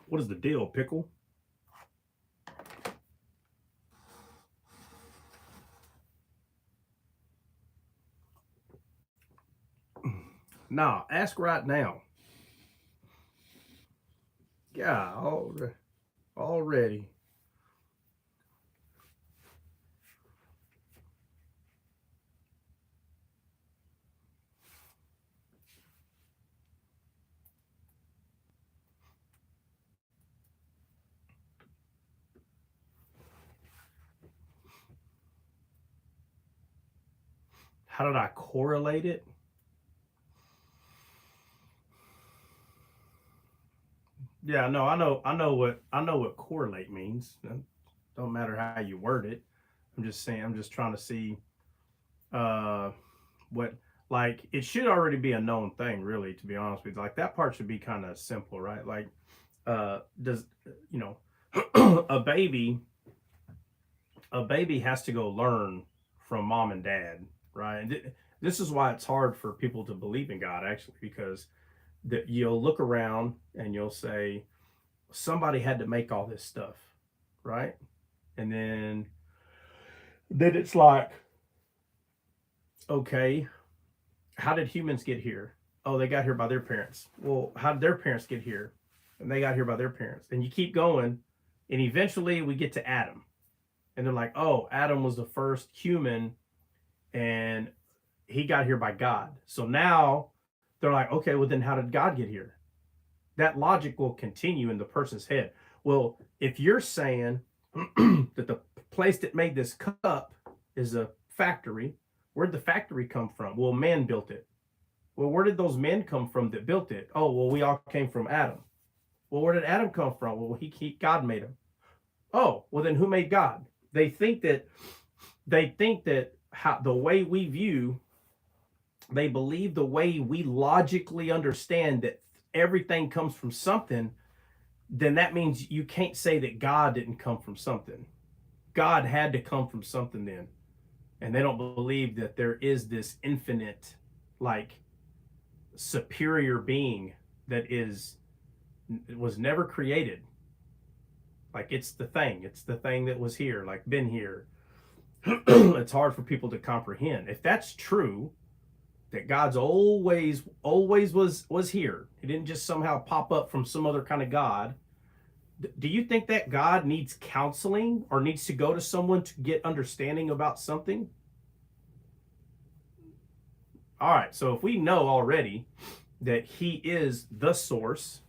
What is the deal, pickle? Nah, ask right now. Yeah, already. How did I correlate it? Yeah, no, I know what correlate means. Don't matter how you word it. I'm just saying. I'm just trying to see uh what, like, it should already be a known thing, really. To be honest with you, like that part should be kind of simple, right? Like, does you know, a baby has to go learn from mom and dad, right? And this is why it's hard for people to believe in God, actually, because you'll look around and you'll say somebody had to make all this stuff, right? And then it's like, okay, how did humans get here? Oh, they got here by their parents. Well, how did their parents get here? And they got here by their parents. And you keep going, and eventually we get to Adam. And they're like, oh, Adam was the first human, and he got here by God. So now they're like, okay, well, then how did God get here? That logic will continue in the person's head. Well, if you're saying that the place that made this cup is a factory, where'd the factory come from? Well, man built it. Well, where did those men come from that built it? Oh, well, we all came from Adam. Well, where did Adam come from? Well, God made him. Oh, well, then who made God? They think that how the way we view, they believe the way we logically understand that everything comes from something, then that means you can't say that God didn't come from something. God had to come from something then. And they don't believe that there is this infinite, like, superior being that was never created. Like, it's the thing that was here, like, been here. It's hard for people to comprehend. If that's true, that God's always was here, he didn't just somehow pop up from some other kind of God, do you think that God needs counseling or needs to go to someone to get understanding about something? All right, so if we know already that he is the source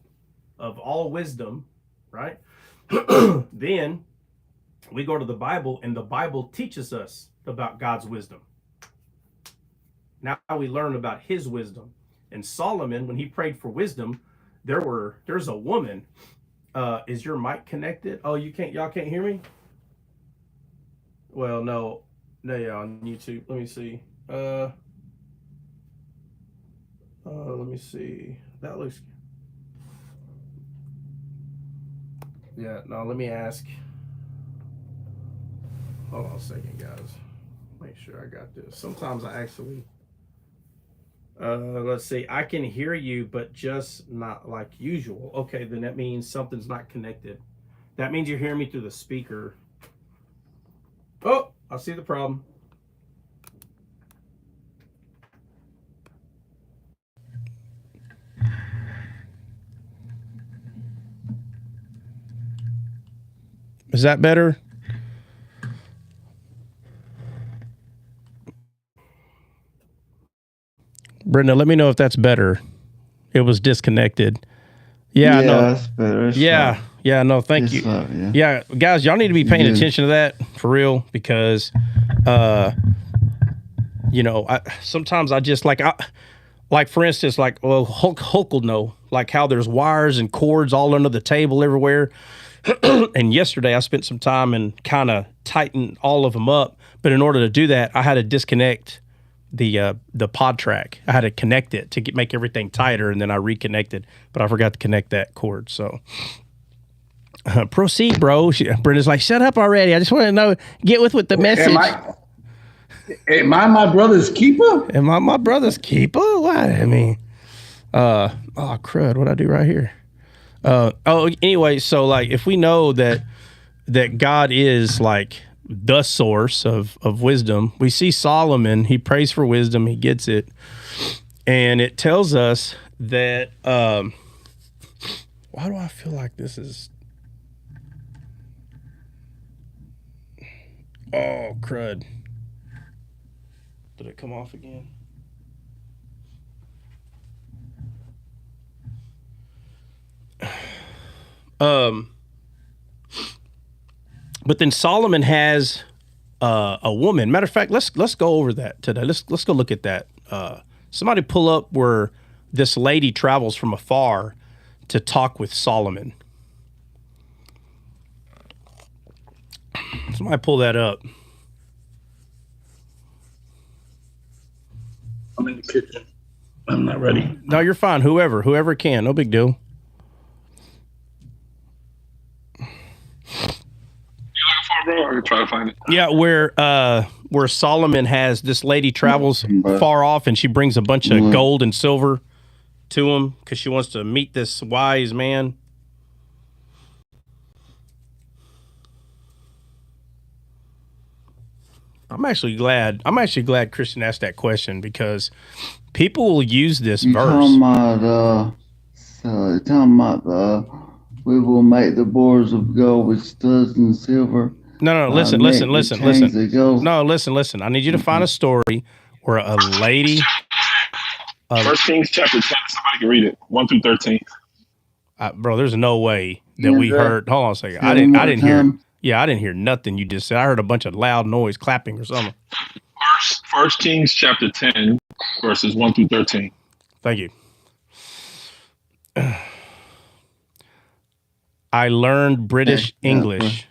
of all wisdom, right? Then we go to the Bible, and the Bible teaches us about God's wisdom. Now we learn about his wisdom. And Solomon, when he prayed for wisdom, there's a woman. Is your mic connected? Oh, y'all can't hear me? Well, no, yeah, on YouTube. Let me see. Let me see. That looks. Yeah, no, let me ask. Hold on a second, guys. Make sure I got this. Sometimes I actually. Let's see. I can hear you, but just not like usual. Okay, then that means something's not connected. That means you're hearing me through the speaker. Oh, I see the problem. Is that better? Brenda, let me know if that's better. It was disconnected. Yeah, no. That's better. Yeah, no, thank you. Yeah, guys, y'all need to be paying attention to that for real, because sometimes I just like for instance, like, well, Hulk will know, like, how there's wires and cords all under the table everywhere. And yesterday I spent some time and kind of tightened all of them up. But in order to do that, I had to disconnect the pod track. I had to connect it to make everything tighter, and then I reconnected. But I forgot to connect that cord. So proceed, bro. Brenda's like, shut up already. I just want to know, get with the message. Am I my brother's keeper? Am I my brother's keeper? What? I mean, oh crud! What I do right here? Anyway, so like if we know that God is like the source of wisdom, we see Solomon, he prays for wisdom, he gets it. And it tells us that why do I feel like this is oh crud. Did it come off again? But then Solomon has a woman. Matter of fact, let's go over that today. Let's go look at that. Somebody pull up where this lady travels from afar to talk with Solomon. Somebody pull that up. I'm in the kitchen. I'm not ready. No, you're fine. Whoever can. No big deal. Bro, or try to find it. Yeah, where Solomon has this lady travels far off and she brings a bunch of gold and silver to him because she wants to meet this wise man. I'm actually glad Christian asked that question because people will use this verse. Talking about we will make the borders of gold with studs and silver. No, listen. No, listen. I need you to find a story where a lady. First Kings chapter 10. Somebody can read it. 1 through 13. Bro, there's no way that we heard. Hold on a second. I didn't hear. Yeah, I didn't hear nothing you just said. I heard a bunch of loud noise, clapping or something. First Kings chapter 10, verses 1 through 13. Thank you. I learned British English.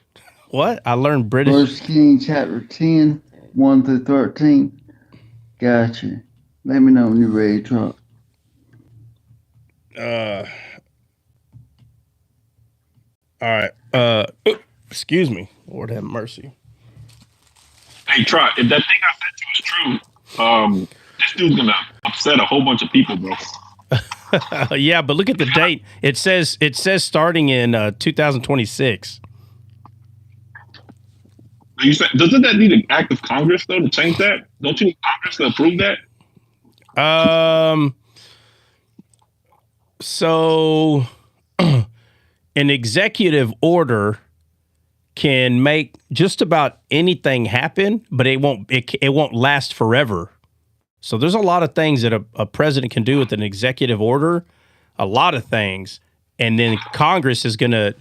What? I learned British. First Kings chapter 10, 1 through 13. Gotcha. Let me know when you're ready to talk. All right. Excuse me. Lord have mercy. Hey, Trot, if that thing I sent you is true, this dude's gonna upset a whole bunch of people, bro. Yeah, but look at the date. It says starting in 2026. Doesn't that need an act of Congress though to change that? Don't you need Congress to approve that? So an executive order can make just about anything happen, but it won't last forever. So there's a lot of things that a president can do with an executive order, a lot of things, and then Congress is going to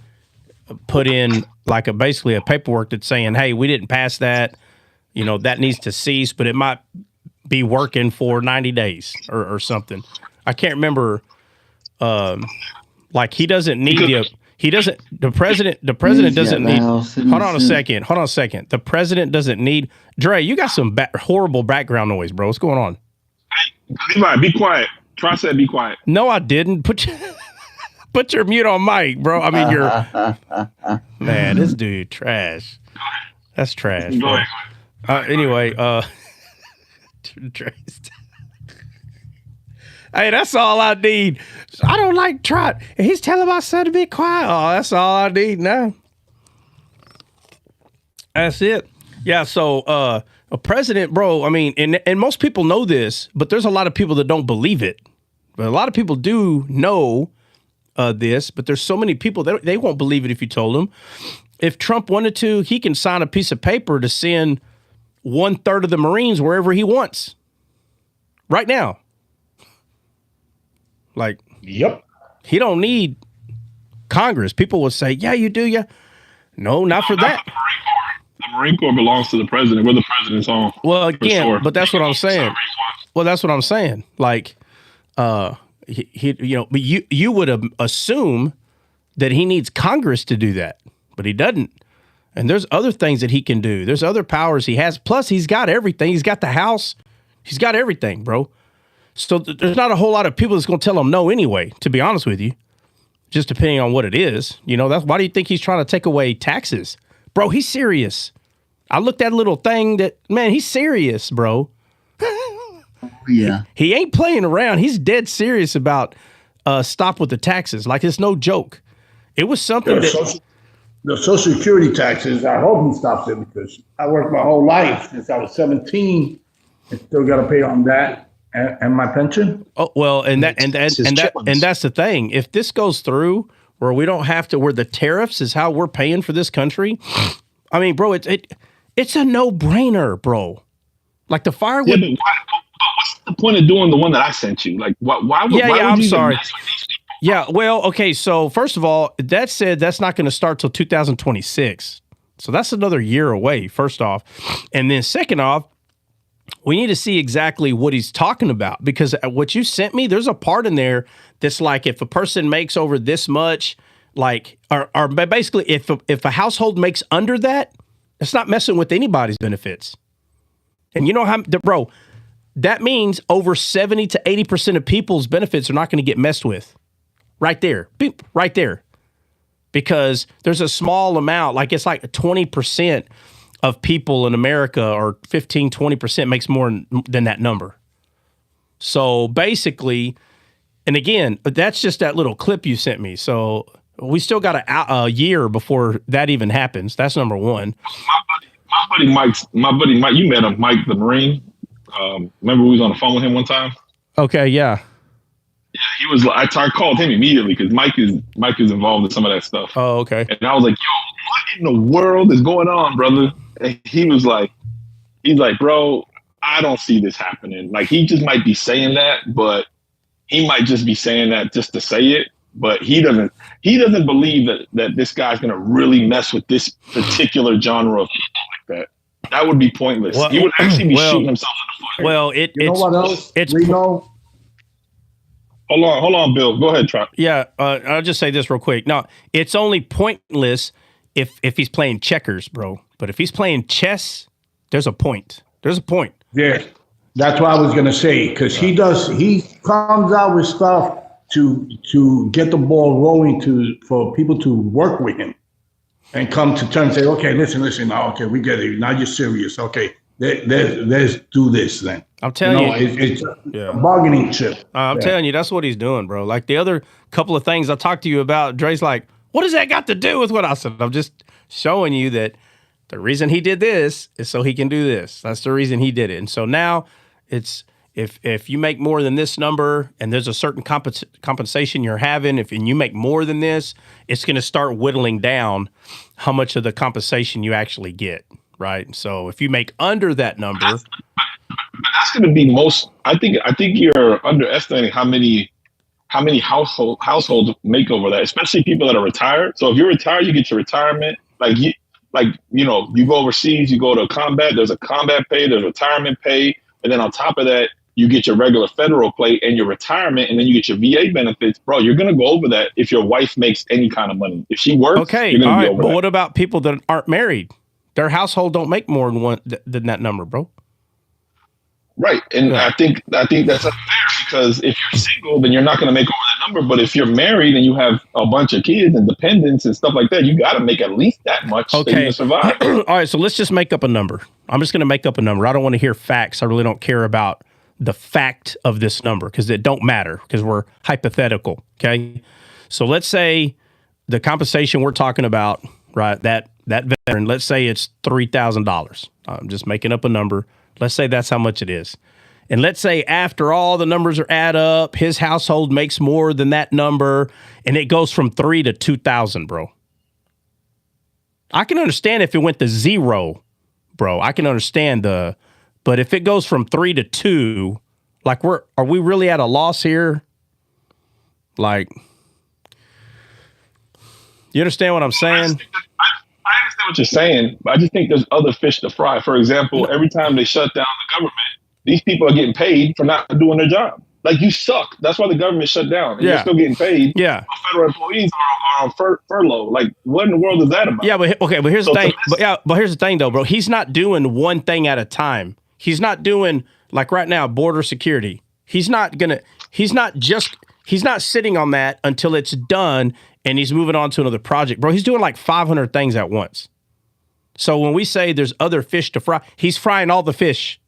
put in like basically a paperwork that's saying, hey, we didn't pass that, that needs to cease, but it might be working for 90 days or something. I can't remember. Like the president doesn't need, hold on a second. The president doesn't need, Dre, you got some horrible background noise, bro. What's going on? Hey, Levi, be quiet. Try said be quiet. No, I didn't. Put your mute on mic, bro. I mean, man, this dude, trash. That's trash. Go ahead. Anyway, hey, that's all I need. I don't like Trot. He's telling my son to be quiet. Oh, that's all I need now. That's it. Yeah, so a president, bro, I mean, and most people know this, but there's a lot of people that don't believe it. But a lot of people do know this, but there's so many people that they won't believe it if you told them. If Trump wanted to, he can sign a piece of paper to send 1/3 of the Marines wherever he wants. Right now. Like, yep. He don't need Congress. People will say, yeah, you do, yeah. No, not for that. The Marine Corps belongs to the president. We're the president's home. Well, again, sure. But that's what I'm saying. Well, that's what I'm saying. Like, but you would assume that he needs Congress to do that, but he doesn't. And there's other things that he can do. There's other powers he has. Plus, he's got everything. He's got the House. He's got everything, bro. So there's not a whole lot of people that's going to tell him no anyway, to be honest with you, just depending on what it is. That's why do you think he's trying to take away taxes? Bro, he's serious. I looked at a little thing man, he's serious, bro. Yeah. He ain't playing around. He's dead serious about stop with the taxes. Like, it's no joke. It was something The Social Security taxes, I hope he stops it because I worked my whole life since I was 17 and still got to pay on that and my pension. Oh, well, and that's the thing. If this goes through where we don't have to, where the tariffs is how we're paying for this country, I mean, bro, it's a no-brainer, bro. Like the firewood. Yeah, but what's the point of doing the one that I sent you? Like, why would you I'm sorry. mess with these people? Yeah, well, okay, so first of all, that said that's not going to start till 2026. So that's another year away, first off. And then second off, we need to see exactly what he's talking about, because what you sent me, there's a part in there that's like, if a person makes over this much, like, or basically if a household makes under that, it's not messing with anybody's benefits. And you know how, bro, that means over 70 to 80% of people's benefits are not going to get messed with. Right there. Beep, right there. Because there's a small amount, like it's like 20% of people in America, or 15, 20% makes more than that number. So basically, and again, that's just that little clip you sent me. So we still got a year before that even happens. That's number one. My buddy Mike, you met him, Mike the Marine. Remember we was on the phone with him one time? Okay, yeah. Yeah, he was. I called him immediately because Mike is involved in some of that stuff. Oh, okay. And I was like, "Yo, what in the world is going on, brother?" And he's like, "Bro, I don't see this happening. Like, he just might be saying that, but he might just be saying that just to say it. But he doesn't believe that this guy's gonna really mess with this particular genre of people like that. That would be pointless. He would actually be shooting himself in the foot." Well, You know what else? Hold on, Bill. Go ahead, Trot. Yeah, I'll just say this real quick. No, it's only pointless if he's playing checkers, bro. But if he's playing chess, there's a point. There's a point. Yeah, that's what I was gonna say, because he comes out with stuff to get the ball rolling for people to work with him and come to terms and say, okay, listen, now, okay, we get it. Now you're serious. Okay, let's do this then. I'm telling you, it's a bargaining chip. I'm telling you, that's what he's doing, bro. Like the other couple of things I talked to you about, Dre's like, what does that got to do with what I said? I'm just showing you that the reason he did this is so he can do this. That's the reason he did it. And so now it's, if you make more than this number and there's a certain compensation you're having, and you make more than this, it's going to start whittling down how much of the compensation you actually get, right? So if you make under that number, that's going to be most. I think you're underestimating how many households make over that, especially people that are retired. So if you're retired, you get your retirement. You go overseas, you go to combat. There's a combat pay, there's retirement pay, and then on top of that, you get your regular federal pay and your retirement, and then you get your VA benefits. Bro, you're going to go over that if your wife makes any kind of money. If she works, okay, you're going to be over but that. what about people that aren't married? Their household don't make more than that number, bro. Right, and I think that's unfair, because if you're single, then you're not going to make over that number. But if you're married and you have a bunch of kids and dependents and stuff like that, you got to make at least that much to survive. All right, so let's just make up a number. I'm just going to make up a number. I don't want to hear facts. I really don't care about the fact of this number, because it don't matter, because we're hypothetical. Okay, so let's say the compensation we're talking about, right? That veteran, let's say it's $3,000. I'm just making up a number. Let's say that's how much it is. And let's say after all the numbers are add up, his household makes more than that number, and it goes from 3 to 2,000, bro. I can understand if it went to 0, bro. I can understand but if it goes from 3 to 2, like are we really at a loss here? Like, you understand what I'm saying? I understand what you're saying, but I just think there's other fish to fry. For example, every time they shut down the government, these people are getting paid for not doing their job. Like, you suck. That's why the government shut down. And you're still getting paid. Yeah. Federal employees are on furlough. Like, what in the world is that about? Yeah, but here's the thing. But here's the thing, though, bro. He's not doing one thing at a time. He's not doing, like right now, border security. He's not sitting on that until it's done and he's moving on to another project. Bro, he's doing like 500 things at once. So when we say there's other fish to fry, he's frying all the fish.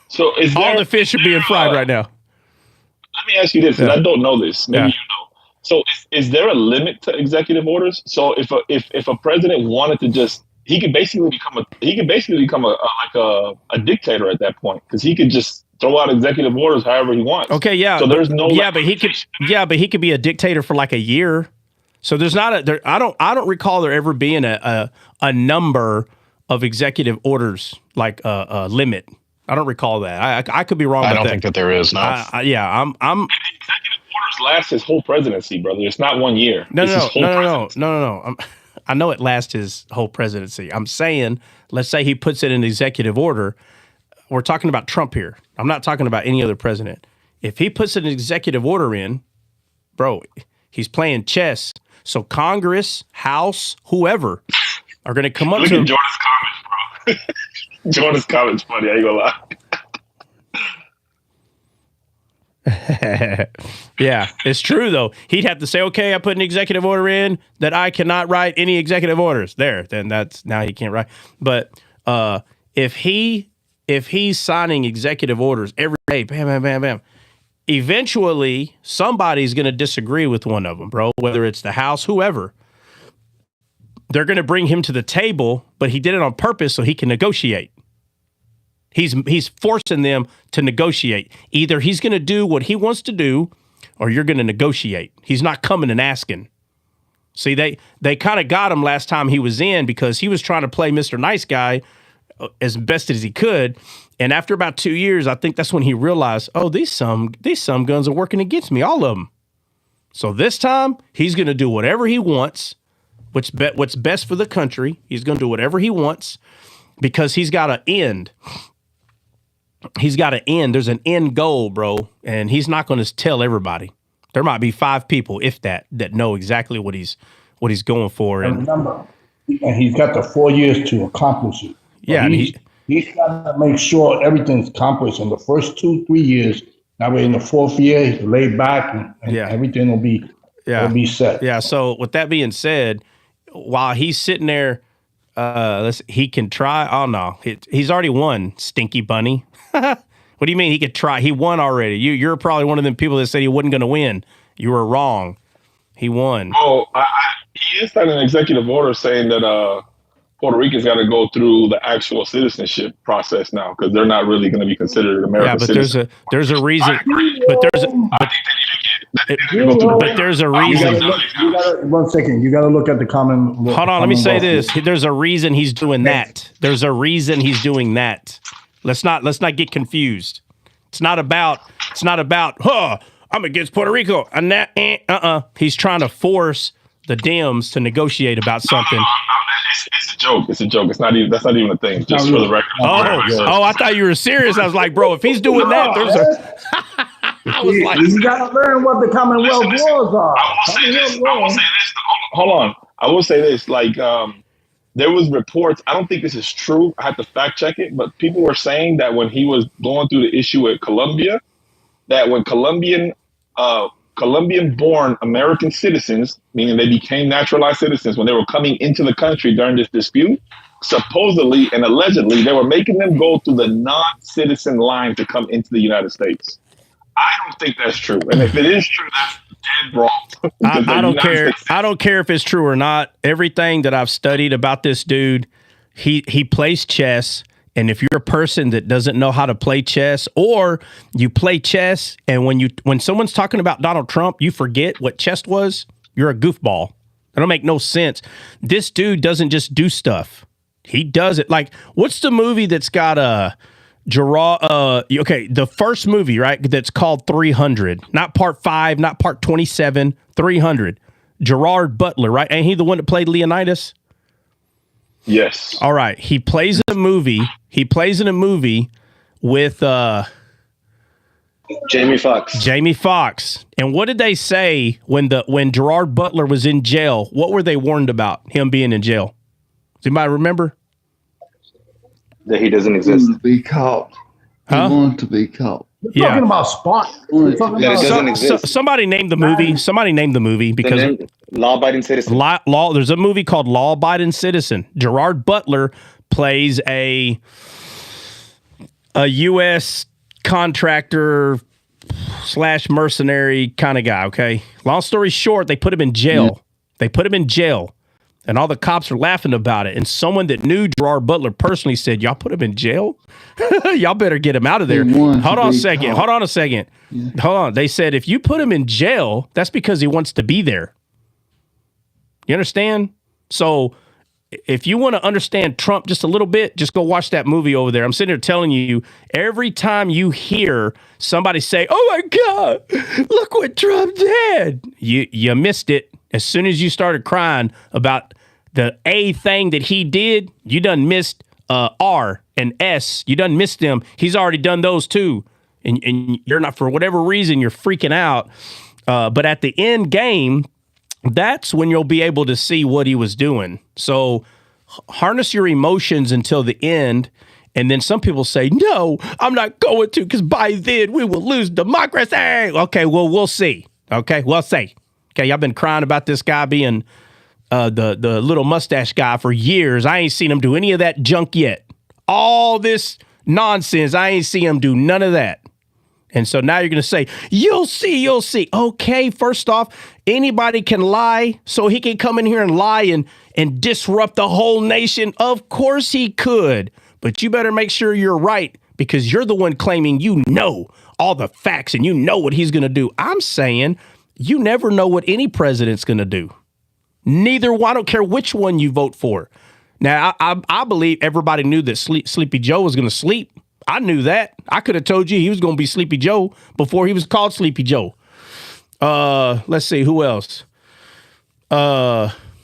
So all the fish are being fried right now. let me ask you this, because I don't know this. Maybe you know. So is there a limit to executive orders? So if a president wanted to just, he could basically become a dictator at that point, because he could just throw out executive orders however he wants. Okay, yeah. So there's no but he could be a dictator for like a year. So there's not I don't recall there ever being a number of executive orders, like a limit. I don't recall that. I could be wrong. I about don't that. think that there is. No. And the executive orders last his whole presidency, brother. It's not 1 year. No. I know it lasts his whole presidency. I'm saying, let's say he puts it in executive order. We're talking about Trump here. I'm not talking about any other president. If he puts an executive order in, bro, he's playing chess. So Congress, House, whoever are going to come up to him. Look at Jordan's comments, bro. Jordan's comments funny. I ain't gonna lie. Yeah, it's true though. He'd have to say, "Okay, I put an executive order in that I cannot write any executive orders." Then now he can't write. But if he's signing executive orders every day, bam, bam, bam, bam, eventually somebody's going to disagree with one of them, bro. Whether it's the House, whoever, they're going to bring him to the table. But he did it on purpose so he can negotiate. He's forcing them to negotiate. Either he's going to do what he wants to do, or you're going to negotiate. He's not coming and asking. See, they kind of got him last time he was in because he was trying to play Mr. Nice Guy as best as he could. And after about 2 years, I think that's when he realized, oh, these some guns are working against me, all of them. So this time, he's going to do whatever he wants, what's best for the country. He's going to do whatever he wants because he's got an end. He's got an end. There's an end goal, bro. And he's not going to tell everybody. There might be 5 people, if that know exactly what he's going for. And remember, and he's got the 4 years to accomplish it. Yeah, he's got to make sure everything's accomplished in the first 2-3 years. That way, in the 4th year, he's laid back and everything will be set. Yeah. So with that being said, while he's sitting there, he can try. Oh no, he's already won, stinky bunny. What do you mean he could try? He won already. You're probably one of them people that said he wasn't going to win. You were wrong. He won. Oh, he is signing an executive order saying that Puerto Ricans got to go through the actual citizenship process now because they're not really going to be considered American citizens. Yeah, but there's a reason. I agree. But there's a, I think they need to go through but there's a reason. 1 second. You got to look at the common. Hold on. Let me say this. There's a reason he's doing that. There's a reason he's doing that. Let's not get confused. It's not about, I'm against Puerto Rico. And that, He's trying to force the Dems to negotiate about something. No, it's a joke. It's a joke. That's not even a thing. Just for the record. I thought you were serious. I was like, bro, if he's doing that, there's I was like, you got to learn what the Commonwealth laws are. I will say this. Hold on. I will say this. Like, there was reports. I don't think this is true. I have to fact check it, but people were saying that when he was going through the issue at Colombia, that when Colombian-born American citizens, meaning they became naturalized citizens when they were coming into the country during this dispute, supposedly and allegedly, they were making them go through the non-citizen line to come into the United States. I don't think that's true. And if it is true, that's dead wrong. I don't care. I don't care if it's true or not. Everything that I've studied about this dude, he plays chess. And if you're a person that doesn't know how to play chess, or you play chess and when someone's talking about Donald Trump, you forget what chess was, you're a goofball. That don't make no sense. This dude doesn't just do stuff. He does it. Like, what's the movie that's got Gerard, the first movie, right, that's called 300, not part 5, not part 27, 300. Gerard Butler, right? Ain't he the one that played Leonidas? Yes. All right. He plays in a movie. He plays in a movie with Jamie Foxx. Jamie Foxx. And what did they say when Gerard Butler was in jail? What were they warned about him being in jail? Does anybody remember? That he doesn't exist. To be caught. Huh? He wanted to be caught. We're talking about Spot. We're talking That it about doesn't exist. Somebody named the movie. Somebody named the movie because Law-abiding citizen. law. There's a movie called Law Abiding Citizen. Gerard Butler plays a U.S. contractor, / mercenary kind of guy, okay? Long story short, they put him in jail. Yeah. They put him in jail. And all the cops are laughing about it. And someone that knew Gerard Butler personally said, y'all put him in jail? Y'all better get him out of there. Hold on a second. Yeah. Hold on. They said, if you put him in jail, that's because he wants to be there. You understand? So if you want to understand Trump just a little bit, just go watch that movie over there. I'm sitting here telling you, every time you hear somebody say, oh my God, look what Trump did, you missed it. As soon as you started crying about the A thing that he did, you done missed R and S. You done missed them. He's already done those too. And you're not, for whatever reason, you're freaking out. But at the end game, that's when you'll be able to see what he was doing. So harness your emotions until the end. And then some people say, no, I'm not going to, because by then we will lose democracy. Okay, well, we'll see. Okay, we'll see. Okay, y'all been crying about this guy being the little mustache guy for years. I ain't seen him do any of that junk yet. All this nonsense, I ain't seen him do none of that. And so now you're going to say, you'll see. Okay, first off, anybody can lie, so he can come in here and lie and disrupt the whole nation. Of course he could, but you better make sure you're right, because you're the one claiming you know all the facts and you know what he's going to do. I'm saying you never know what any president's going to do. Neither one. I don't care which one you vote for. Now, I believe everybody knew that Sleepy Joe was going to sleep. I knew that. I could have told you he was going to be Sleepy Joe before he was called Sleepy Joe. Let's see, who else? Obama.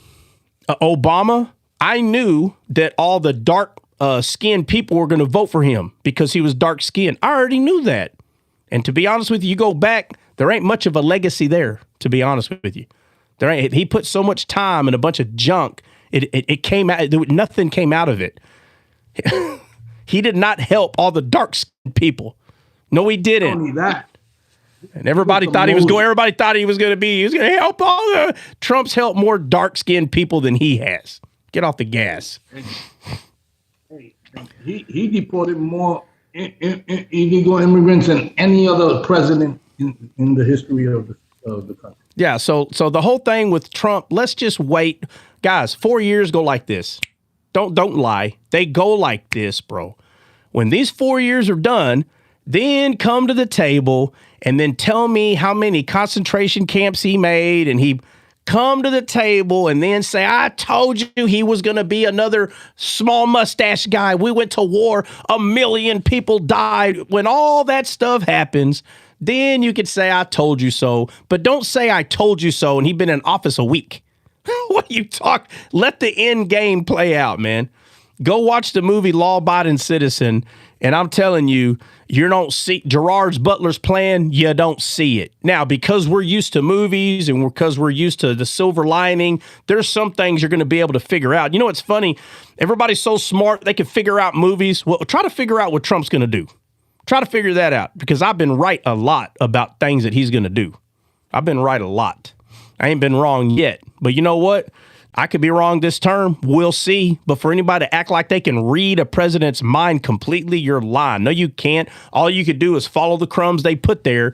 I knew that all the dark skinned people were going to vote for him because he was dark skinned. I already knew that. And to be honest with you, you go back, there ain't much of a legacy there, to be honest with you. He put so much time and a bunch of junk. It came out. Nothing came out of it. He did not help all the dark-skinned people. No, he didn't. Only that. And everybody thought he was going. Everybody thought he was going to help all the. Trump's helped more dark-skinned people than he has. Get off the gas. He deported more illegal immigrants than any other president in the history of the country. Yeah, so the whole thing with Trump, let's just wait. Guys, 4 years go like this. Don't lie. They go like this, bro. When these 4 years are done, then come to the table and then tell me how many concentration camps he made, and he come to the table and then say, I told you he was going to be another small mustache guy. We went to war. 1 million people died. When all that stuff happens, then you could say, I told you so. But don't say I told you so and he's been in office a week. What you talk? Let the end game play out, man. Go watch the movie Law Abiding Citizen, and I'm telling you, you don't see Gerard Butler's plan. You don't see it. Now, because we're used to movies and because we're used to the silver lining, there's some things you're going to be able to figure out. You know what's funny? Everybody's so smart, they can figure out movies. Well, try to figure out what Trump's going to do. Try to figure that out, because I've been right a lot about things that he's going to do. I've been right a lot. I ain't been wrong yet. But you know what? I could be wrong this term. We'll see. But for anybody to act like they can read a president's mind completely, you're lying. No, you can't. All you could do is follow the crumbs they put there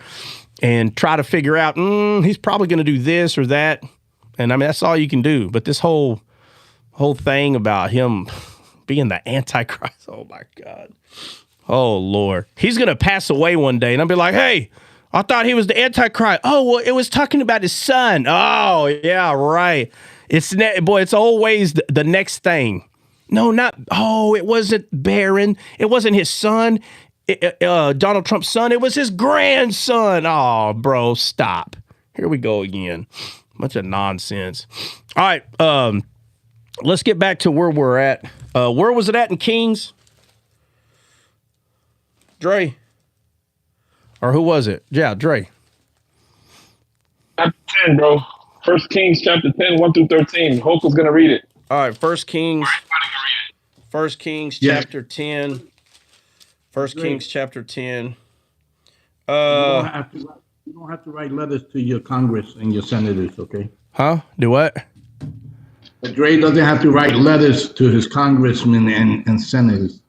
and try to figure out, he's probably going to do this or that. And I mean, that's all you can do. But this whole thing about him being the Antichrist, oh my God. Oh, Lord. He's going to pass away one day, and I'll be like, hey, I thought he was the Antichrist. Oh, well, it was talking about his son. Oh, yeah, right. It's always the next thing. No, it wasn't Barron. It wasn't his son, Donald Trump's son. It was his grandson. Oh, bro, stop. Here we go again. Bunch of nonsense. All right, let's get back to where we're at. Where was it at in Kings? Dre? Or who was it? Yeah, Dre. Chapter 10, bro. 1 Kings chapter 10, 1 through 13. Hope was going to read it. All right, 1 Kings. 1 Kings chapter 10. 1 Kings chapter 10. You don't have to write letters to your Congress and your senators, okay? Huh? Do what? But Dre doesn't have to write letters to his congressmen and senators.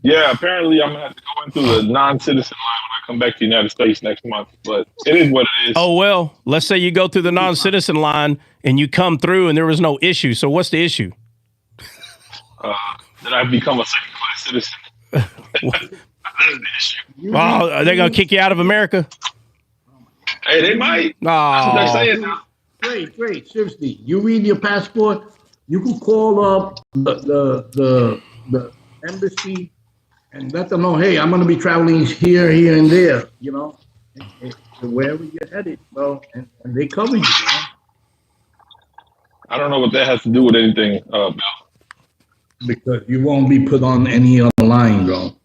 Yeah, apparently I'm going to have to go into the non-citizen line when I come back to the United States next month. But it is what it is. Oh, well, let's say you go through the non-citizen line and you come through and there was no issue. So what's the issue? That I've become a second-class citizen. That's the issue. Oh, are they going to kick you out of America? Hey, they might. Oh. That's what they're saying now. Great. Seriously, you read your passport, you can call up the embassy and let them know, hey, I'm going to be traveling here, and there, you know, wherever you're headed, bro, and they cover you, man. I don't know what that has to do with anything, Bill. Because you won't be put on any other line, bro.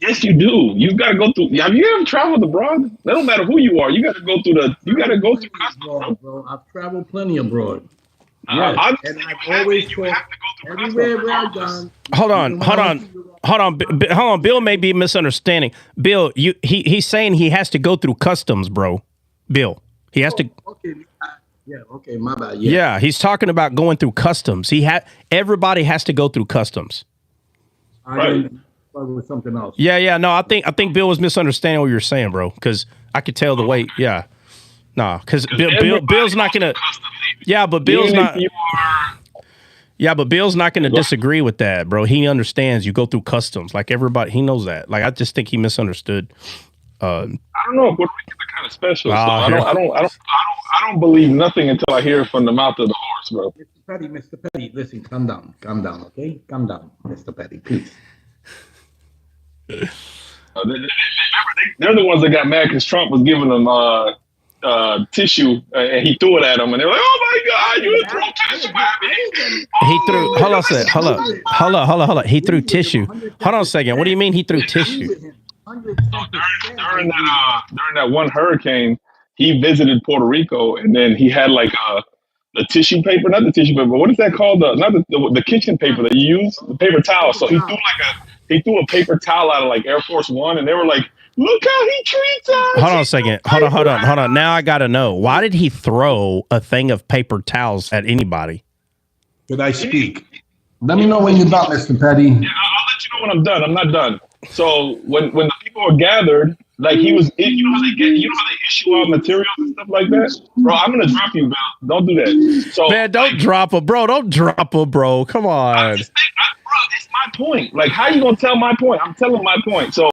Yes, you do. You got to go through. Have you ever traveled abroad? It don't matter who you are. You got to go through customs, bro. I've traveled plenty abroad. Yes. And I've always told everywhere where I've gone. Hold on. Bill may be misunderstanding. Bill, he's saying he has to go through customs, bro. Bill, he has to. Okay. Yeah. Okay. My bad. Yeah, he's talking about going through customs. Everybody has to go through customs. Right. With something else. Yeah. No, I think Bill was misunderstanding what you're saying, bro. Because I could tell the way. Yeah. No, because Bill's not gonna. Yeah, but Bill's not. Yeah, but Bill's not gonna disagree with that, bro. He understands you go through customs, like everybody. He knows that. Like I just think he misunderstood. I don't know. Puerto Ricans are kind of special. So I don't believe nothing until I hear it from the mouth of the horse, bro. Mr. Petty, listen, calm down, okay? Calm down, Mr. Petty, please. They're the ones that got mad because Trump was giving them tissue and he threw it at them, and they're like, "Oh my God, you threw tissue at me!" He threw. Hold on. He threw tissue. Hold on a second. What do you mean he threw tissue? During that one hurricane, he visited Puerto Rico, and then he had like the tissue paper, not the tissue paper, but what is that called? The kitchen paper that you use, the paper towel. So he threw a paper towel out of like Air Force One, and they were like, "Look how he treats us." Hold on a second. Hold on. Now I gotta know, why did he throw a thing of paper towels at anybody? Could I speak? Let me know when you're done, Mr. Petty. Yeah, I'll let you know when I'm done. I'm not done. So when the people were gathered, like you know how they issue out materials and stuff like that, bro. I'm gonna drop you, Bill. Don't do that. So man, don't drop him, bro. Don't drop him, bro. Come on. Bro, it's my point. Like, how you gonna tell my point? I'm telling my point. So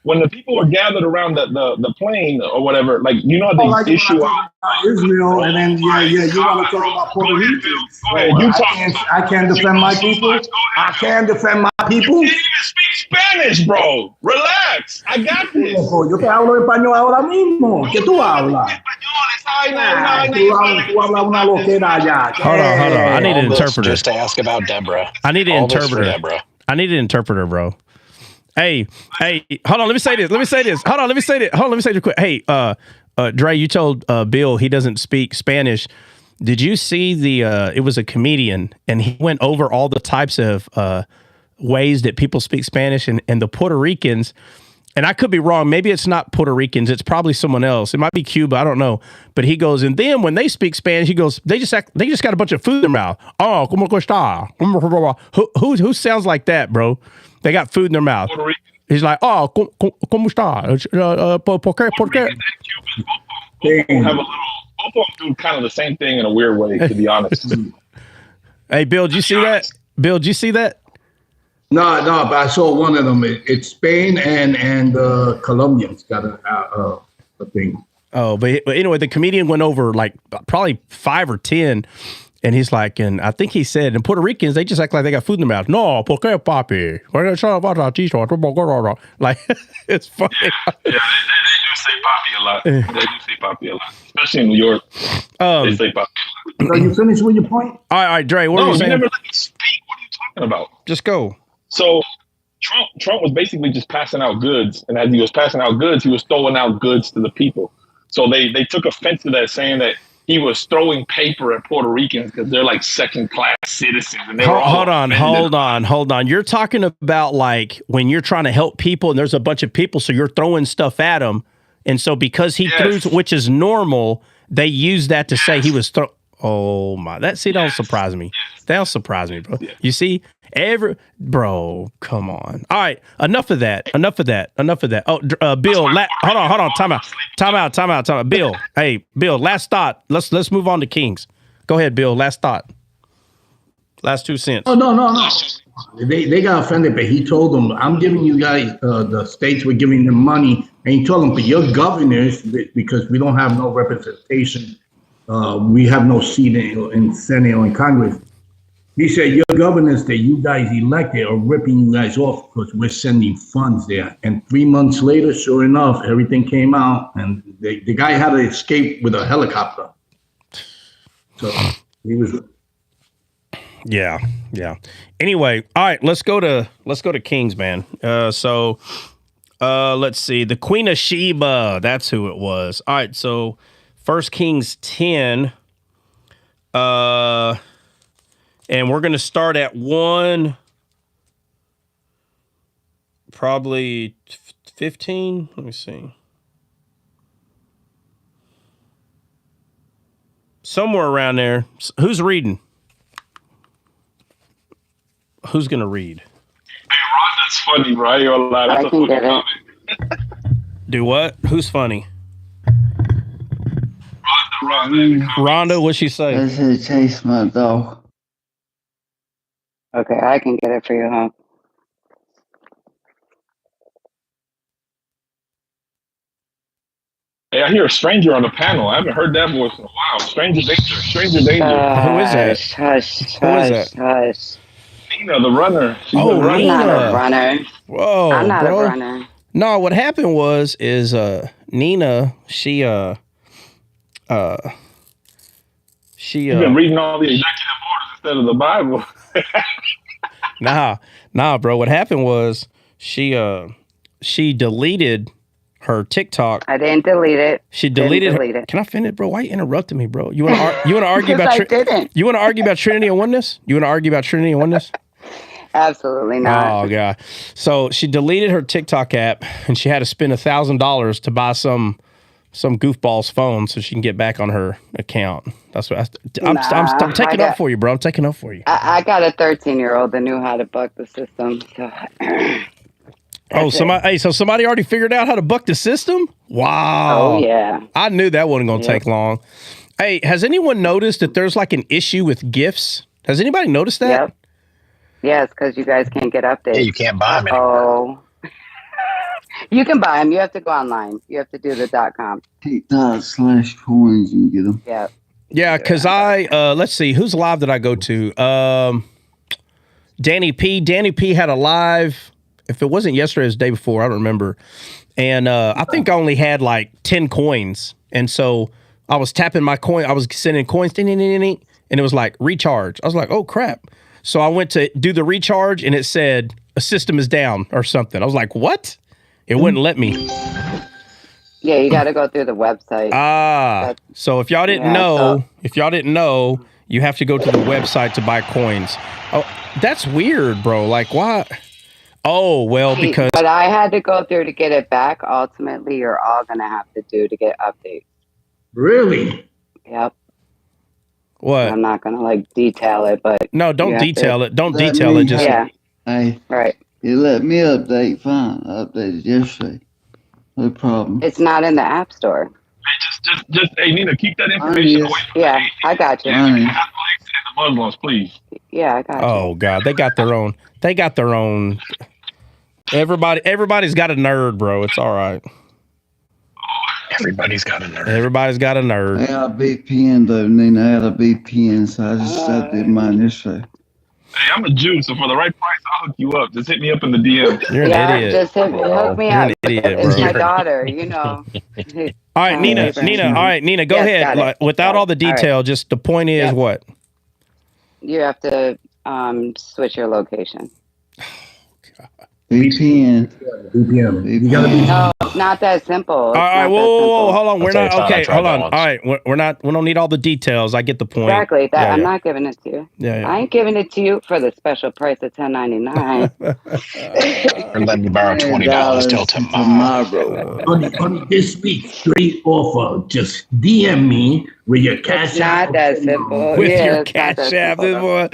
when the people were gathered around the plane or whatever, like you know how they issue out Israel, and then you want to talk about Puerto Rico. I can't defend my people. I can't defend my people. You can't even speak Spanish, bro. Relax. I got this. Yo te hablo español ahora mismo. ¿Qué tú hablas? Tú hablas una loquera allá. Hold on. I need an interpreter. Just to ask about Deborah. I need an interpreter. Deborah. I need an interpreter, bro. Hey, hold on. Let me say this. Hold on. Let me say this quick. Hey, Dre, you told Bill he doesn't speak Spanish. Did you see it was a comedian, and he went over all the types of ways that people speak Spanish, and the Puerto Ricans, and I could be wrong. Maybe it's not Puerto Ricans. It's probably someone else. It might be Cuba. I don't know. But he goes, and then when they speak Spanish, he goes, they just got a bunch of food in their mouth. Oh, como está? Who sounds like that, bro? They got food in their mouth. He's like, oh, como está? ¿Por qué? Both of them do kind of the same thing in a weird way, to be honest. Hey, Bill, did you see that? Bill, did you see that? No, but I saw one of them. It's Spain and Colombians got a thing. Oh, but anyway, the comedian went over like probably 5 or 10. And he's like, and I think he said, and Puerto Ricans, they just act like they got food in their mouth. No, porque papi. Like, it's funny. Yeah, they do say papi a lot. Especially in New York. They say papi a lot. Are you finished with your point? All right, Dre, what are you saying? No, you never let me speak. What are you talking about? Just go. So Trump was basically just passing out goods. And as he was passing out goods, he was throwing out goods to the people. So they took offense to that, saying that he was throwing paper at Puerto Ricans because they're like second-class citizens. And they hold on. You're talking about like when you're trying to help people and there's a bunch of people, so you're throwing stuff at them. And so because he threw, which is normal, they use that to say he was Oh my, that don't surprise me. That don't surprise me, bro. You see, Bro, come on. All right, enough of that. Oh, Bill, hold on. Time out. Bill, hey, Bill, last thought. Let's move on to Kings. Go ahead, Bill. Last thought. Last 2 cents. Oh, no. They got offended, but he told them, I'm giving you guys, the states were giving them money. And he told them, but your governors, because we don't have no representation, we have no seat in Senate or in Congress. He said, your governors that you guys elected are ripping you guys off because we're sending funds there. And 3 months later, sure enough, everything came out. And the guy had to escape with a helicopter. So he was... Yeah. Anyway, all right, let's go to Kings, man. So let's see. The Queen of Sheba, that's who it was. All right, so 1 Kings 10. And we're going to start at 1, probably 15. Let me see. Somewhere around there. Who's reading? Who's going to read? Hey, Ron, that's funny, bro. I ain't gonna lie. That's I can get it. Do what? Who's funny? Rhonda. Rhonda, what'd she say? I said chase my dog. Okay, I can get it for you, huh? Hey, I hear a stranger on the panel. I haven't heard that voice in a while. Stranger danger. Who is that? Hush, Who is that? hush. Nina, the runner. She's Oh, the runner. I'm not Nina. a runner. Whoa, I'm not bro. a runner. No, what happened is Nina, she You've been reading all the executive orders instead of the Bible. nah, bro. What happened was she deleted her TikTok. I didn't delete it. She deleted delete her. it. Can I finish, bro? Why you interrupting me, bro? You want to argue about? I didn't. You want to argue about Trinity and oneness? You want to argue about Trinity and oneness? Absolutely not. Oh god. So she deleted her TikTok app, and she had to spend $1,000 to buy some goofball's phone so she can get back on her account. That's what I'm taking up for you, bro. I'm taking up for you. I got a 13-year-old that knew how to buck the system. So somebody already figured out how to buck the system? Wow. Oh yeah. I knew that wasn't going to take long. Hey, has anyone noticed that there's like an issue with gifts? Has anybody noticed that? Yep. Yes, because you guys can't get updates. Yeah, you can't buy them anymore. Oh. You can buy them. You have to go online. You have to do the .com. TikTok/coins, you can get them. Yep. Yeah, because let's see, whose live did I go to? Danny P. Danny P had a live. If it wasn't yesterday, it was the day before. I don't remember. And I think I only had like 10 coins. And so I was tapping my coin. I was sending coins, and it was like recharge. I was like, oh, crap. So I went to do the recharge, and it said a system is down or something. I was like, what? It wouldn't let me. Yeah, you got to go through the website. So if y'all didn't know, you have to go to the website to buy coins. Oh, that's weird, bro. Like, why? Oh, well, because... But I had to go through to get it back. Ultimately, you're all going to have to do to get updates. Really? Yep. What? I'm not going to, like, detail it, but... No, don't detail it. Don't Let detail me- it. Just... Yeah, Hey, right. you let me update, fine. I updated yesterday. No problem. It's not in the App Store. Just hey, Nina, keep that information away from Yeah, the I got you. Catholics and the Muslims, please. Yeah, I got you. Oh, God. They got their own... Everybody's got a nerd, bro. It's all right. Everybody's got a nerd. Everybody's got a I nerd. got a VPN though, Nina. I had a VPN, so I did mine yesterday. Hey, I'm a Jew, so for the right price, I'll hook you up. Just hit me up in the DM. You're an idiot. Just hook me You're up. an idiot, It's bro. my daughter, you know. All right, Nina. All right, Nina. Go Yes, ahead. got it. Like, without Got all it. the detail, just the point is Yep. what? You have to switch your location. VPN. VPN. You gotta be. No, it's not that simple. All right, whoa, hold on. We're Okay, not it's not. I okay. tried Hold that on. once. All right, we're not. We don't need all the details. I get the point. Exactly. That Yeah, I'm yeah. not giving it to you. Yeah, I ain't giving it to you for the special price of $10.99. Or let me borrow $20 till tomorrow. On this week's straight offer, just DM me with your cash It's not app. that simple. With Yeah, your it's not cash that app, simple,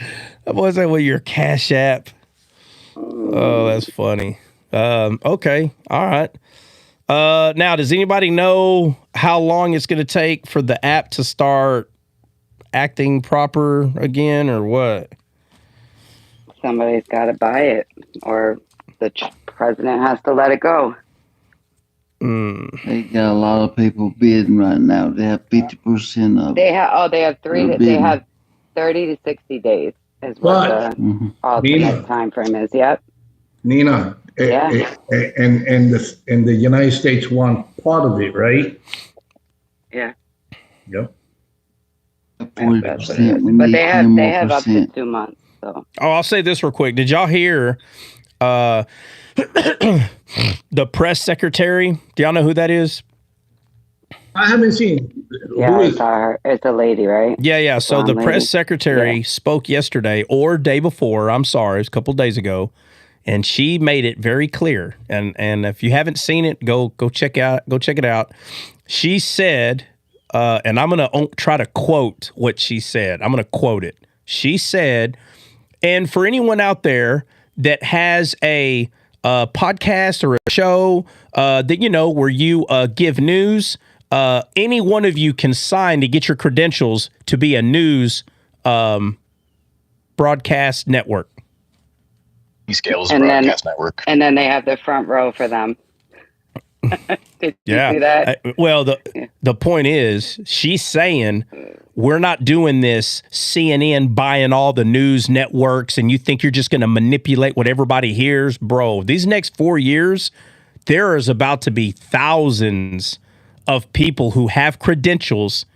that boy said with your cash app. Oh, that's funny. Okay. All right. Now, does anybody know how long it's going to take for the app to start acting proper again, or what? Somebody's got to buy it, or the president has to let it go. They got a lot of people bidding right now. They have 50% of. They have. They have They have 30 to 60 days is what the alternate time frame is. Yep. Nina, Yeah. and the United States want part of it, right? Yeah. Yep. 40%. But they have up to 2 months. So. Oh, I'll say this real quick. Did y'all hear the press secretary? Do y'all know who that is? I haven't seen. Yeah, I saw her. It's a lady, right? Yeah. So the press secretary spoke yesterday or day before. I'm sorry, it was a couple of days ago, and she made it very clear. And if you haven't seen it, go check it out. She said, and I'm gonna try to quote what she said. I'm gonna quote it. She said, and for anyone out there that has a podcast or a show that where you give news. Any one of you can sign to get your credentials to be a news broadcast network. Scales broadcast network. And then they have the front row for them. Did you see that? Well, the point is, she's saying we're not doing this CNN buying all the news networks and you think you're just going to manipulate what everybody hears. Bro, these next 4 years, there is about to be thousands of people who have credentials,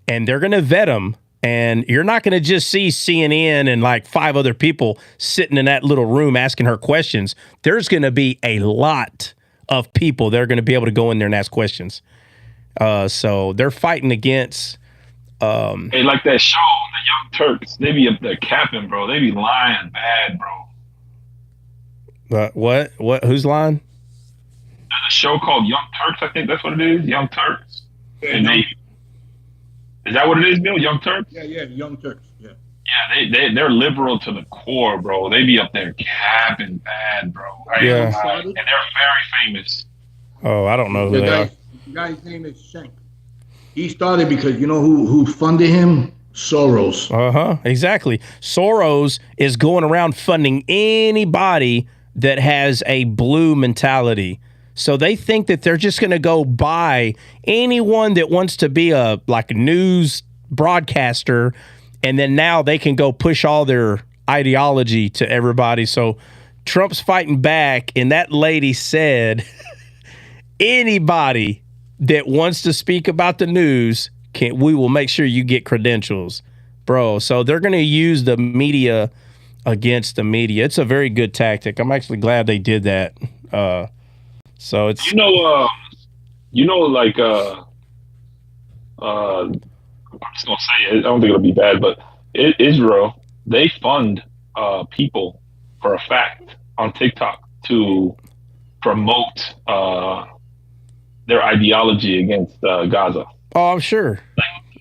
and they're going to vet them, and you're not going to just see CNN and like 5 other people sitting in that little room asking her questions. There's going to be a lot of people that are going to be able to go in there and ask questions. So they're fighting against. Hey, like that show, the Young Turks, they be up there capping, bro. They be lying bad, bro. What? Who's lying? There's a show called Young Turks, I think that's what it is, Young Turks. And is that what it is, Bill? Young Turks? Yeah, Young Turks. Yeah. Yeah, they're liberal to the core, bro. They be up there capping bad, bro. Right? Yeah. And they're very famous. Oh, I don't know who they are. The guy's name is Shank. He started because you know who funded him? Soros. Exactly. Soros is going around funding anybody that has a blue mentality. So they think that they're just going to go buy anyone that wants to be a news broadcaster, and then now they can go push all their ideology to everybody. So Trump's fighting back, and that lady said, anybody that wants to speak about the news, we will make sure you get credentials, bro. So they're going to use the media against the media. It's a very good tactic. I'm actually glad they did that. So it's like I'm just gonna say it. I don't think it'll be bad, but Israel, they fund people for a fact on TikTok to promote their ideology against Gaza. Oh, I'm sure.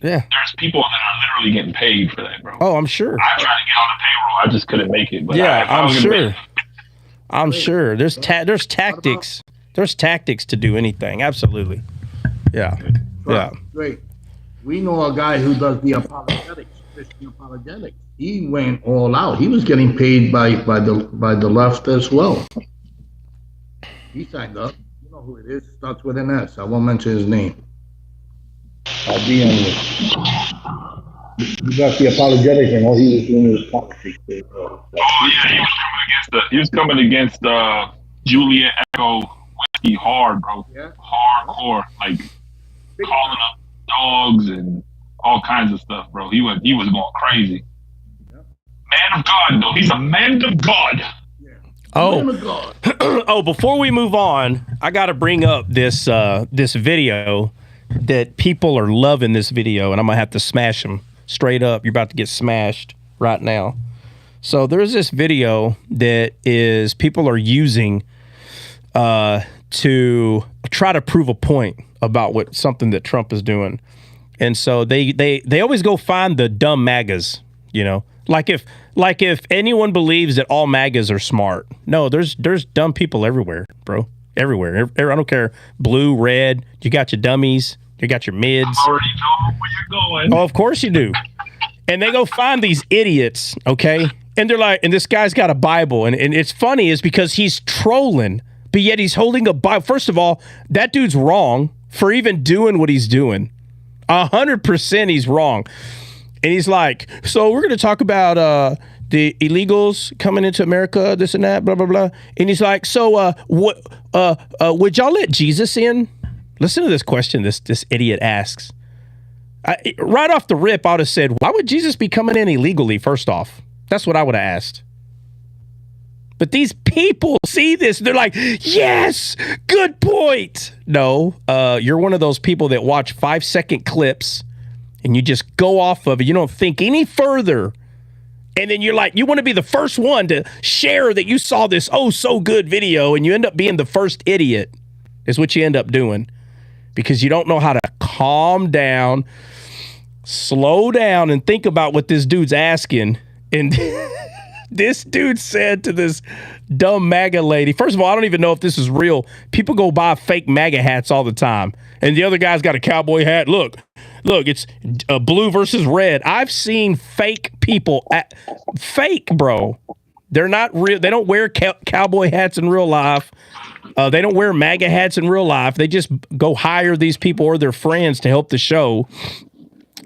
Yeah. There's people that are literally getting paid for that, bro. Oh, I'm sure. I tried to get on the payroll. I just couldn't make it. But yeah, I'm sure. I'm sure. There's tactics. There's tactics to do anything. Absolutely. Yeah. Yeah. Great. We know a guy who does the apologetics, Christian apologetics. He went all out. He was getting paid by the left as well. He signed up. You know who it is. Starts with an S. I won't mention his name. I'll be on it. He got the apologetics, and all he was doing was politics. Oh yeah, he was coming against Juliet Echo Whiskey hard, bro. Yeah. Hardcore, like calling up dogs and all kinds of stuff, bro. He was going crazy. Yeah. Man of God, though. He's a man of God. Yeah. Oh, before we move on, I got to bring up this video that people are loving. This video, and I'm gonna have to smash them straight up. You're about to get smashed right now. So there's this video that is people are using to try to prove a point about something that Trump is doing. And so they always go find the dumb MAGAs, You know, like if anyone believes that all MAGAs are smart, no, there's dumb people everywhere, bro. Everywhere. I don't care. Blue, red. You got your dummies. You got your mids. I already know where you're going. Oh, of course you do. And they go find these idiots, okay? And they're like, and this guy's got a Bible. And it's funny is because he's trolling, but yet he's holding a Bible. First of all, that dude's wrong for even doing what he's doing. 100% he's wrong. And he's like, so we're going to talk about the illegals coming into America, this and that, blah, blah, blah. And he's like, so would y'all let Jesus in? Listen to this question this idiot asks. Right off the rip, I would have said, why would Jesus be coming in illegally, first off? That's what I would have asked. But these people see this. They're like, yes, good point. No, you're one of those people that watch 5-second clips and you just go off of it. You don't think any further. And then you're like, you want to be the first one to share that you saw this so good video, and you end up being the first idiot is what you end up doing because you don't know how to calm down, slow down, and think about what this dude's asking. And this dude said to this dumb MAGA lady, first of all, I don't even know if this is real. People go buy fake MAGA hats all the time. And the other guy's got a cowboy hat. Look, it's blue versus red. I've seen fake people, fake, bro. They're not real. They don't wear cowboy hats in real life. They don't wear MAGA hats in real life. They just go hire these people or their friends to help the show.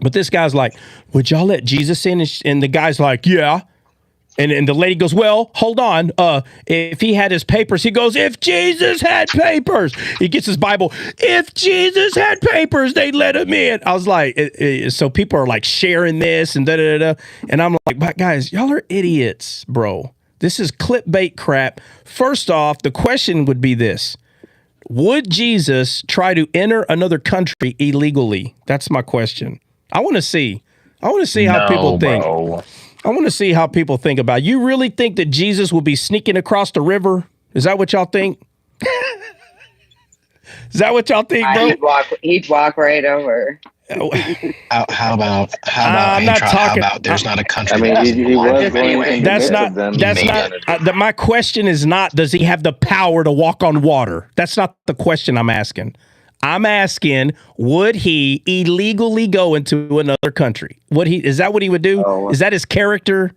But this guy's like, would y'all let Jesus in? And the guy's like, yeah. And the lady goes, well, hold on. If he had his papers, he goes, if Jesus had papers. He gets his Bible. If Jesus had papers, they'd let him in. I was like, so people are like sharing this and da-da-da-da. And I'm like, but guys, y'all are idiots, bro. This is clickbait crap. First off, the question would be this. Would Jesus try to enter another country illegally? That's my question. I want to see how people think. Bro. I want to see how people think about it. You really think that Jesus will be sneaking across the river? Is that what y'all think? Is that what y'all think, bro? He'd walk right over. How about there's not a country. I mean, he was going that's not my question is not, does he have the power to walk on water? That's not the question I'm asking. I'm asking, would he illegally go into another country? Is that what he would do? Oh. Is that his character?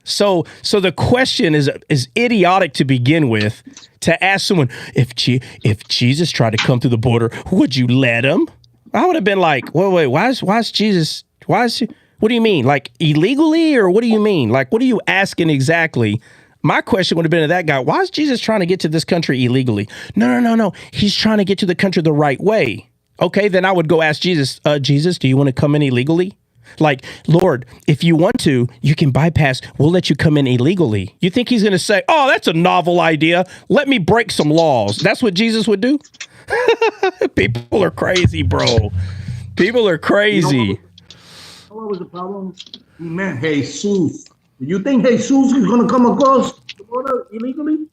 So the question is idiotic to begin with, to ask someone, if Jesus tried to come through the border, would you let him? I would have been like, wait, why is Jesus, what do you mean? Like illegally, or what do you mean? Like, what are you asking exactly? My question would have been to that guy, why is Jesus trying to get to this country illegally? No. He's trying to get to the country the right way. Okay, then I would go ask Jesus, Jesus, do you want to come in illegally? Like, Lord, if you want to, you can bypass, we'll let you come in illegally. You think he's going to say, oh, that's a novel idea. Let me break some laws. That's what Jesus would do? People are crazy, bro. People are crazy. What was the problem? He meant Jesus. Do you think Jesus is going to come across the border illegally?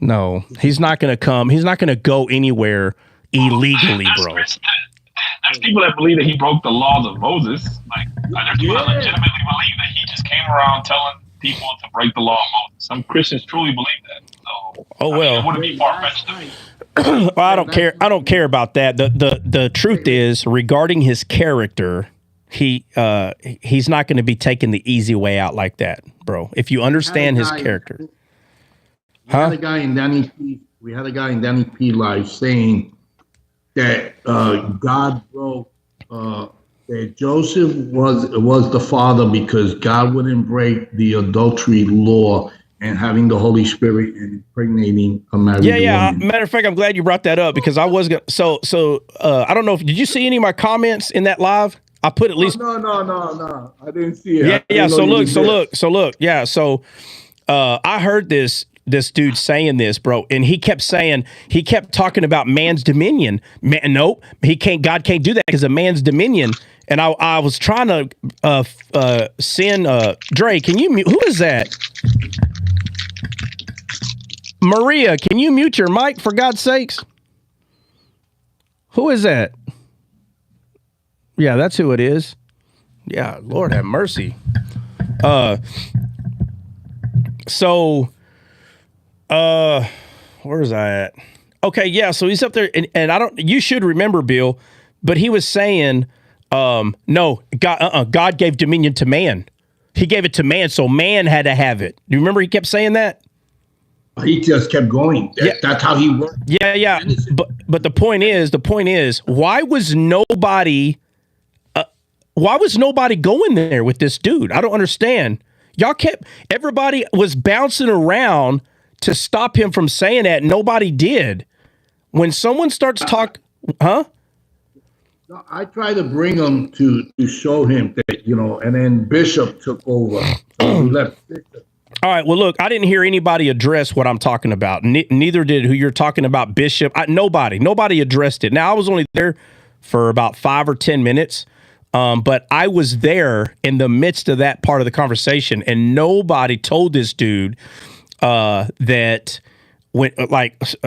No, he's not going to come. He's not going to go anywhere illegally, bro. There's people that believe that he broke the laws of Moses. Like, there's people that legitimately believe that he just came around telling people to break the law of Moses. Some Christians truly believe that. So, it wouldn't be far-fetched to me. Well, I don't care. I don't care about that. The truth is, regarding his character, he's not going to be taking the easy way out like that, bro. If you understand his character. We had a guy in Danny P live saying that God broke that Joseph was the father because God wouldn't break the adultery law and having the Holy Spirit and impregnating a married woman. Matter of fact, I'm glad you brought that up because I was gonna. So I don't know. Did you see any of my comments in that live? I put at least. No. I didn't see it. Yeah. So look. Yeah. So I heard this dude saying this, bro, and he kept talking about man's dominion. Nope, God can't do that because of man's dominion. And I was trying to send Dre. Can you mute? Who is that? Maria, can you mute your mic for God's sakes? Who is that? Yeah, that's who it is. Yeah, Lord have mercy. So, where was I at? Okay, yeah. So he's up there, and you should remember, Bill, but he was saying, no, God gave dominion to man. He gave it to man, so man had to have it. Do you remember he kept saying that? He just kept going. That's how he worked. Yeah. But the point is, why was nobody going there with this dude? I don't understand. Everybody was bouncing around to stop him from saying that. Nobody did. When someone starts talking, huh? I tried to bring him to show him that, and then Bishop took over. So he left Bishop. All right. Well, look, I didn't hear anybody address what I'm talking about. Neither did who you're talking about, Bishop. Nobody addressed it. Now, I was only there for about 5 or 10 minutes, but I was there in the midst of that part of the conversation, and nobody told this dude that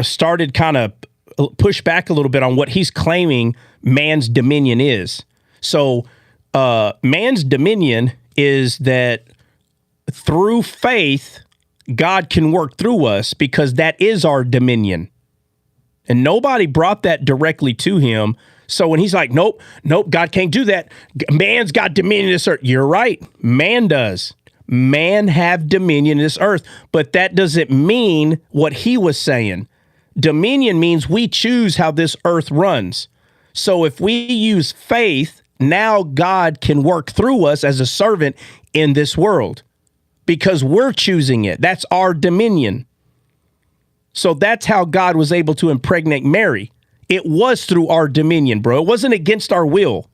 started kind of push back a little bit on what he's claiming man's dominion is. So man's dominion is that through faith, God can work through us because that is our dominion. And nobody brought that directly to him. So when he's like, nope, God can't do that. Man's got dominion in this earth. You're right. Man does. Man have dominion in this earth. But that doesn't mean what he was saying. Dominion means we choose how this earth runs. So if we use faith, now God can work through us as a servant in this world because we're choosing it. That's our dominion. So that's how God was able to impregnate Mary. It was through our dominion, bro. It wasn't against our will.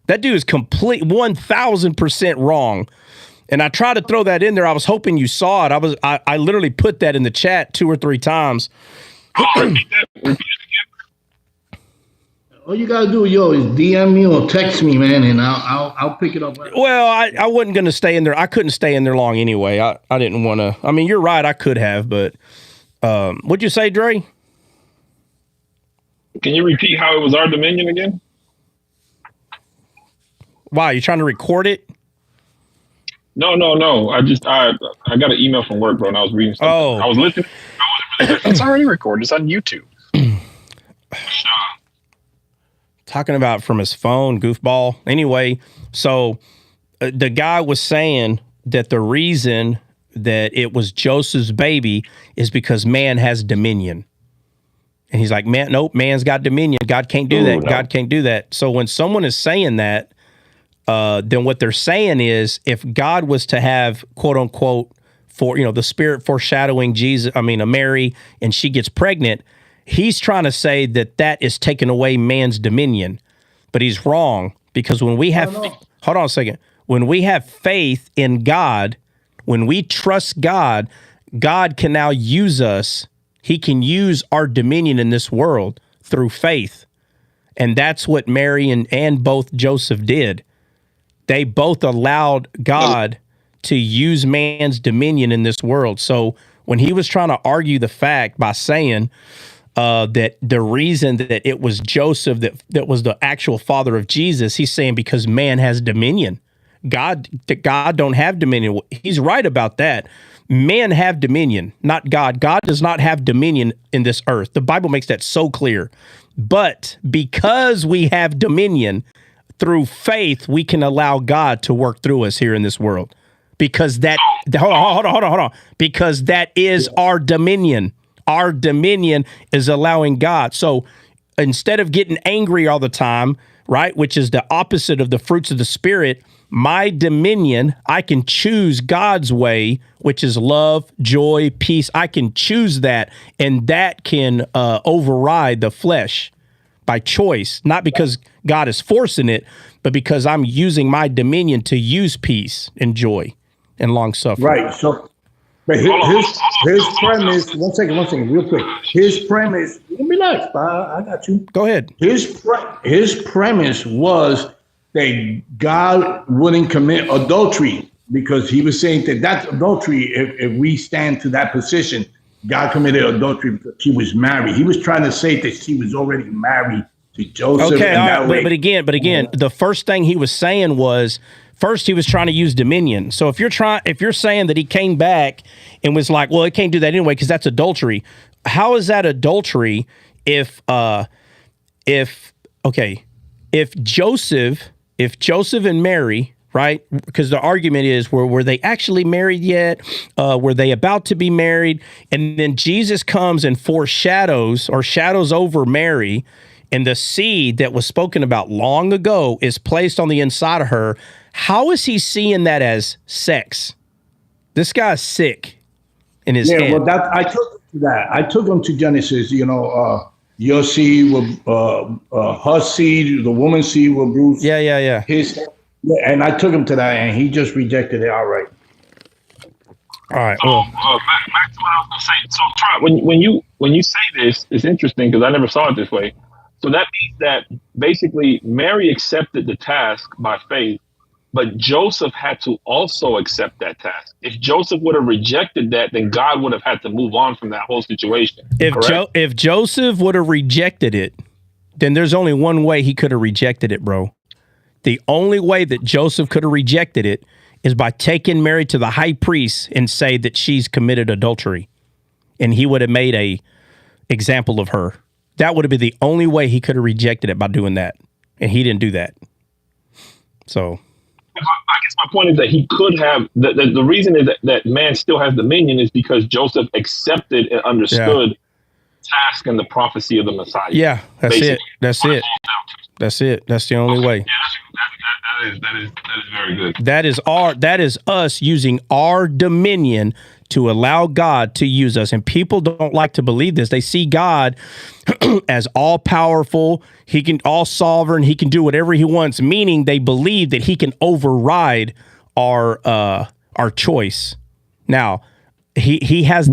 That dude is 1,000% wrong. And I tried to throw that in there. I was hoping you saw it. I literally put that in the chat 2 or 3 times. All you gotta do, is DM me or text me, man, and I'll pick it up. Well, I wasn't gonna stay in there. I couldn't stay in there long anyway. I didn't want to. I mean, you're right. I could have, but what'd you say, Dre? Can you repeat how it was our dominion again? Why, you trying to record it? No. I got an email from work, bro, and I was reading something. Oh. I was listening. It's already recorded. It's on YouTube. Talking about from his phone, goofball. Anyway, so the guy was saying that the reason that it was Joseph's baby is because man has dominion. And he's like, nope, man's got dominion. God can't do that. No. God can't do that. So when someone is saying that, then what they're saying is if God was to have, quote unquote, the spirit foreshadowing Mary, and she gets pregnant, he's trying to say that is taking away man's dominion. But he's wrong, because when we have, hold on a second, when we have faith in God, when we trust God, God can now use us. He can use our dominion in this world through faith. And that's what Mary and both Joseph did. They both allowed God to use man's dominion in this world. So when he was trying to argue the fact by saying that the reason that it was Joseph that was the actual father of Jesus, he's saying because man has dominion. God don't have dominion. He's right about that. Men have dominion, not God. God does not have dominion in this earth. The Bible makes that so clear. But because we have dominion, through faith, we can allow God to work through us here in this world. Because hold on. Because that is our dominion. Our dominion is allowing God. So instead of getting angry all the time, right, which is the opposite of the fruits of the Spirit, my dominion, I can choose God's way, which is love, joy, peace. I can choose that, and that can override the flesh by choice, not because God is forcing it, but because I'm using my dominion to use peace and joy and long suffering. Right. So, but his premise. One second, real quick. His premise. Relax, I got you. Go ahead. His premise was that God wouldn't commit adultery because he was saying that that's adultery. If we stand to that position, God committed adultery because she was married. He was trying to say that she was already married to Joseph. Okay, and all right, but again, the first thing he was saying was first he was trying to use dominion. So if you're saying that he came back and was like, well, it can't do that anyway because that's adultery. How is that adultery if Joseph and Mary, right? Because the argument is, were they actually married yet? Were they about to be married? And then Jesus comes and foreshadows or shadows over Mary, and the seed that was spoken about long ago is placed on the inside of her. How is he seeing that as sex? This guy's sick in his head. Well, I took him to that. I took him to Genesis. Your seed will, her seed, the woman's seed will bruise. Yeah. And I took him to that, and he just rejected it outright. All right. So back to what I was gonna say. So Trot, when you say this, it's interesting because I never saw it this way. So that means that basically Mary accepted the task by faith, but Joseph had to also accept that task. If Joseph would have rejected that, then God would have had to move on from that whole situation. If Joseph would have rejected it, then there's only one way he could have rejected it, bro. The only way that Joseph could have rejected it is by taking Mary to the high priest and say that she's committed adultery. And he would have made a example of her. That would have been the only way he could have rejected it, by doing that. And he didn't do that. So I guess my point is that he could have, the reason is that man still has dominion is because Joseph accepted and understood the task and the prophecy of the Messiah. Yeah, that's basically. it. That's it. That's the only way. Yeah, that is very good. That is us using our dominion to allow God to use us. And people don't like to believe this. They see God as all powerful. He can all sovereign. He can do whatever he wants, meaning they believe that he can override our choice. Now, he has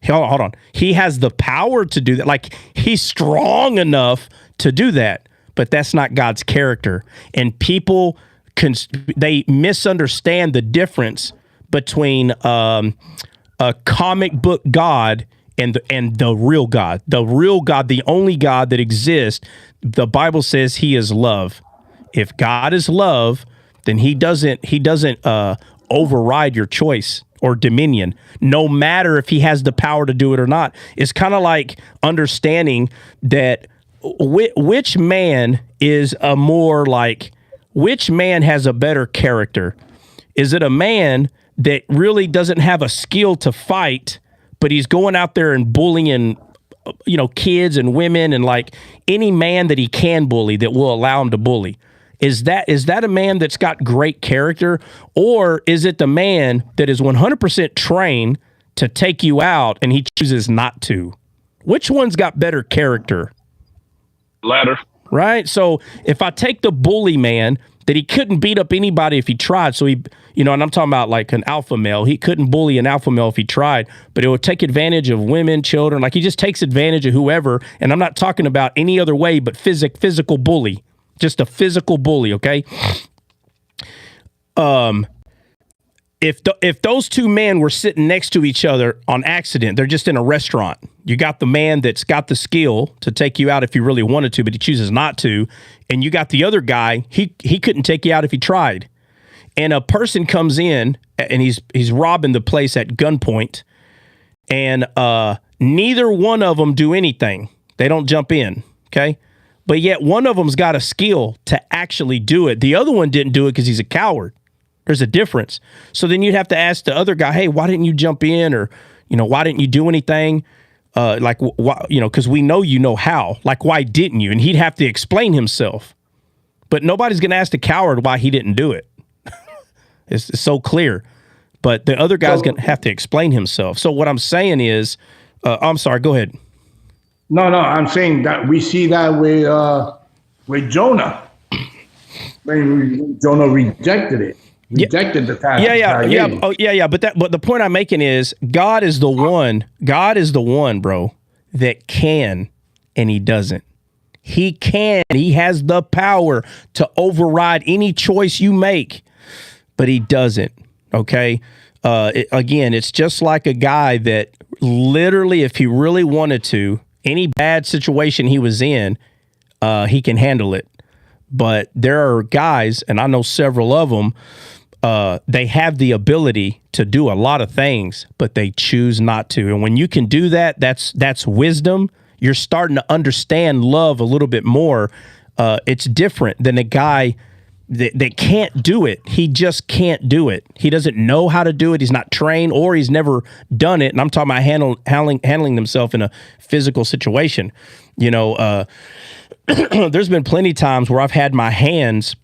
hold on. He has the power to do that. Like, he's strong enough to do that, but that's not God's character. And people they misunderstand the difference between a comic book God and the real God. The real God, the only God that exists. The Bible says he is love. If God is love, then he doesn't override your choice or dominion, no matter if he has the power to do it or not. It's kind of like understanding that which man is which man has a better character? Is it a man that really doesn't have a skill to fight, but he's going out there and bullying, kids and women and like any man that he can bully that will allow him to bully? Is that a man that's got great character, or is it the man that is 100% trained to take you out and he chooses not to? Which one's got better character? Latter. Right? So if I take the bully man that he couldn't beat up anybody if he tried, so he, and I'm talking about like an alpha male, he couldn't bully an alpha male if he tried, but it would take advantage of women, children, like he just takes advantage of whoever, and I'm not talking about any other way but physical bully. Just a physical bully, okay? If those two men were sitting next to each other on accident, they're just in a restaurant. You got the man that's got the skill to take you out if he really wanted to, but he chooses not to, and you got the other guy, he couldn't take you out if he tried. And a person comes in and he's robbing the place at gunpoint, and neither one of them do anything. They don't jump in, okay? But yet one of them's got a skill to actually do it. The other one didn't do it because he's a coward. There's a difference. So then you'd have to ask the other guy, hey, why didn't you jump in? Or, why didn't you do anything? Because we know you know how. Like, why didn't you? And he'd have to explain himself. But nobody's going to ask the coward why he didn't do it. It's so clear. But the other guy's going to have to explain himself. So what I'm saying is, I'm sorry, go ahead. No, I'm saying that we see that with Jonah. When Jonah rejected it. Rejected the task. Yeah. But the point I'm making is God is the one, bro, that can, and he doesn't. He can. He has the power to override any choice you make, but he doesn't. Okay. Again, it's just like a guy that literally, if he really wanted to, any bad situation he was in, he can handle it. But there are guys, and I know several of them, they have the ability to do a lot of things, but they choose not to. And when you can do that, that's wisdom. You're starting to understand love a little bit more. It's different than a guy that can't do it. He just can't do it. He doesn't know how to do it. He's not trained, or he's never done it. And I'm talking about handling himself in a physical situation. You know, there's been plenty of times where I've had my hands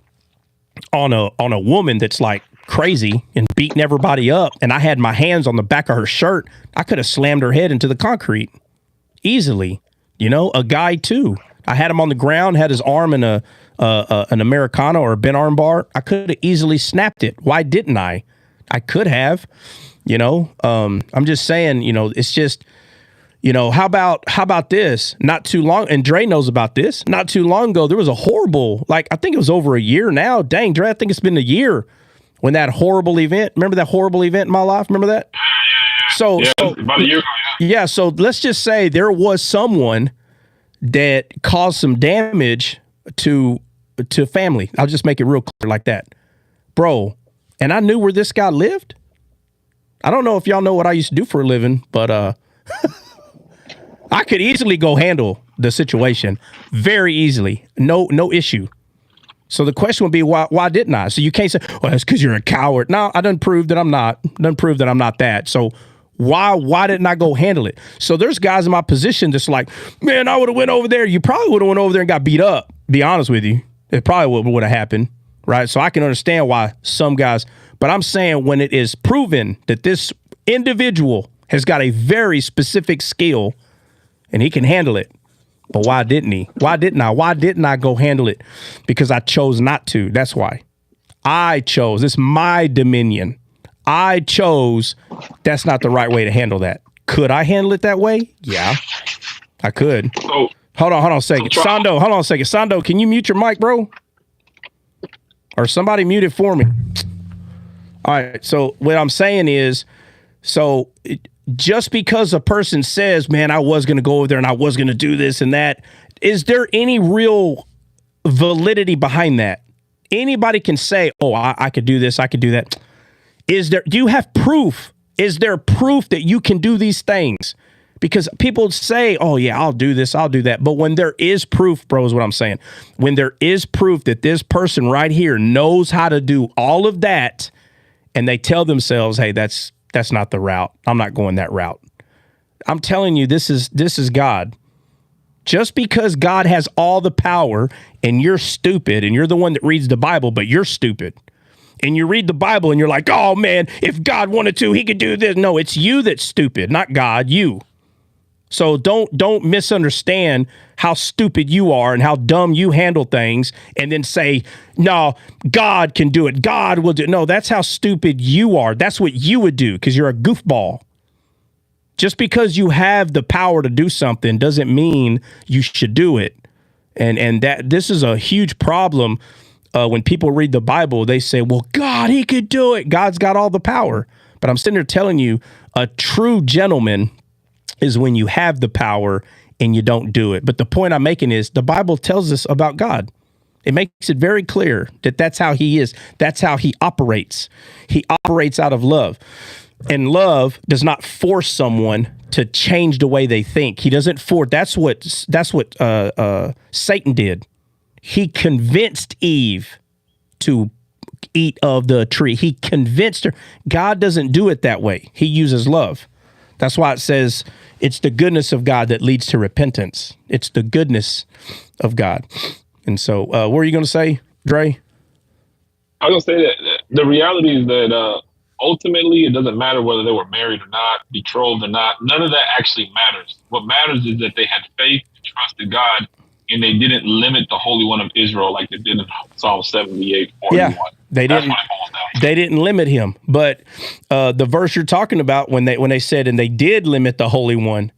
on a woman that's like crazy and beating everybody up, and I had my hands on the back of her shirt. I could have slammed her head into the concrete easily. You know, a guy too. I had him on the ground, had his arm in an Americana or a bent arm bar. I could have easily snapped it. Why didn't I? I could have. You know, I'm just saying. You know, it's just. You know, how about this? Not too long, and Dre knows about this. Not too long ago, there was a horrible, like, I think it was over a year now. Dang, Dre, I think it's been a year when that horrible event. Remember that horrible event in my life? Remember that? So about a year ago. Yeah. So let's just say there was someone that caused some damage to family. I'll just make it real clear like that, bro. And I knew where this guy lived. I don't know if y'all know what I used to do for a living, but I could easily go handle the situation very easily. No issue. So the question would be, why didn't I? So you can't say, well, that's because you're a coward. No, I done proved that I'm not. Done proved that I'm not that. So why didn't I go handle it? So there's guys in my position that's like, man, I would have went over there. You probably would have went over there and got beat up. Be honest with you. It probably would have happened. Right. So I can understand why some guys, but I'm saying when it is proven that this individual has got a very specific skill and he can handle it. But why didn't he? Why didn't I? Why didn't I go handle it? Because I chose not to. That's why. I chose. It's my dominion. I chose. That's not the right way to handle that. Could I handle it that way? Yeah, I could. So, hold on a second. Sando, hold on a second. Sando, can you mute your mic, bro? Or somebody mute it for me. All right. So what I'm saying is, just because a person says, man, I was going to go over there and I was going to do this and that, is there any real validity behind that? Anybody can say, oh, I could do this, I could do that. Do you have proof? Is there proof that you can do these things? Because people say, oh, yeah, I'll do this, I'll do that. But when there is proof, bro, is what I'm saying. When there is proof that this person right here knows how to do all of that, and they tell themselves, hey, that's not the route. I'm not going that route. I'm telling you, this is God. Just because God has all the power and you're stupid and you're the one that reads the Bible, but you're stupid. And you read the Bible and you're like, oh, man, if God wanted to, he could do this. No, it's you that's stupid, not God, you. So don't misunderstand how stupid you are and how dumb you handle things and then say, no, God can do it. God will do it. No, that's how stupid you are. That's what you would do because you're a goofball. Just because you have the power to do something doesn't mean you should do it. And that this is a huge problem. When people read the Bible, they say, well, God, he could do it. God's got all the power. But I'm sitting there telling you, a true gentleman is when you have the power and you don't do it. But the point I'm making is the Bible tells us about God. It makes it very clear that that's how he is. That's how he operates. He operates out of love. And love does not force someone to change the way they think. He doesn't force. That's what Satan did. He convinced Eve to eat of the tree. He convinced her. God doesn't do it that way. He uses love. That's why it says it's the goodness of God that leads to repentance. It's the goodness of God. And so what are you going to say, Dre? I was going to say that the reality is that ultimately it doesn't matter whether they were married or not, betrothed or not. None of that actually matters. What matters is that they had faith, trusted God, and they didn't limit the Holy One of Israel like they did in Psalm 78, 41. Yeah, they didn't limit him. But the verse you're talking about when they said, and they did limit the Holy One,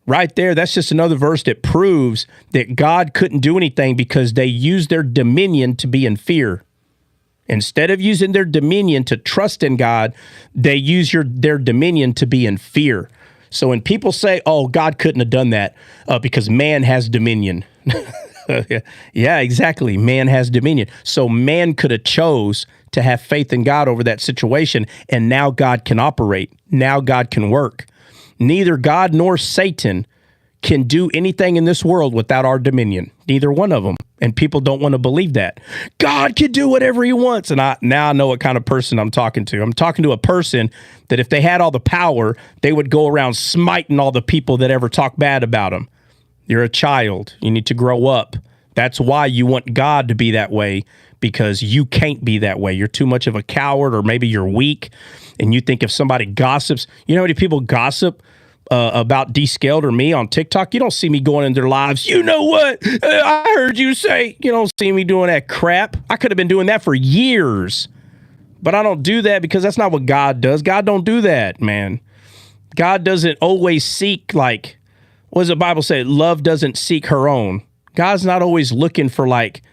right there, that's just another verse that proves that God couldn't do anything because they used their dominion to be in fear. Instead of using their dominion to trust in God, they use their dominion to be in fear. So when people say, oh, God couldn't have done that because man has dominion, Yeah, exactly. Man has dominion. So man could have chose to have faith in God over that situation, and now God can operate. Now God can work. Neither God nor Satan can do anything in this world without our dominion. Neither one of them. And people don't want to believe that. God can do whatever he wants. And now I know what kind of person I'm talking to. I'm talking to a person that if they had all the power, they would go around smiting all the people that ever talk bad about them. You're a child. You need to grow up. That's why you want God to be that way, because you can't be that way. You're too much of a coward, or maybe you're weak. And you think if somebody gossips, you know how many people gossip about Descaled or me on TikTok? You don't see me going in their lives. You know what? I heard you say. You don't see me doing that crap. I could have been doing that for years. But I don't do that because that's not what God does. God don't do that, man. God doesn't always seek, like, what does the Bible say? Love doesn't seek her own. God's not always looking for, like,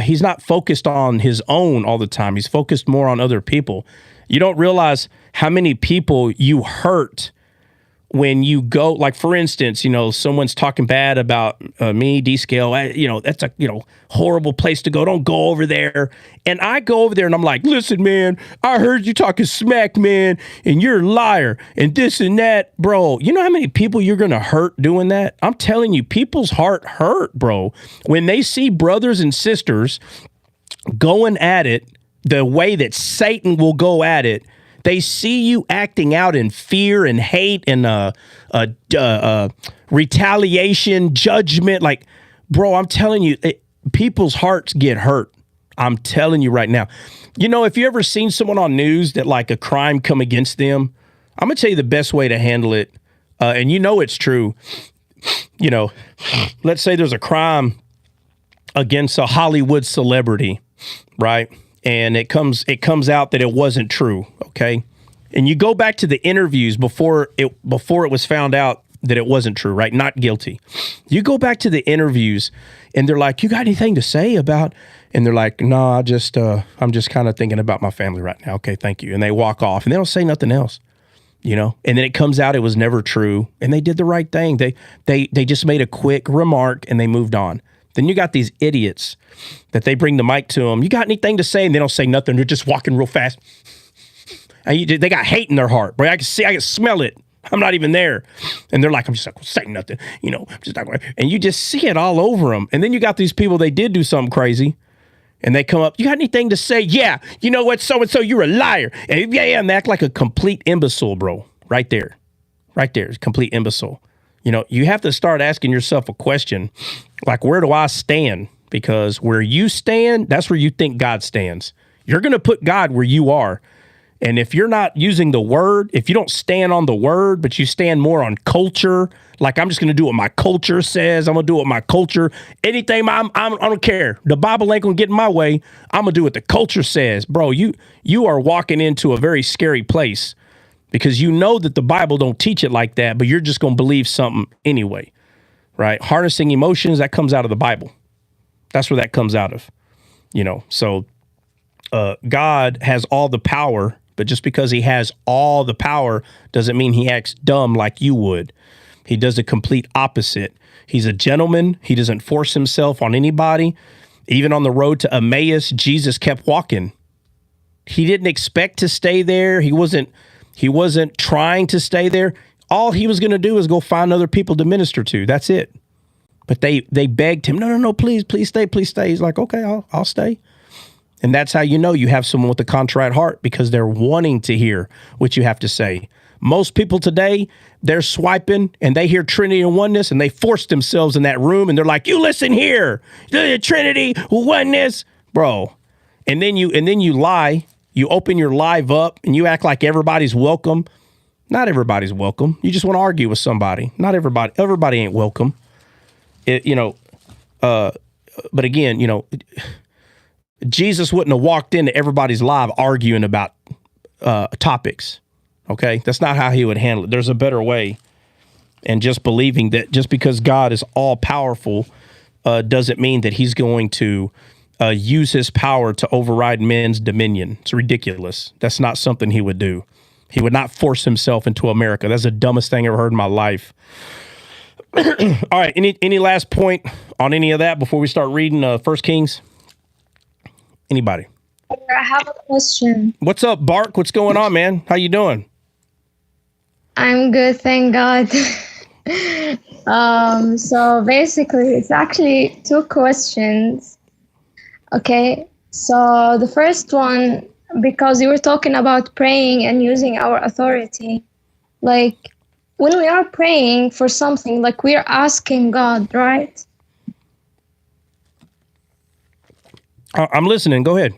he's not focused on his own all the time. He's focused more on other people. You don't realize how many people you hurt when you go, like, for instance, you know, someone's talking bad about me, Descale, you know, that's a, you know, horrible place to go. Don't go over there. And I go over there and I'm like, listen, man, I heard you talking smack, man, and you're a liar and this and that, bro. You know how many people you're going to hurt doing that? I'm telling you, people's heart hurt, bro. When they see brothers and sisters going at it the way that Satan will go at it, they see you acting out in fear and hate and retaliation, judgment. Like, bro, I'm telling you, people's hearts get hurt. I'm telling you right now. You know, if you ever seen someone on news that, like, a crime come against them, I'm going to tell you the best way to handle it. And you know it's true. You know, let's say there's a crime against a Hollywood celebrity, right? And it comes out that it wasn't true, okay? And you go back to the interviews before it was found out that it wasn't true, right? Not guilty. You go back to the interviews, and they're like, "You got anything to say about?" And they're like, "No, I'm just kind of thinking about my family right now." Okay, thank you. And they walk off, and they don't say nothing else, you know. And then it comes out it was never true, and they did the right thing. They just made a quick remark and they moved on. Then you got these idiots that they bring the mic to them. You got anything to say? And they don't say nothing. They're just walking real fast. And they got hate in their heart. Bro, I can smell it. I'm not even there. And they're like, I'm just not going to say nothing. You know, I'm just not going to. And you just see it all over them. And then you got these people, they did do something crazy. And they come up, you got anything to say? Yeah. You know what? So-and-so, you're a liar. And and they act like a complete imbecile, bro. Right there. Right there. Complete imbecile. You know, you have to start asking yourself a question, like, where do I stand? Because where you stand, that's where you think God stands. You're going to put God where you are. And if you're not using the word, if you don't stand on the word, but you stand more on culture, like, I'm just going to do what my culture says. I'm going to do what my culture, anything, I don't care. The Bible ain't going to get in my way. I'm going to do what the culture says. Bro, you are walking into a very scary place. Because you know that the Bible don't teach it like that, but you're just going to believe something anyway, right? Harnessing emotions, that comes out of the Bible. That's where that comes out of, you know. So God has all the power, but just because he has all the power doesn't mean he acts dumb like you would. He does the complete opposite. He's a gentleman. He doesn't force himself on anybody. Even on the road to Emmaus, Jesus kept walking. He didn't expect to stay there. He wasn't trying to stay there. All he was going to do was go find other people to minister to. That's it. But they begged him, no, please stay. He's like, okay, I'll stay. And that's how you know you have someone with a contrite heart, because they're wanting to hear what you have to say. Most people today, they're swiping and they hear Trinity and oneness and they force themselves in that room and they're like, you listen here, the Trinity, oneness, bro. And then you lie. You open your live up and you act like everybody's welcome. Not everybody's welcome. You just want to argue with somebody. Not everybody. Everybody ain't welcome. But again, you know, Jesus wouldn't have walked into everybody's live arguing about topics. Okay, that's not how he would handle it. There's a better way. And just believing that just because God is all powerful doesn't mean that he's going to use his power to override men's dominion. It's ridiculous. That's not something he would do. He would not force himself into America. That's the dumbest thing I ever heard in my life. All right. Any last point on any of that before we start reading First Kings? Anybody? I have a question. What's up, Bark? What's going on, man? How you doing? I'm good, thank God. So basically, it's actually two questions. Okay, so the first one, because you were talking about praying and using our authority, like when we are praying for something, like we are asking God, right? I'm listening. Go ahead.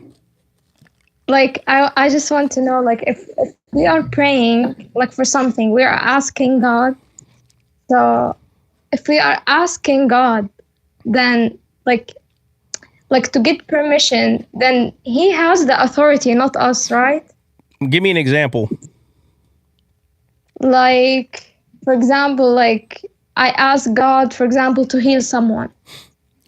Like I just want to know, like if we are praying like for something, we are asking God. So if we are asking God, then like to get permission, then he has the authority, not us, right? Give me an example. Like, for example, like I ask God, for example, to heal someone.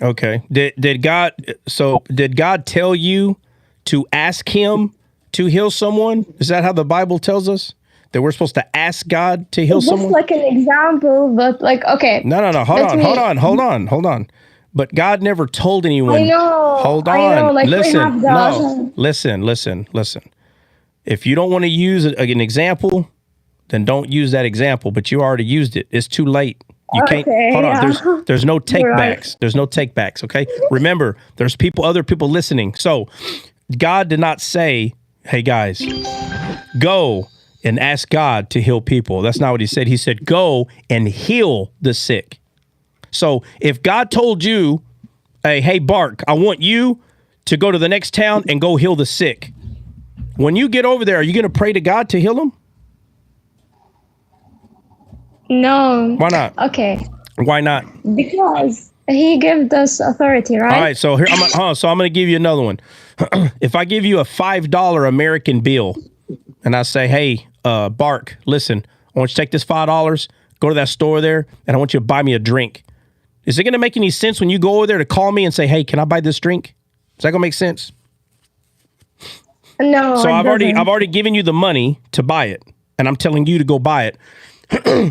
Okay. Did God tell you to ask him to heal someone? Is that how the Bible tells us? That we're supposed to ask God to heal someone? Just like an example, but like, okay. No. Hold on. But God never told anyone. I know. Hold on. I know, like listen. we have No. Listen. If you don't want to use an example, then don't use that example. But you already used it. It's too late. You can't. Hold on. There's no take backs. There's no take backs. Okay. Remember, there's other people listening. So God did not say, "Hey guys, go and ask God to heal people." That's not what he said. He said, "Go and heal the sick." So if God told you, hey, Bark, I want you to go to the next town and go heal the sick. When you get over there, are you going to pray to God to heal them? No. Why not? Okay. Why not? Because he gave us authority, right? All right. So here, I'm going to give you another one. If I give you a $5 American bill and I say, hey, Bark, listen, I want you to take this $5, go to that store there, and I want you to buy me a drink. Is it going to make any sense when you go over there to call me and say, hey, can I buy this drink? Is that going to make sense? No. So I've already given you the money to buy it, and I'm telling you to go buy it.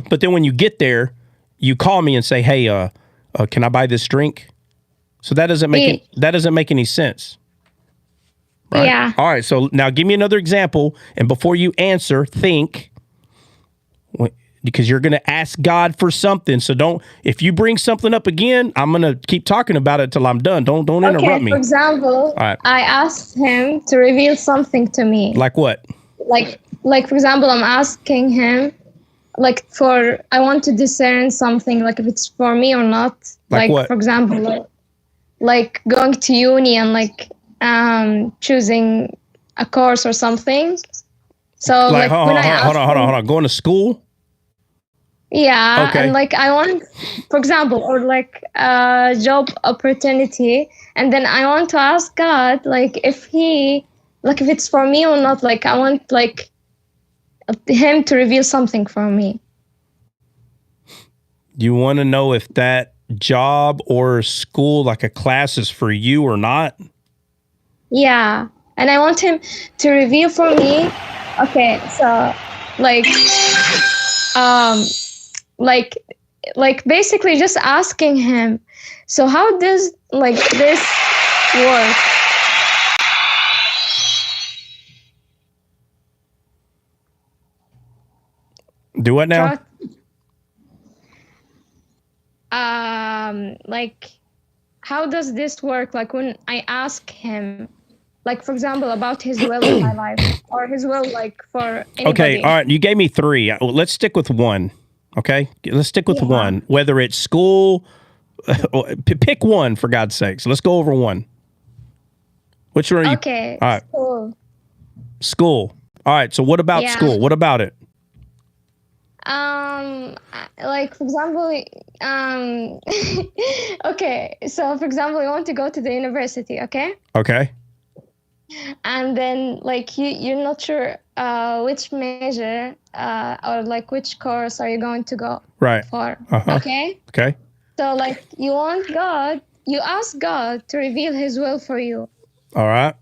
But then when you get there, you call me and say, hey, can I buy this drink? So that doesn't make any sense. Right? Yeah. All right. So now give me another example. And before you answer, think, because you're going to ask God for something. So if you bring something up again, I'm going to keep talking about it till I'm done. Don't interrupt me. For example, right. I asked him to reveal something to me. Like what? Like for example, I'm asking him, like I want to discern something, like if it's for me or not. Like what? For example, like going to uni and like choosing a course or something. So like hold on. Going to school? Yeah. Okay. And like I want, for example, or like a job opportunity, and then I want to ask God, like if it's for me or not. Like I want like him to reveal something for me. You want to know if that job or school, like a class, is for you or not? Yeah. And I want him to reveal for me. Okay, so like basically just asking him, so how does like this work? Do what now? Like how does this work? Like when I ask him, like for example, about his will in my life, or his will like for anybody. Okay, all right, you gave me 3. Let's stick with 1. Okay, let's stick with 1. Whether it's school, pick 1 for God's sake. So let's go over 1. Which one are you? Okay. All right. School. All right. So what about school? What about it? Like for example, okay. So for example, you want to go to the university, okay? Okay. And then like you're not sure which major or like which course are you going to go for. Okay. So like you ask God to reveal his will for you. All right.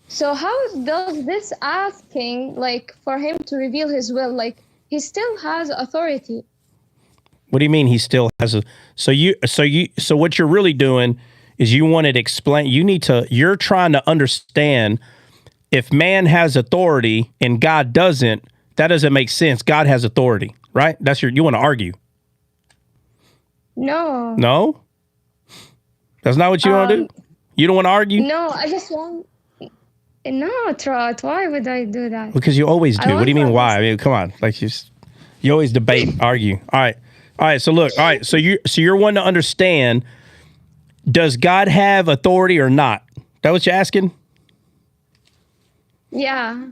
So how does this asking, like for him to reveal his will, like he still has authority? What do you mean he still has a? So what you're really doing is you want to explain. You're trying to understand if man has authority and God doesn't. That doesn't make sense. God has authority, right? You want to argue. No. No? That's not what you want to do? You don't want to argue? No, I just want... No, Trot, why would I do that? Because you always do. What do you mean why? I mean, come on. Like you always debate, argue. All right, so look. All right, so you're wanting to understand, does God have authority or not? That what you're asking? Yeah.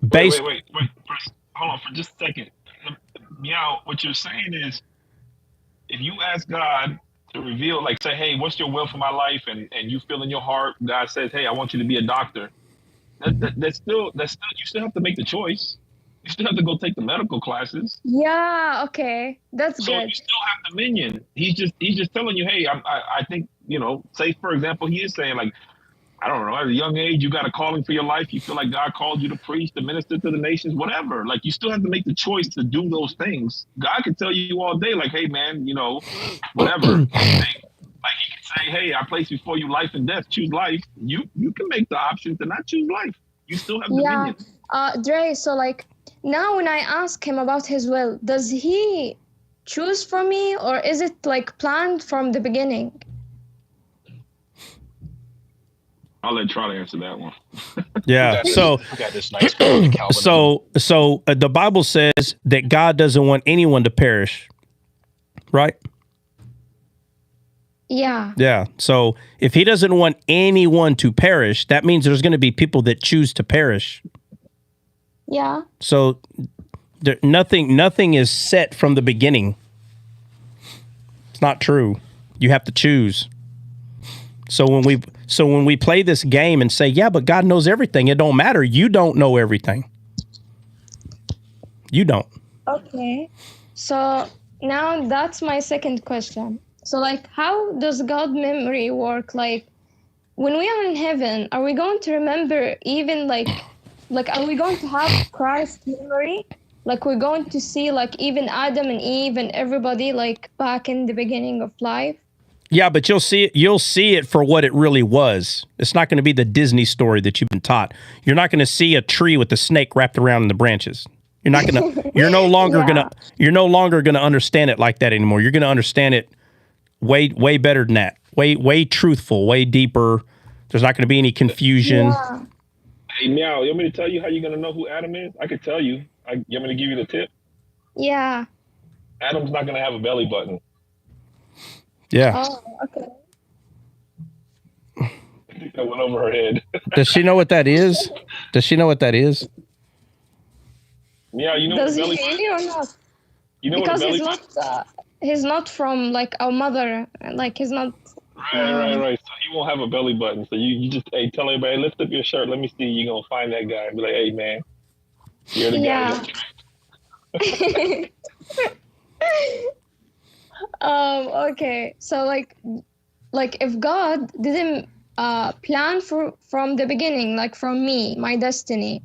Wait. Hold on for just a second. Meow, what you're saying is, if you ask God to reveal, like say, hey, what's your will for my life? And you feel in your heart, God says, hey, I want you to be a doctor. That's still, you still have to make the choice. You still have to go take the medical classes. Yeah, okay. That's good. So you still have dominion. He's just telling you, hey, I think, say for example, he is saying like, I don't know, at a young age, you got a calling for your life. You feel like God called you to preach, to minister to the nations, whatever. Like, you still have to make the choice to do those things. God can tell you all day, like, hey, man, whatever. Like, he can say, hey, I place before you life and death. Choose life. You can make the option to not choose life. You still have dominion. Dre, so, like, now when I ask him about his will, does he choose for me, or is it, like, planned from the beginning? I'll let Charlie answer that one. Yeah. So the Bible says that God doesn't want anyone to perish, right? Yeah. Yeah. So if he doesn't want anyone to perish, that means there's going to be people that choose to perish. Yeah. So nothing is set from the beginning. It's not true. You have to choose. So when we play this game and say, yeah, but God knows everything, it don't matter. You don't know everything. You don't. Okay. So now that's my second question. So, like, how does God memory work? Like, when we are in heaven, are we going to remember even like are we going to have Christ's memory? Like, we're going to see like even Adam and Eve and everybody like back in the beginning of life? Yeah, but you'll see it for what it really was. It's not going to be the Disney story that you've been taught. You're not going to see a tree with a snake wrapped around in the branches. You're not going to you're no longer going to understand it like that anymore. You're going to understand it way better than that. Way truthful, way deeper. There's not going to be any confusion. Yeah. Hey, Meow, you want me to tell you how you're going to know who Adam is? I could tell you. You want me to give you the tip? Yeah. Adam's not going to have a belly button. Yeah. Oh, okay. I think that went over her head. Does she know what that is? Does she know what that is? Yeah, you know. Does what he really or not? You know because what he's not from like our mother. Like, he's not. Right. So he won't have a belly button. So you just tell everybody, lift up your shirt. Let me see. You're gonna find that guy and be like, hey man, you're the guy. Okay. So like if God didn't plan from the beginning, like from me, my destiny.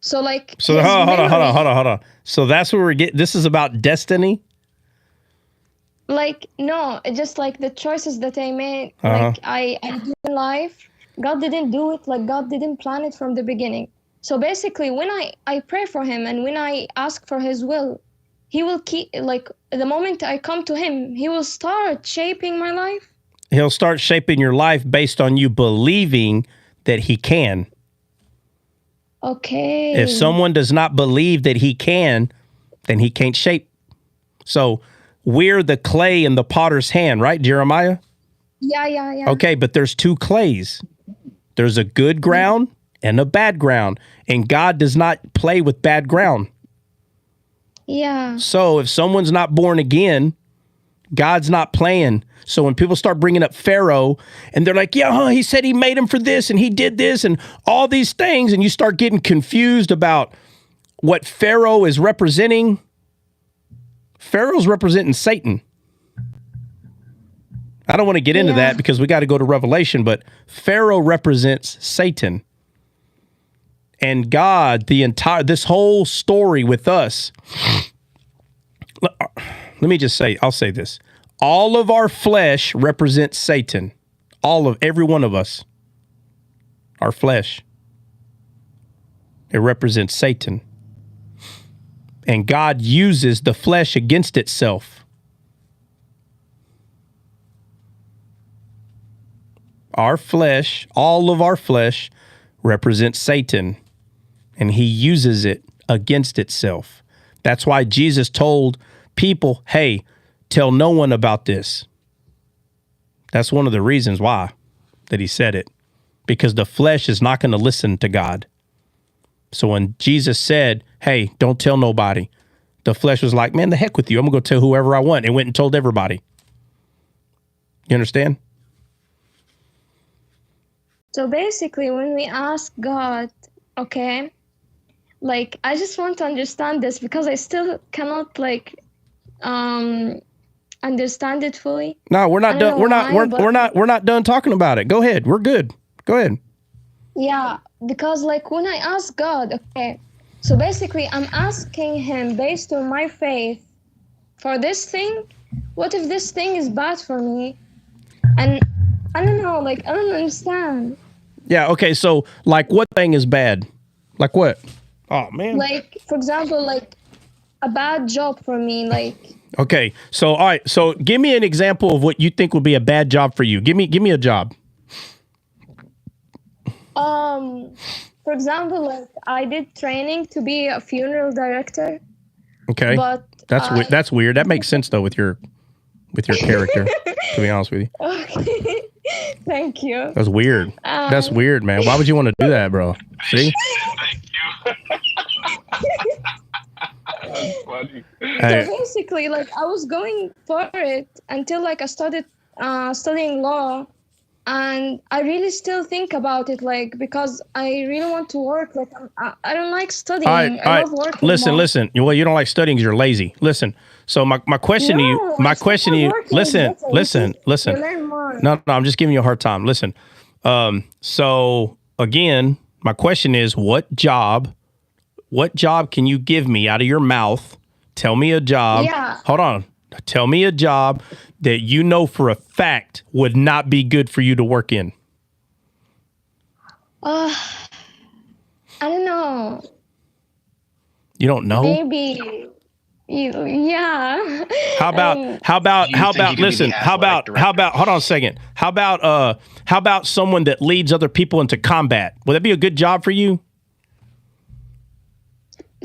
So like. So hold on. So that's where we're getting. This is about destiny. Like, no, it's just like the choices that I made, like I do in life. God didn't do it. Like, God didn't plan it from the beginning. So basically, when I pray for him and when I ask for his will, he will keep, like, the moment I come to him, he will start shaping my life. He'll start shaping your life based on you believing that he can. Okay. If someone does not believe that he can, then he can't shape. So we're the clay in the potter's hand, right, Jeremiah? Yeah. Okay, but there's two clays. There's a good ground and a bad ground. And God does not play with bad ground. Yeah. So if someone's not born again, God's not playing. So when people start bringing up Pharaoh and they're like, yeah, he said he made him for this and he did this and all these things, and you start getting confused about what Pharaoh is representing. Pharaoh's representing Satan. I don't want to get into that because we got to go to Revelation, but Pharaoh represents Satan. And God, this whole story with us, let me just say, I'll say this. All of our flesh represents Satan. Every one of us. Our flesh. It represents Satan. And God uses the flesh against itself. Our flesh, all of our flesh, represents Satan. And he uses it against itself. That's why Jesus told people, hey, tell no one about this. That's one of the reasons why that he said it. Because the flesh is not going to listen to God. So when Jesus said, hey, don't tell nobody, the flesh was like, man, the heck with you. I'm going to go tell whoever I want. And went and told everybody. You understand? So basically, when we ask God, okay, like, I just want to understand this because I still cannot, like, understand it fully. No, we're not done. We're not done talking about it. Go ahead. We're good. Go ahead. Yeah, because like when I ask God, okay, so basically I'm asking him based on my faith for this thing. What if this thing is bad for me? And I don't know, like, I don't understand. Yeah, okay, so like what thing is bad? Like what? Oh, man. Like, for example, like a bad job for me, like. Okay, so all right, so give me an example of what you think would be a bad job for you. Give me a job. For example, like I did training to be a funeral director. Okay, but that's weird. That makes sense though with your character. To be honest with you. Okay, thank you. That's weird. That's weird, man. Why would you want to do that, bro? See? Thank you. That's funny. Hey. So basically, like I was going for it until like I started studying law. And I really still think about it, like, because I really want to work. Like, I don't like studying. I love working. Listen. Well, you don't like studying because you're lazy. Listen. So my question to you, listen. No, I'm just giving you a hard time. Listen. So again, my question is, what job can you give me out of your mouth? Tell me a job. Yeah. Hold on. Tell me a job that you know for a fact would not be good for you to work in. I don't know. You don't know? Maybe. Yeah. How about listen, how about hold on a second. How about someone that leads other people into combat? Would that be a good job for you?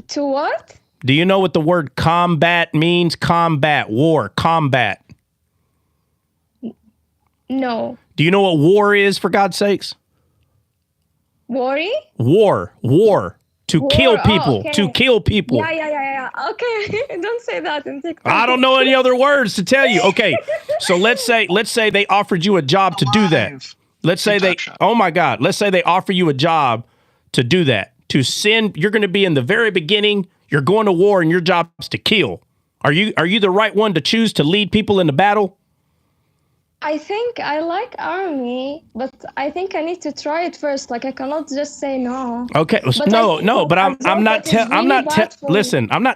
To what? Do you know what the word combat means? Combat, war, combat. No. Do you know what war is, for God's sakes? Worry? War. To kill people. Oh, okay. To kill people. Yeah. Okay. Don't say that in TikTok. I don't know any other words to tell you. Okay. So let's say they offered you a job to do that. Let's say oh my God. Let's say they offer you a job to do that. To send, you're going to be in the very beginning. You're going to war and your job is to kill. Are you the right one to choose to lead people into battle? I think I like army, but I think I need to try it first. Like I cannot just say no. Okay, but I'm not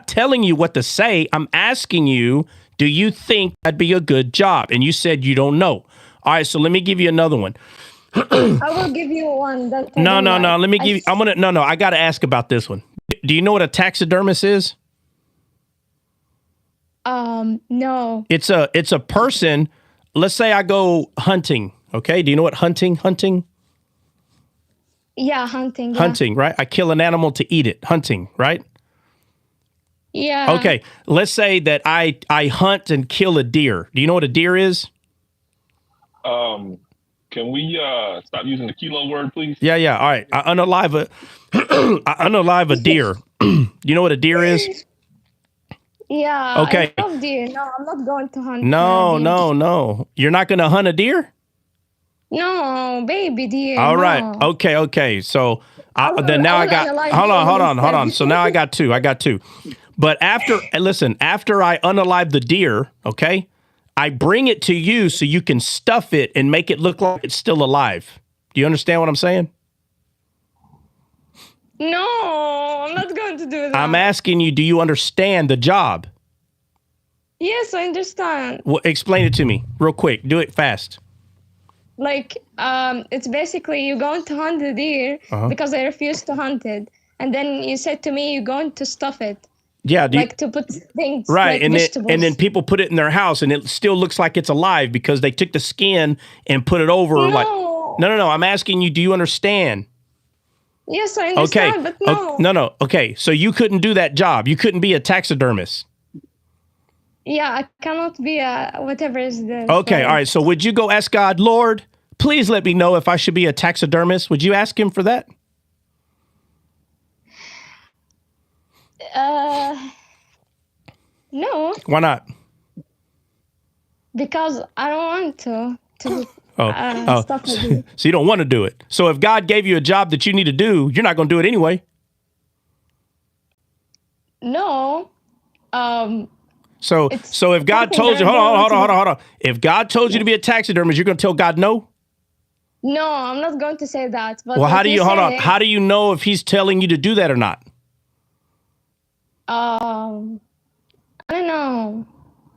telling you what to say. I'm asking you, do you think that'd be a good job? And you said you don't know. All right, so let me give you another one. I will give you one. No. Let me give you. I got to ask about this one. Do you know what a taxidermist is? No. It's a person. Let's say I go hunting. Okay. Do you know what hunting? Yeah, hunting. Yeah. Hunting, right? I kill an animal to eat it. Hunting, right? Yeah. Okay. Let's say that I hunt and kill a deer. Do you know what a deer is? Can we stop using the kilo word, please? Yeah. All right. I unalive a deer. You know what a deer is? Yeah. Okay. I love deer. No, I'm not going to hunt. No. You're not going to hunt a deer? No, baby deer. All no. right. Okay. So then now I got. Hold on. So now I got two. But after I unalive the deer, okay, I bring it to you so you can stuff it and make it look like it's still alive. Do you understand what I'm saying? No, I'm not going to do that. I'm asking you, do you understand the job? Yes, I understand. Well, explain it to me real quick. Do it fast. Like, it's basically you going to hunt the deer because I refused to hunt it. And then you said to me, you're going to stuff it. Yeah. To put things right. like vegetables. And then people put it in their house and it still looks like it's alive because they took the skin and put it over No. I'm asking you, do you understand? Yes, I understand, but no. No. Okay. So you couldn't do that job. You couldn't be a taxidermist. Yeah, I cannot be a whatever is this. Okay. All right. So would you go ask God, Lord, please let me know if I should be a taxidermist? Would you ask him for that? No. Why not? Because I don't want to stuff like this. So you don't want to do it. So if God gave you a job that you need to do, you're not going to do it anyway. No. So if God told you, hold on. If God told you to be a taxidermist, you're going to tell God no? No, I'm not going to say that. But well, how do you know if he's telling you to do that or not? I don't know.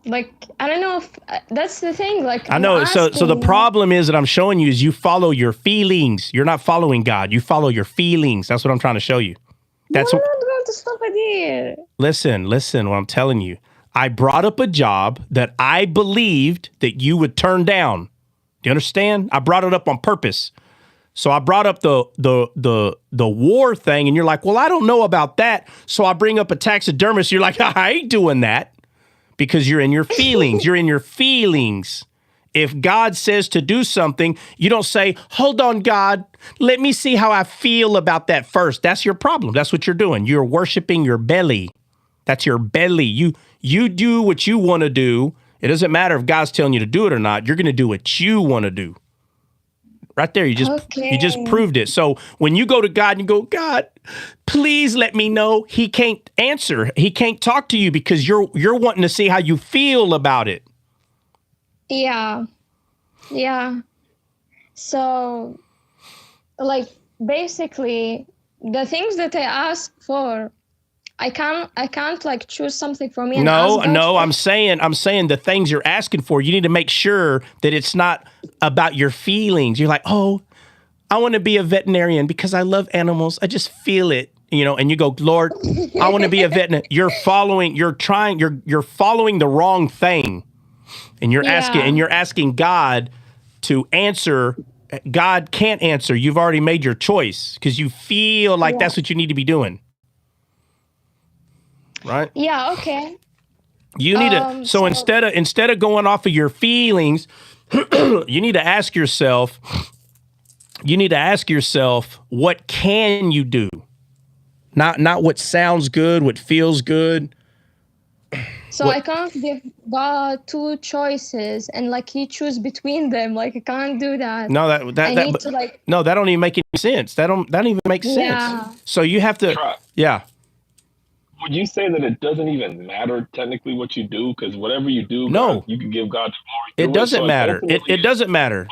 Like, I don't know if that's the thing. Like, I know. So the problem is that I'm showing you is you follow your feelings. You're not following God. You follow your feelings. That's what I'm trying to show you. That's I'm not going to stop it here. Listen, what I'm telling you. I brought up a job that I believed that you would turn down. Do you understand? I brought it up on purpose. So I brought up the war thing, and you're like, well, I don't know about that. So I bring up a taxidermist. You're like, I ain't doing that. Because you're in your feelings. You're in your feelings. If God says to do something, you don't say, hold on, God, let me see how I feel about that first. That's your problem. That's what you're doing. You're worshiping your belly. That's your belly. You do what you want to do. It doesn't matter if God's telling you to do it or not. You're going to do what you want to do. Right there, you just proved it. So when you go to God and you go, God, please let me know, he can't answer. He can't talk to you because you're wanting to see how you feel about it. Yeah. So, like, basically, the things that I ask for, I can't like choose something for me. No, I'm saying the things you're asking for, you need to make sure that it's not about your feelings. You're like, oh, I want to be a veterinarian because I love animals. I just feel it, and you go, Lord, I want to be a veterinarian. You're following the wrong thing. And you're asking God to answer. God can't answer. You've already made your choice because you feel like that's what you need to be doing. Right? Yeah, okay. You need to so instead of going off of your feelings, you need to ask yourself what can you do? Not what sounds good, what feels good. So I can't give God two choices and like he choose between them. Like I can't do that. No, that don't even make any sense. That don't even make sense. So you have to Would you say that it doesn't even matter technically what you do? Because whatever you do, no, you can give God glory. It doesn't matter. It doesn't matter.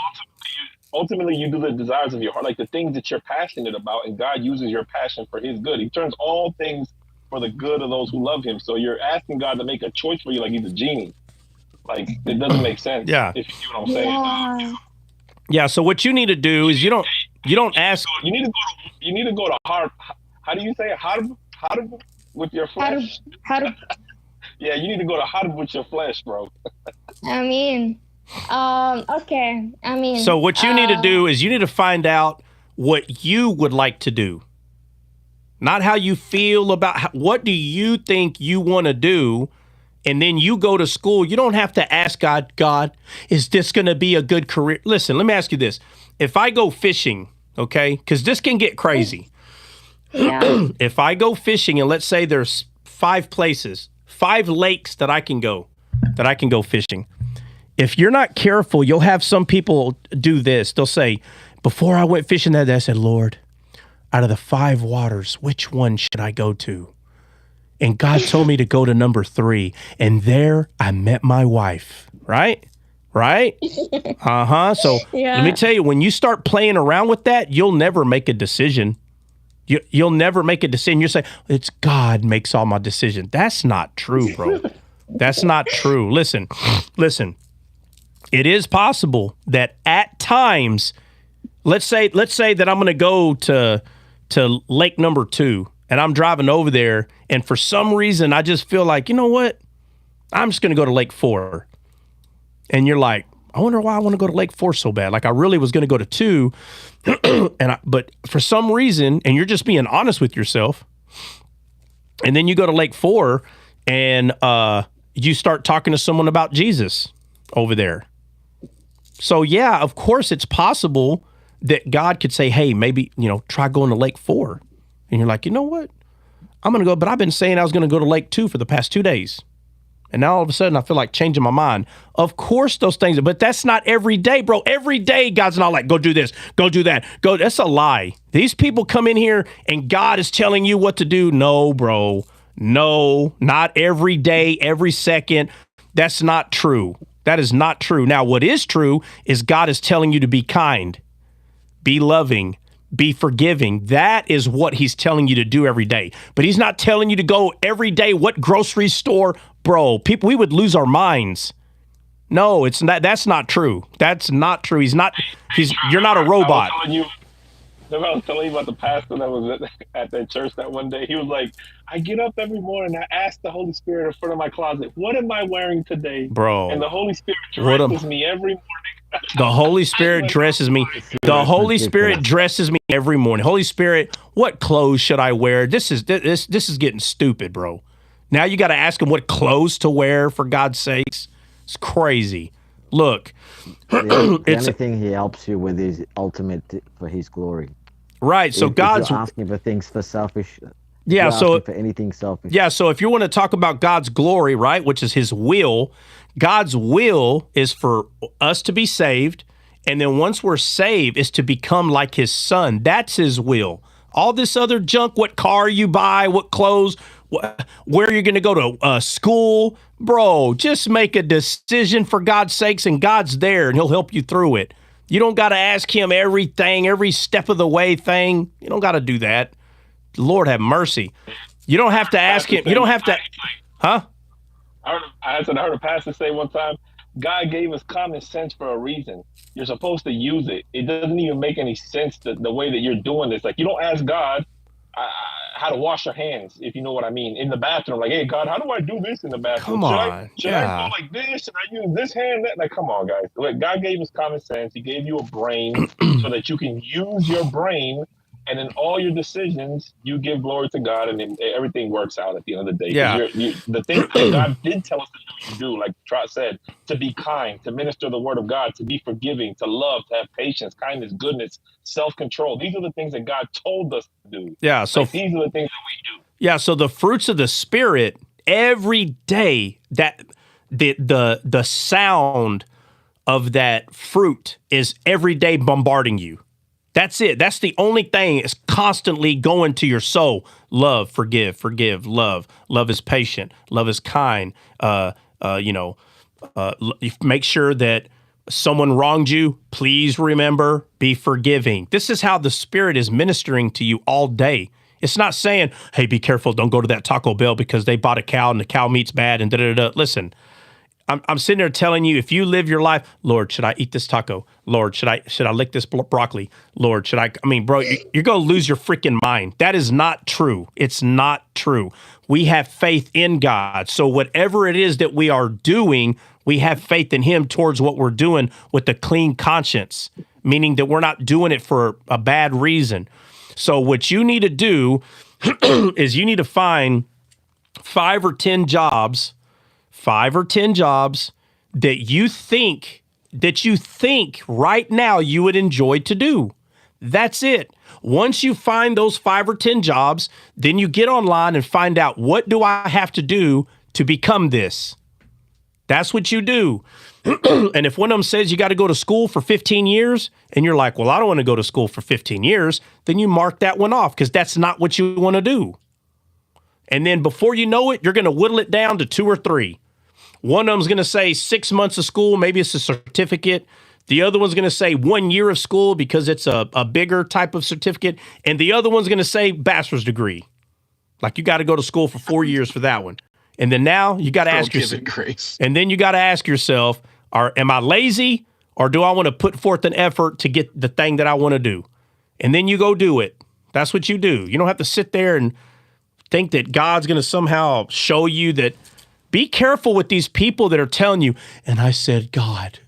Ultimately, you do the desires of your heart, like the things that you're passionate about, and God uses your passion for his good. He turns all things for the good of those who love him. So you're asking God to make a choice for you like he's a genie. Like, it doesn't make sense. Yeah. If you know what I'm saying. Yeah, so what you need to do is you don't ask. You need to go to hard. How do you say hard with your flesh? Yeah, you need to go to hard with your flesh, bro. Okay. So what you need to do is you need to find out what you would like to do. Not how you feel about what do you think you want to do, and then you go to school. You don't have to ask God, is this going to be a good career? Listen, let me ask you this. If I go fishing, okay, because this can get crazy. Yeah. If I go fishing and let's say there's 5 lakes that I can go fishing. If you're not careful, you'll have some people do this. They'll say, before I went fishing that day, I said, Lord, out of the 5 waters, which one should I go to? And God told me to go to number 3. And there I met my wife, right? So let me tell you, when you start playing around with that, you'll never make a decision. You'll never make a decision. You say, it's God makes all my decisions. That's not true, bro. That's not true. Listen. It is possible that at times, let's say that I'm going to go to lake number 2 and I'm driving over there, and for some reason I just feel like, you know what? I'm just going to go to lake 4. And you're like, I wonder why I want to go to lake 4 so bad. Like I really was going to go to 2, but for some reason, and you're just being honest with yourself, and then you go to lake 4 and you start talking to someone about Jesus over there. So yeah, of course it's possible that God could say, hey, maybe, try going to lake 4. And you're like, you know what? I'm going to go, but I've been saying I was going to go to lake 2 for the past 2 days. And now all of a sudden I feel like changing my mind. Of course those things, but that's not every day, bro. Every day God's not like, go do this, go do that. That's a lie. These people come in here and God is telling you what to do. No, bro. No, not every day, every second. That's not true. That is not true. Now, what is true is God is telling you to be kind, be loving, be forgiving. That is what he's telling you to do every day. But he's not telling you to go every day. What grocery store? Bro, people, we would lose our minds. No, it's not. That's not true. That's not true. You're not a robot. I was telling you about the pastor that was at that church that one day. He was like, I get up every morning, I ask the Holy Spirit in front of my closet, what am I wearing today? Bro. And the Holy Spirit dresses me every morning. The Holy Spirit dresses me. The Holy Spirit dresses me every morning. Holy Spirit, what clothes should I wear? This is getting stupid, bro. Now you got to ask him what clothes to wear, for God's sakes. It's crazy. Look. The only thing he helps you with is ultimate for his glory. Right. So God's asking for things for selfish. Yeah. So for anything selfish. Yeah. So if you want to talk about God's glory, right, which is his will, God's will is for us to be saved. And then once we're saved is to become like his son. That's his will. All this other junk, what car you buy, what clothes, where you're going to go to school, bro, just make a decision for God's sakes, and God's there and he'll help you through it. You don't got to ask him everything, every step of the way thing. You don't got to do that. Lord have mercy. You don't have to ask him. You don't have to. Huh? I heard a pastor say one time, God gave us common sense for a reason. You're supposed to use it. It doesn't even make any sense the way that you're doing this. Like, you don't ask God how to wash your hands, if you know what I mean, in the bathroom. Like, hey, God, how do I do this in the bathroom? Come on. Should I go like this? Should I use this hand? Like, come on, guys. Like, God gave us common sense. He gave you a brain so that you can use your brain. And in all your decisions, you give glory to God, and everything works out at the end of the day. Yeah. The things that God did tell us to do, you do, like Trot said, to be kind, to minister the word of God, to be forgiving, to love, to have patience, kindness, goodness, self-control. These are the things that God told us to do. Yeah. So these are the things that we do. Yeah. So the fruits of the Spirit, every day, that the sound of that fruit is every day bombarding you. That's it. That's the only thing is constantly going to your soul. Love, forgive, love. Love is patient. Love is kind. Make sure that someone wronged you. Please remember, be forgiving. This is how the Spirit is ministering to you all day. It's not saying, hey, be careful. Don't go to that Taco Bell because they bought a cow and the cow meat's bad and da-da-da. Listen, I'm sitting there telling you, if you live your life, Lord, should I eat this taco? Lord, should I lick this broccoli? Lord, bro, you're going to lose your freaking mind. That is not true. It's not true. We have faith in God. So whatever it is that we are doing, we have faith in him towards what we're doing with a clean conscience, meaning that we're not doing it for a bad reason. So what you need to do is you need to find 5 or 10 jobs that you think right now you would enjoy to do. That's it. Once you find those 5 or 10 jobs, then you get online and find out, what do I have to do to become this? That's what you do. And if one of them says you got to go to school for 15 years and you're like, well, I don't want to go to school for 15 years, then you mark that one off because that's not what you want to do. And then before you know it, you're going to whittle it down to 2 or 3. One of them's going to say 6 months of school, maybe it's a certificate. The other one's going to say 1 year of school because it's a bigger type of certificate. And the other one's going to say bachelor's degree. Like you got to go to school for 4 years for that one. And then now you got to ask yourself, grace. And then you got to ask yourself, am I lazy, or do I want to put forth an effort to get the thing that I want to do? And then you go do it. That's what you do. You don't have to sit there and think that God's going to somehow show you that. Be careful with these people that are telling you, and I said, God,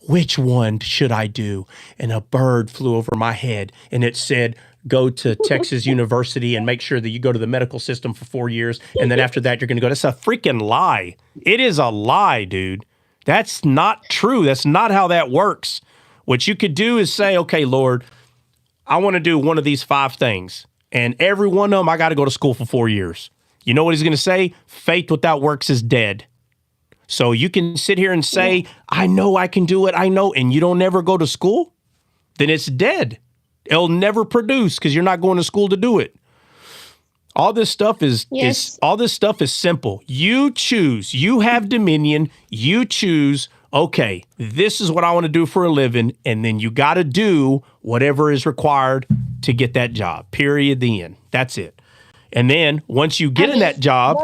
which one should I do? And a bird flew over my head, and it said, go to Texas University and make sure that you go to the medical system for 4 years, and then after that, you're going to go. That's a freaking lie. It is a lie, dude. That's not true. That's not how that works. What you could do is say, okay, Lord, I want to do one of these 5 things, and every one of them, I got to go to school for 4 years. You know what he's going to say? Faith without works is dead. So you can sit here and say, I know I can do it. I know. And you don't never go to school, then it's dead. It'll never produce because you're not going to school to do it. All this stuff is simple. You choose. You have dominion. You choose, okay, this is what I want to do for a living. And then you got to do whatever is required to get that job. Period. The end. That's it. And then once you get in that job,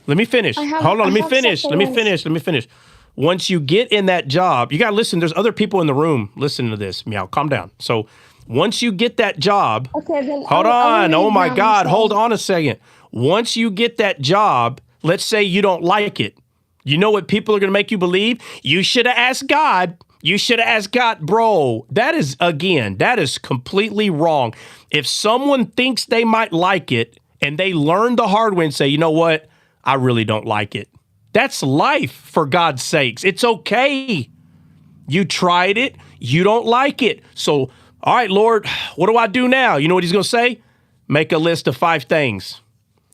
let me finish. Hold on, let me finish. Once you get in that job, you got to listen. There's other people in the room listening to this. Meow, calm down. So once you get that job, hold on. Oh my God, hold on a second. Once you get that job, let's say you don't like it. You know what people are going to make you believe? You should have asked God. You should have asked God, bro. That is completely wrong. If someone thinks they might like it, and they learn the hard way and say, you know what? I really don't like it. That's life, for God's sakes. It's okay. You tried it. You don't like it. So, all right, Lord, what do I do now? You know what he's going to say? Make a list of 5 things.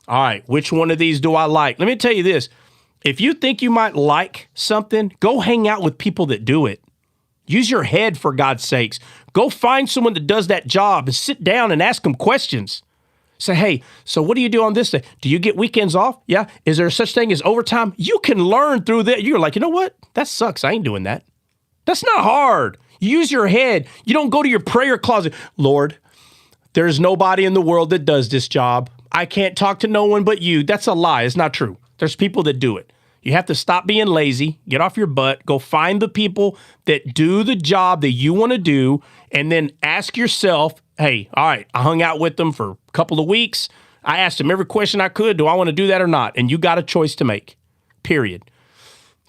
All right, which one of these do I like? Let me tell you this. If you think you might like something, go hang out with people that do it. Use your head, for God's sakes. Go find someone that does that job and sit down and ask them questions. Say, hey, so what do you do on this day? Do you get weekends off? Yeah. Is there such thing as overtime? You can learn through that. You're like, you know what? That sucks. I ain't doing that. That's not hard. Use your head. You don't go to your prayer closet. Lord, there's nobody in the world that does this job. I can't talk to no one but you. That's a lie. It's not true. There's people that do it. You have to stop being lazy, get off your butt, go find the people that do the job that you want to do, and then ask yourself, hey, all right, I hung out with them for a couple of weeks. I asked them every question I could. Do I want to do that or not? And you got a choice to make, period.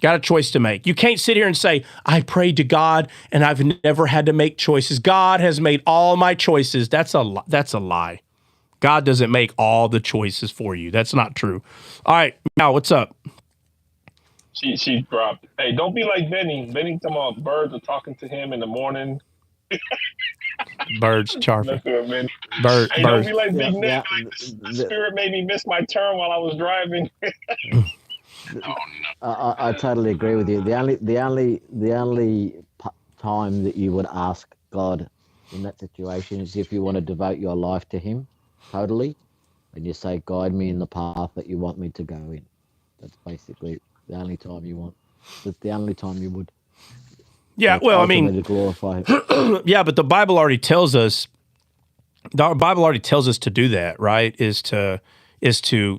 Got a choice to make. You can't sit here and say, I prayed to God and I've never had to make choices. God has made all my choices. That's a lie. God doesn't make all the choices for you. That's not true. All right, now what's up? She dropped. Hey, don't be like Benny. Benny talking about birds are talking to him in the morning. Birds charming. Birds. Hey, don't be like Big Nick. The spirit made me miss my turn while I was driving. I totally agree with you. The only time that you would ask God in that situation is if you want to devote your life to Him totally, and you say, "Guide me in the path that you want me to go in." That's basically the only time you want. That's the only time you would. Yeah, well, I mean, to glorify Him. Yeah, but the Bible already tells us. The Bible already tells us to do that, right? Is to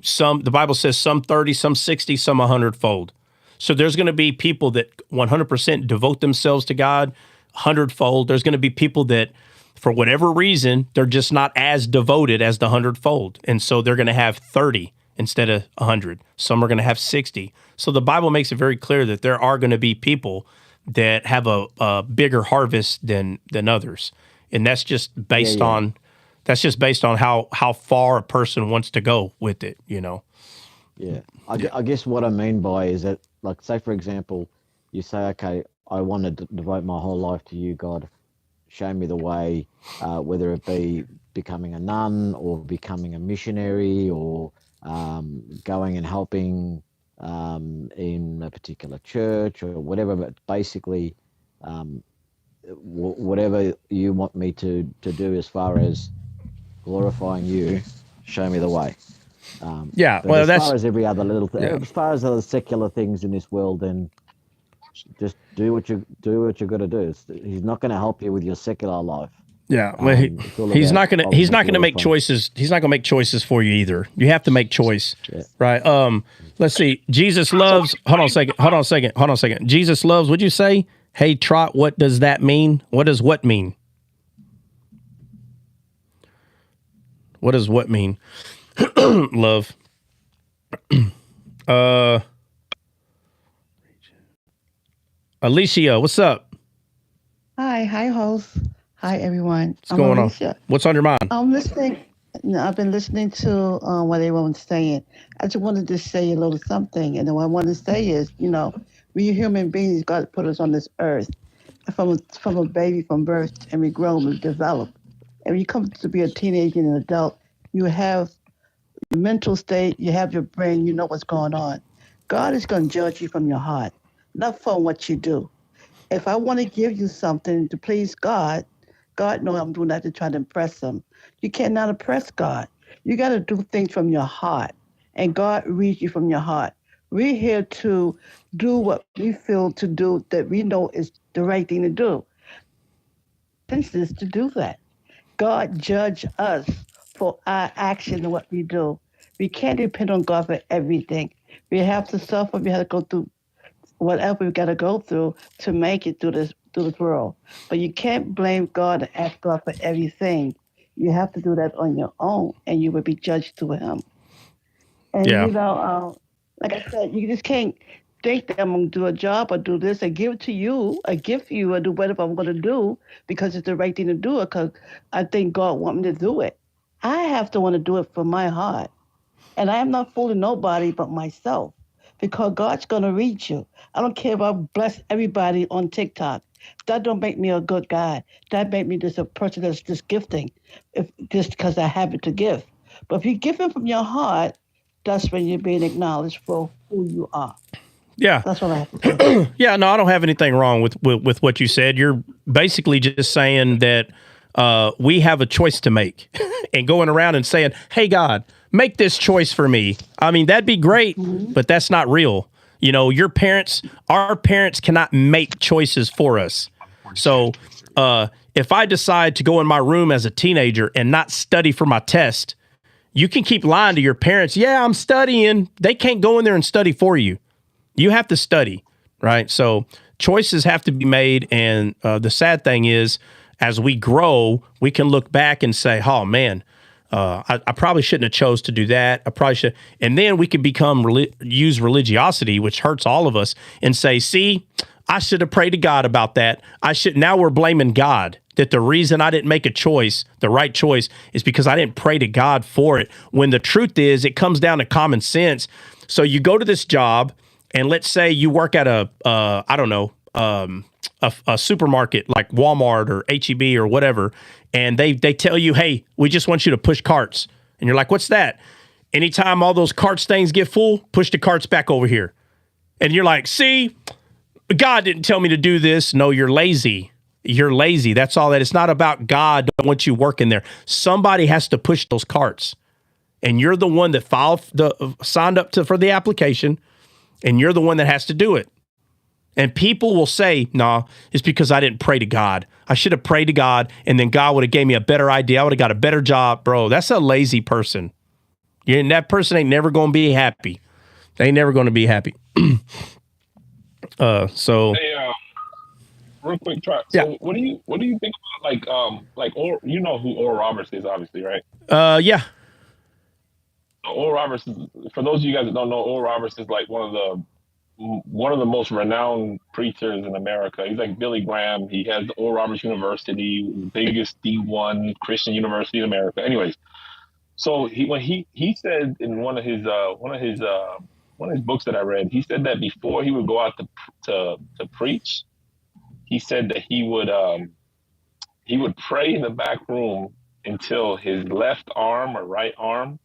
some. The Bible says some 30, some 60, some 100-fold. So there's going to be people that 100% devote themselves to God 100-fold. There's going to be people that, for whatever reason, they're just not as devoted as the 100-fold, and so they're going to have 30 instead of 100. Some are going to have 60. So the Bible makes it very clear that there are going to be people that have a bigger harvest than others, and that's just based on how far a person wants to go with it, you know. Yeah, I guess what I mean by is that, like, say for example, you say, okay, I want to devote my whole life to you, God. Show me the way, whether it be becoming a nun or becoming a missionary or going and helping in a particular church or whatever, but basically whatever you want me to do as far as glorifying you, show me the way. Well, as far as every other little thing, as far as other secular things in this world, then just do what you got to do. He's not going to help you with your secular life. Yeah, well, he's not gonna make choices. He's not gonna make choices for you either. You have to make choice, right? Let's see. Jesus loves. Hold on a second. Jesus loves. Would you say, hey Trot? What does that mean? What does what mean? What does what mean? Love. Alicia, what's up? Hi, host. Hi, everyone. What's going on? What's on your mind? I'm listening. I've been listening to what everyone's saying. I just wanted to say a little something. And what I want to say is, we human beings, God put us on this earth from a baby, from birth, and we grow and we develop. And when you come to be a teenager and an adult, you have your mental state, you have your brain, you know what's going on. God is going to judge you from your heart, not from what you do. If I want to give you something to please God, God knows I'm doing that to try to impress him. You cannot impress God. You got to do things from your heart, and God reads you from your heart. We're here to do what we feel to do that we know is the right thing to do. Is to do that. God judge us for our action and what we do. We can't depend on God for everything. We have to suffer. We have to go through whatever we got to go through to make it through this world. But you can't blame God and ask God for everything. You have to do that on your own, and you will be judged to him. And, like I said, you just can't think that I'm going to do a job or do this and give it to you, or give you, or do whatever I'm going to do because it's the right thing to do it, because I think God wants me to do it. I have to want to do it from my heart. And I am not fooling nobody but myself, because God's going to reach you. I don't care if I bless everybody on TikTok. That don't make me a good guy. That make me just a person that's just gifting, just because I have it to give. But if you give it from your heart, that's when you're being acknowledged for who you are. Yeah. That's what I have to say. Yeah, no, I don't have anything wrong with what you said. You're basically just saying that we have a choice to make and going around and saying, hey, God, make this choice for me. I mean, that'd be great, but that's not real. Our parents cannot make choices for us. So if I decide to go in my room as a teenager and not study for my test, you can keep lying to your parents. Yeah, I'm studying. They can't go in there and study for you. You have to study, right? So choices have to be made. And the sad thing is, as we grow, we can look back and say, oh, man, I probably shouldn't have chose to do that. I probably should. And then we can use religiosity, which hurts all of us, and say, see, I should have prayed to God about that. Now we're blaming God, that the reason I didn't make a choice, the right choice, is because I didn't pray to God for it. When the truth is, it comes down to common sense. So you go to this job, and let's say you work at a supermarket like Walmart or H-E-B or whatever, and they tell you, hey, we just want you to push carts. And you're like, what's that? Anytime all those carts things get full, push the carts back over here. And you're like, see, God didn't tell me to do this. No, you're lazy. You're lazy. That's all that. It's not about God don't want you working there. Somebody has to push those carts. And you're the one that signed up for the application, and you're the one that has to do it. And people will say, no, it's because I didn't pray to God. I should have prayed to God, and then God would have gave me a better idea. I would have got a better job. Bro, that's a lazy person. And that person ain't never going to be happy. They ain't never going to be happy. Hey, real quick, try. So yeah. What do you think about you know who Oral Roberts is, obviously, right? Yeah. Oral Roberts is, for those of you guys that don't know, Oral Roberts is like one of the most renowned preachers in America. He's like Billy Graham. He has the Oral Roberts University, the biggest D1 Christian university in America. Anyways, so when he said in one of his books that I read, he said that before he would go out to preach, he said that he would pray in the back room until his left arm or right arm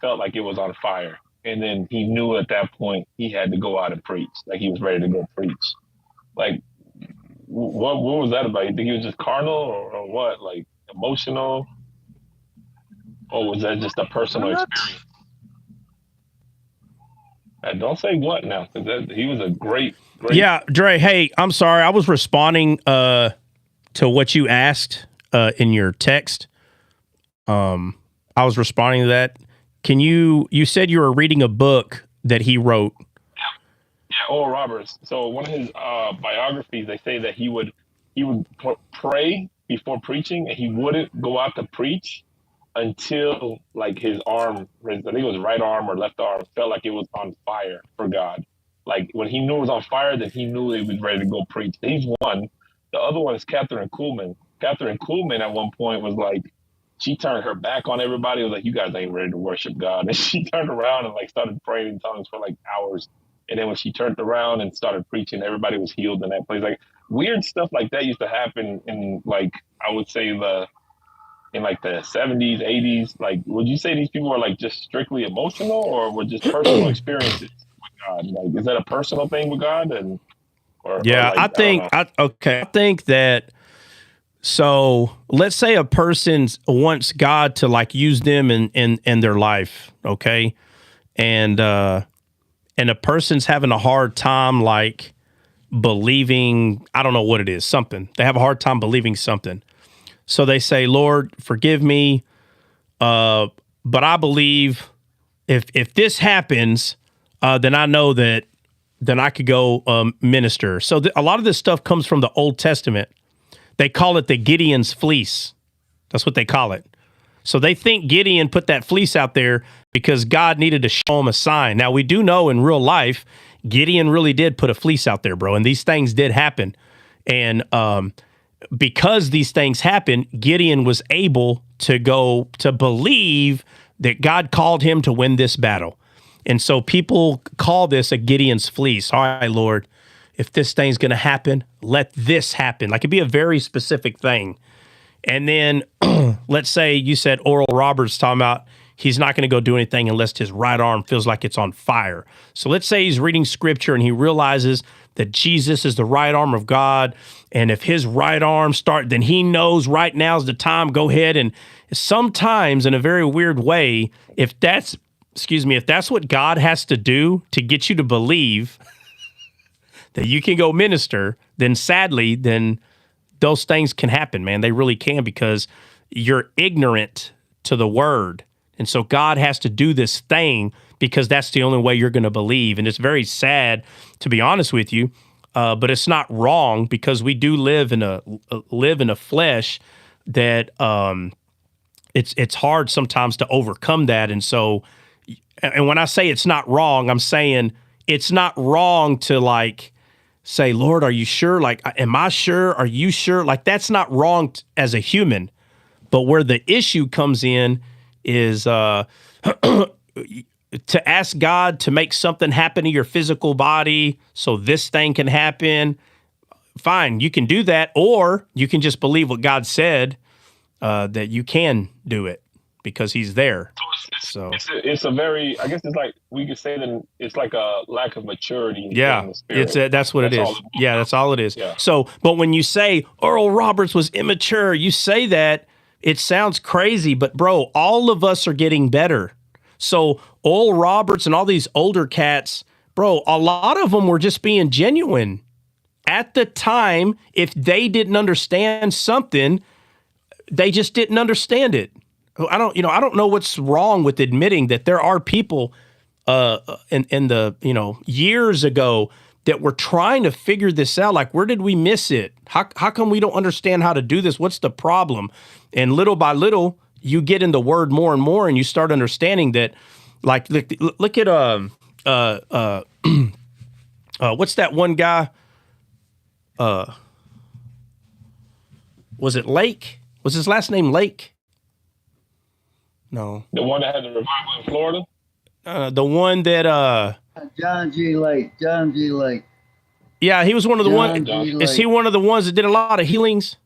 felt like it was on fire. And then he knew at that point he had to go out and preach. Like he was ready to go preach. Like, what was that about? You think he was just carnal or what? Like emotional? Or was that just a personal experience? Don't say what now, because he was a great. Yeah, Dre, hey, I'm sorry. I was responding to what you asked. in your text. I was responding to that. You said you were reading a book that he wrote. Yeah, Oral Roberts. So one of his biographies, they say that he would pray before preaching, and he wouldn't go out to preach until like his arm, I think it was right arm or left arm, felt like it was on fire for God. Like when he knew it was on fire, then he knew he was ready to go preach. He's one. The other one is Catherine Kuhlman. Catherine Kuhlman at one point was like, she turned her back on everybody. It was like, you guys ain't ready to worship God. And she turned around and like started praying in tongues for like hours. And then when she turned around and started preaching, everybody was healed in that place. Like weird stuff like that used to happen in like, I would say in like the 70s, 80s. Like, would you say these people were like just strictly emotional, or were just personal experiences with God? Like, is that a personal thing with God? I think that. So let's say a person wants God to like use them in their life, okay, and a person's having a hard time like believing. I don't know what it is. Something they have a hard time believing something. So they say, Lord, forgive me, but I believe if this happens, then I know that then I could go minister. So a lot of this stuff comes from the Old Testament. They call it the Gideon's fleece. That's what they call it. So they think Gideon put that fleece out there because God needed to show him a sign. Now, we do know in real life, Gideon really did put a fleece out there, bro, and these things did happen. And because these things happened, Gideon was able to go to believe that God called him to win this battle. And so people call this a Gideon's fleece. All right, Lord, if this thing's going to happen, let this happen. Like it'd be a very specific thing. And then let's say you said Oral Roberts talking about he's not going to go do anything unless his right arm feels like it's on fire. So let's say he's reading scripture and he realizes that Jesus is the right arm of God. And if his right arm then he knows right now's the time, go ahead. And sometimes in a very weird way, if that's what God has to do to get you to believe that you can go minister, then sadly, then those things can happen, man. They really can, because you're ignorant to the word. And so God has to do this thing because that's the only way you're going to believe. And it's very sad, to be honest with you, but it's not wrong, because we do live in a flesh that it's hard sometimes to overcome that. And so, and when I say it's not wrong, I'm saying it's not wrong to like say, Lord, are you sure? Like, am I sure? Are you sure? Like, that's not wrong as a human. But where the issue comes in is to ask God to make something happen to your physical body so this thing can happen. Fine, you can do that, or you can just believe what God said, that you can do it because he's there. So it's a very, I guess it's like, we could say that it's like a lack of maturity. Yeah, in the spirit. that's what it is. Yeah, that's all it is. Yeah. So, but when you say Oral Roberts was immature, you say that, it sounds crazy, but bro, all of us are getting better. So Oral Roberts and all these older cats, bro, a lot of them were just being genuine. At the time, if they didn't understand something, they just didn't understand it. I don't know what's wrong with admitting that there are people in the years ago that were trying to figure this out. Like, where did we miss it? How come we don't understand how to do this? What's the problem? And little by little, you get in the word more and more, and you start understanding that. Like, look at what's that one guy? Was it Lake? Was his last name Lake? No. The one that had the revival in Florida? The one that John G. Lake. Yeah, he was one of the ones. Is he one of the ones that did a lot of healings?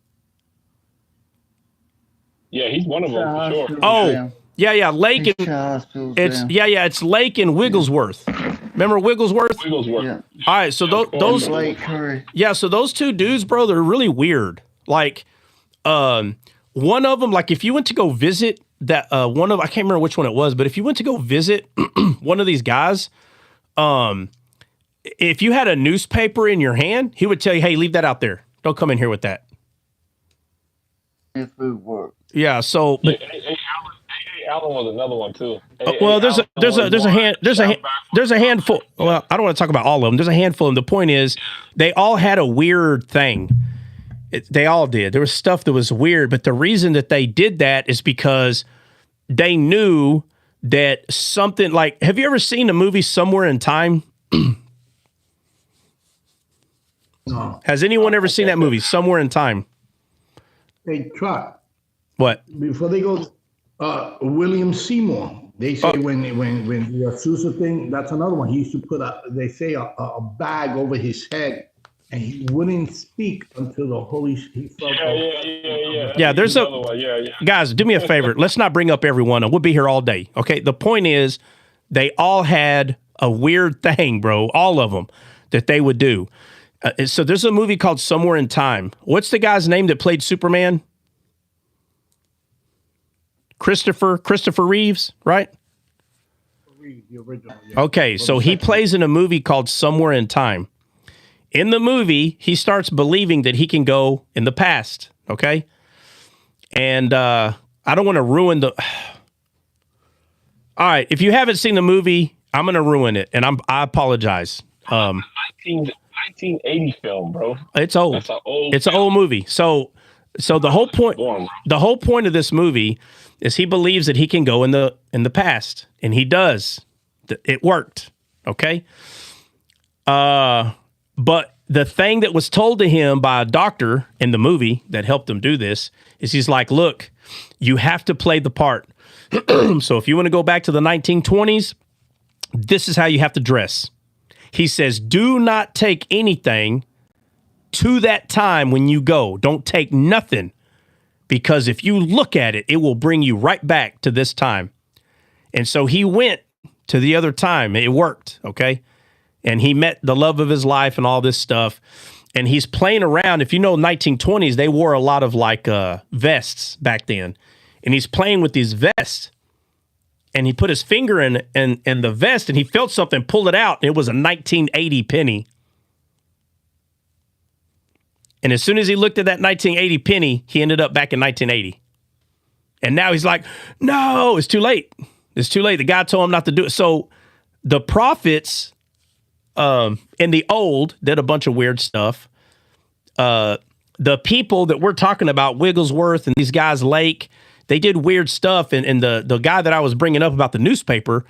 Yeah, he's one of them for sure. Oh, yeah, Lake and it's Lake and Wigglesworth. Remember Wigglesworth? Wigglesworth. Yeah. All right, so those Lake Curry. Yeah, so those two dudes, bro, they're really weird. Like, one of them, like if you went to go visit that I can't remember which one it was, but if you went to go visit one of these guys, if you had a newspaper in your hand, he would tell you, hey, leave that out there. Don't come in here with that. his food work. Yeah. So, but, Allen was another one too. well, there's a handful. Well, I don't want to talk about all of them. There's a handful, and the point is, they all had a weird thing. They all did. There was stuff that was weird, but the reason that they did that is because they knew that something like. Have you ever seen a movie Somewhere in Time? No. Has anyone ever seen that movie Somewhere in Time? Hey, Truck. What? Before they go, William Seymour. They say when the Azusa thing, that's another one. He used to put a bag over his head, and he wouldn't speak until the Holy. Yeah. There's a guys. Do me a favor. Let's not bring up everyone. We'll be here all day. Okay. The point is, they all had a weird thing, bro. All of them that they would do. So there's a movie called Somewhere in Time. What's the guy's name that played Superman? Christopher Reeves, right? The original. Yeah. Okay, so he plays in a movie called Somewhere in Time. In the movie, he starts believing that he can go in the past, okay? And I don't want to ruin the... All right, if you haven't seen the movie, I'm going to ruin it, and I apologize. 1980 film, bro. It's old. That's it's an old movie. So the whole point of this movie is he believes that he can go in the past, and he does. It worked. Okay. But the thing that was told to him by a doctor in the movie that helped him do this is he's like, look, you have to play the part. So if you want to go back to the 1920s, this is how you have to dress. He says, do not take anything to that time when you go. Don't take nothing, because if you look at it, it will bring you right back to this time. And so he went to the other time. It worked, okay? And he met the love of his life and all this stuff. And he's playing around. If you know 1920s, they wore a lot of like vests back then. And he's playing with these vests. And he put his finger in the vest, and he felt something, pulled it out, and it was a 1980 penny. And as soon as he looked at that 1980 penny, he ended up back in 1980. And now he's like, no, it's too late. It's too late. The guy told him not to do it. So the prophets in the old did a bunch of weird stuff. The people that we're talking about, Wigglesworth and these guys, Lake, they did weird stuff. And the guy that I was bringing up about the newspaper,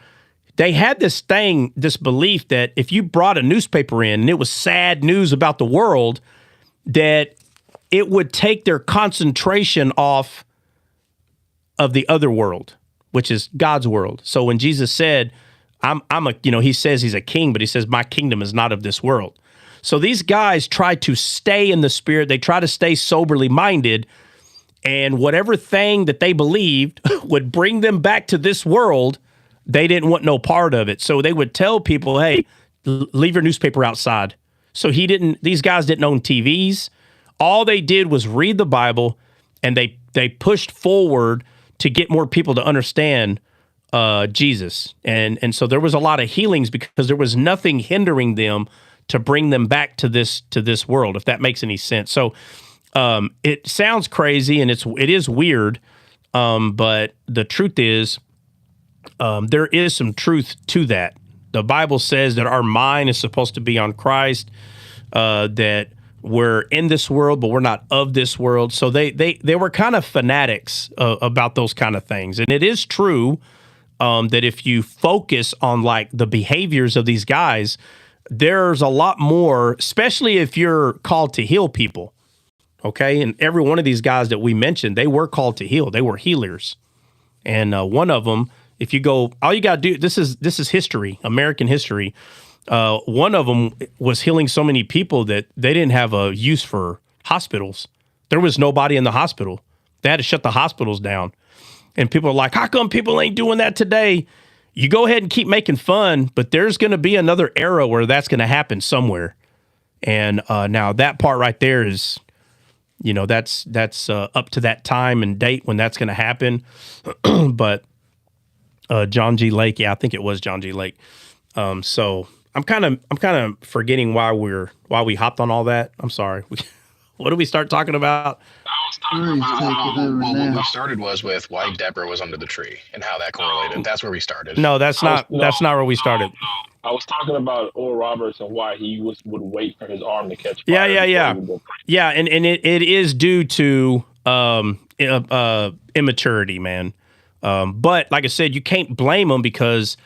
they had this belief that if you brought a newspaper in and it was sad news about the world, that it would take their concentration off of the other world, which is God's world. So when Jesus said, he says he's a king, but he says, my kingdom is not of this world. So these guys try to stay in the spirit. They try to stay soberly minded. And whatever thing that they believed would bring them back to this world, they didn't want no part of it. So they would tell people, hey, leave your newspaper outside. So these guys didn't own TVs. All they did was read the Bible, and they pushed forward to get more people to understand Jesus. And so there was a lot of healings because there was nothing hindering them to bring them back to this world, if that makes any sense. So it sounds crazy and it is weird, but the truth is there is some truth to that. The Bible says that our mind is supposed to be on Christ, that we're in this world, but we're not of this world. So they were kind of fanatics about those kind of things. And it is true that if you focus on like the behaviors of these guys, there's a lot more, especially if you're called to heal people. Okay. And every one of these guys that we mentioned, they were called to heal. They were healers. And one of them, if you go, all you got to do, this is history, American history. One of them was healing so many people that they didn't have a use for hospitals. There was nobody in the hospital. They had to shut the hospitals down. And people are like, how come people ain't doing that today? You go ahead and keep making fun, but there's going to be another era where that's going to happen somewhere. And now that part right there is, that's up to that time and date when that's going to happen. But John G. Lake, yeah, I think it was John G. Lake. So I'm kind of forgetting why we hopped on all that. I'm sorry. What did we start talking about? What we started was with why Deborah was under the tree and how that correlated. That's where we started. No, that's not where we started. I was talking about Oral Roberts and why he would wait for his arm to catch Yeah, fire. yeah, and it is due to immaturity, man. But like I said, you can't blame them because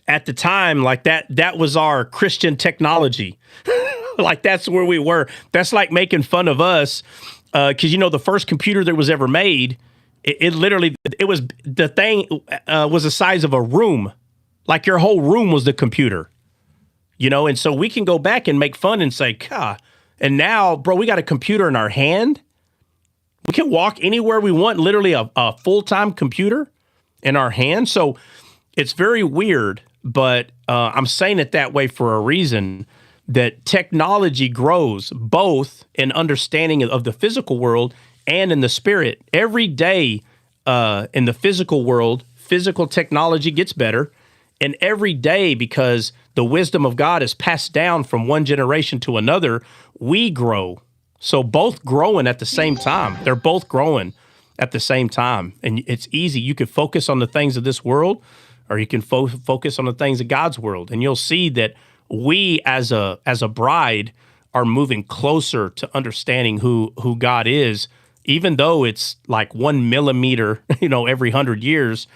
at the time, like that was our Christian technology. Like that's where we were. That's like making fun of us because the first computer that was ever made, it literally was the thing was the size of a room. Like your whole room was the computer, and so we can go back and make fun and say, God, and now, bro, we got a computer in our hand. We can walk anywhere we want, literally a full-time computer in our hand. So it's very weird, but I'm saying it that way for a reason, that technology grows both in understanding of the physical world and in the spirit. Every day in the physical world, physical technology gets better. And every day, because the wisdom of God is passed down from one generation to another, we grow. So both growing at the same time. They're both growing at the same time. And it's easy. You can focus on the things of this world, or you can focus on the things of God's world. And you'll see that we as a bride are moving closer to understanding who God is, even though it's like 1 millimeter, every 100 years,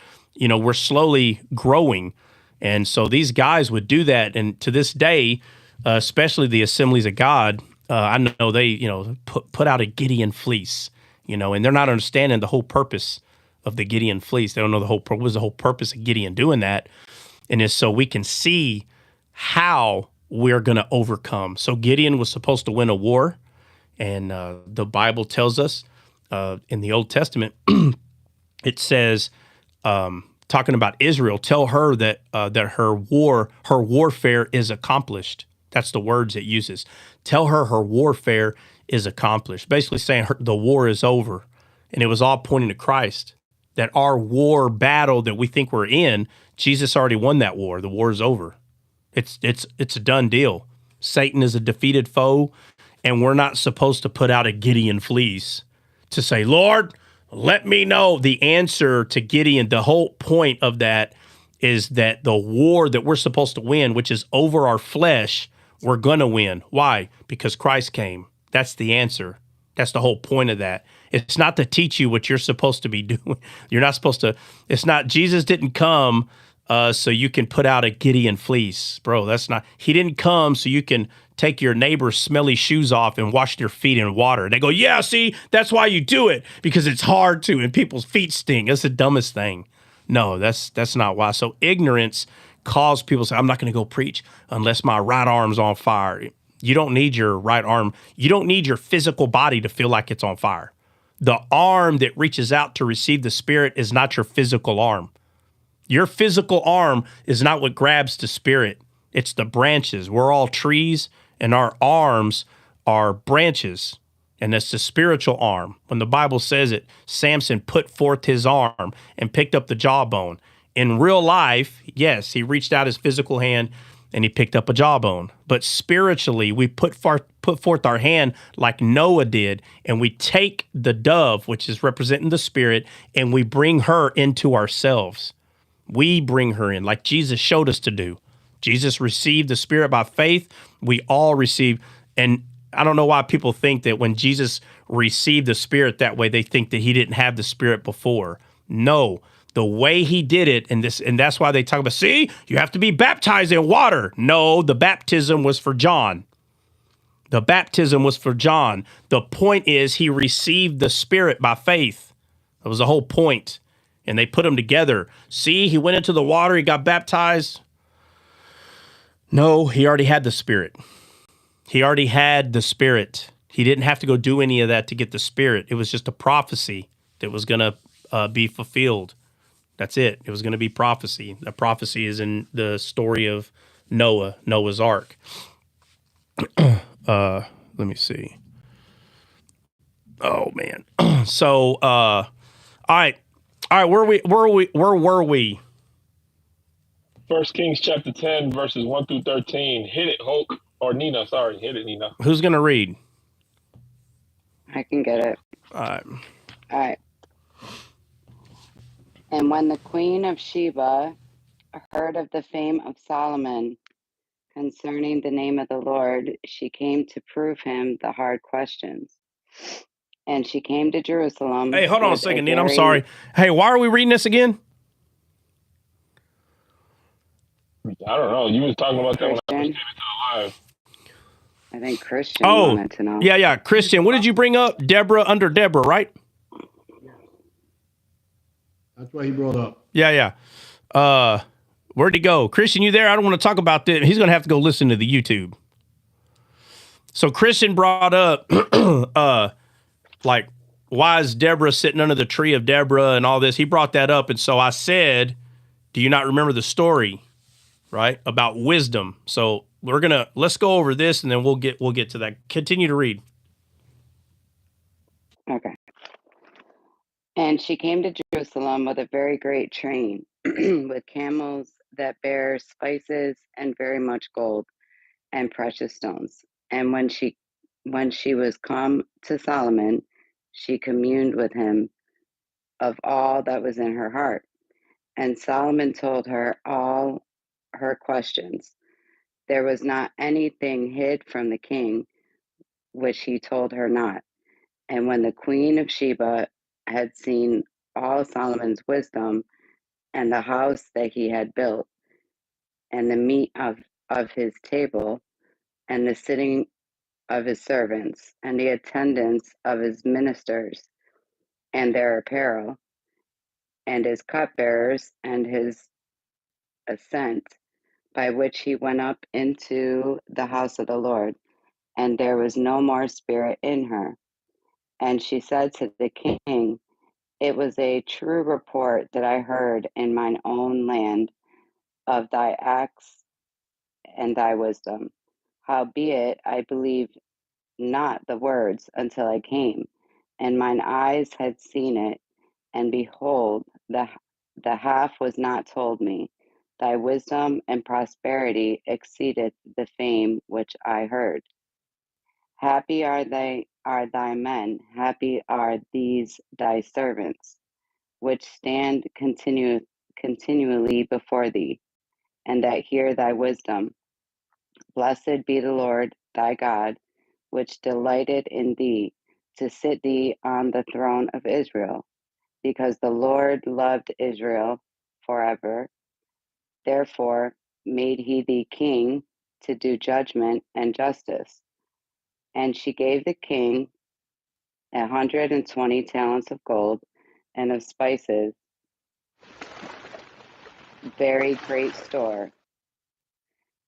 we're slowly growing. And so these guys would do that. And to this day, especially the Assemblies of God, I know they, put out a Gideon fleece, and they're not understanding the whole purpose of the Gideon fleece. They don't know what was the whole purpose of Gideon doing that. And it's so we can see how we're going to overcome. So Gideon was supposed to win a war. And the Bible tells us in the Old Testament, it says, talking about Israel, tell her that her warfare is accomplished. That's the words it uses. Tell her warfare is accomplished. Basically saying the war is over. And it was all pointing to Christ. That our war battle that we think we're in, Jesus already won that war. The war is over. It's a done deal. Satan is a defeated foe, and we're not supposed to put out a Gideon fleece to say, Lord, let me know the answer to Gideon. The whole point of that is that the war that we're supposed to win, which is over our flesh, we're going to win. Why? Because Christ came. That's the answer. That's the whole point of that. It's not to teach you what you're supposed to be doing. You're not supposed to. It's not. Jesus didn't come so you can put out a Gideon fleece, bro. That's not. He didn't come so you can take your neighbor's smelly shoes off and wash their feet in water. They go, yeah, see, that's why you do it, because it's hard to, and people's feet sting. That's the dumbest thing. No, that's not why. So ignorance caused people to say, I'm not going to go preach unless my right arm's on fire. You don't need your right arm. You don't need your physical body to feel like it's on fire. The arm that reaches out to receive the Spirit is not your physical arm. Your physical arm is not what grabs the Spirit. It's the branches. We're all trees, and our arms are branches, and that's the spiritual arm. When the Bible says it, Samson put forth his arm and picked up the jawbone. In real life, yes, he reached out his physical hand and he picked up a jawbone. But spiritually, we put forth our hand like Noah did, and we take the dove, which is representing the Spirit, and we bring her into ourselves. We bring her in like Jesus showed us to do. Jesus received the Spirit by faith. We all receive. And I don't know why people think that when Jesus received the Spirit that way, they think that he didn't have the Spirit before. No, the way he did it, and that's why they talk about, see, you have to be baptized in water. No, the baptism was for John. The baptism was for John. The point is he received the Spirit by faith. That was the whole point. And they put them together. See, he went into the water, he got baptized. No, he already had the Spirit. He already had the Spirit. He didn't have to go do any of that to get the Spirit. It was just a prophecy that was going to be fulfilled. That's it. It was going to be prophecy. The prophecy is in the story of Noah's Ark. Let me see. Oh man. So, all right. Where were we? 1 Kings chapter 10, verses 1 through 13. Hit it, Hulk. Or Nina, sorry. Hit it, Nina. Who's going to read? I can get it. All right. All right. And when the Queen of Sheba heard of the fame of Solomon concerning the name of the Lord, she came to prove him the hard questions. And she came to Jerusalem. Hey, hold on a second, Nina. I'm sorry. Hey, why are we reading this again? I don't know. You was talking about that when I first Christian. came into the live. I think Christian Oh, wanted to know. yeah. Christian, what did you bring up? Deborah under Deborah, right? That's what he brought up. Yeah. Where'd he go? Christian, you there? I don't want to talk about this. He's going to have to go listen to the YouTube. So Christian brought up, like, why is Deborah sitting under the tree of Deborah and all this? He brought that up. And so I said, do you not remember the story, right, about wisdom? So let's go over this and then we'll get to that. Continue to read. Okay. And she came to Jerusalem with a very great train, with camels that bear spices and very much gold and precious stones. And when she was come to Solomon, she communed with him of all that was in her heart. And Solomon told her all her questions. There was not anything hid from the king which he told her not. And when the Queen of Sheba had seen all Solomon's wisdom and the house that he had built, and the meat of his table, and the sitting of his servants, and the attendance of his ministers, and their apparel, and his cupbearers, and his ascent, by which he went up into the house of the Lord, and there was no more spirit in her. And she said to the king, it was a true report that I heard in mine own land of thy acts and thy wisdom. Howbeit, I believed not the words until I came, and mine eyes had seen it, and behold, the half was not told me. Thy wisdom and prosperity exceedeth the fame which I heard. Happy are thy men, happy are these thy servants, which stand continually before thee, and that hear thy wisdom. Blessed be the Lord thy God, which delighted in thee, to sit thee on the throne of Israel, because the Lord loved Israel forever. Therefore made he thee king to do judgment and justice. And she gave the king 120 talents of gold, and of spices very great store,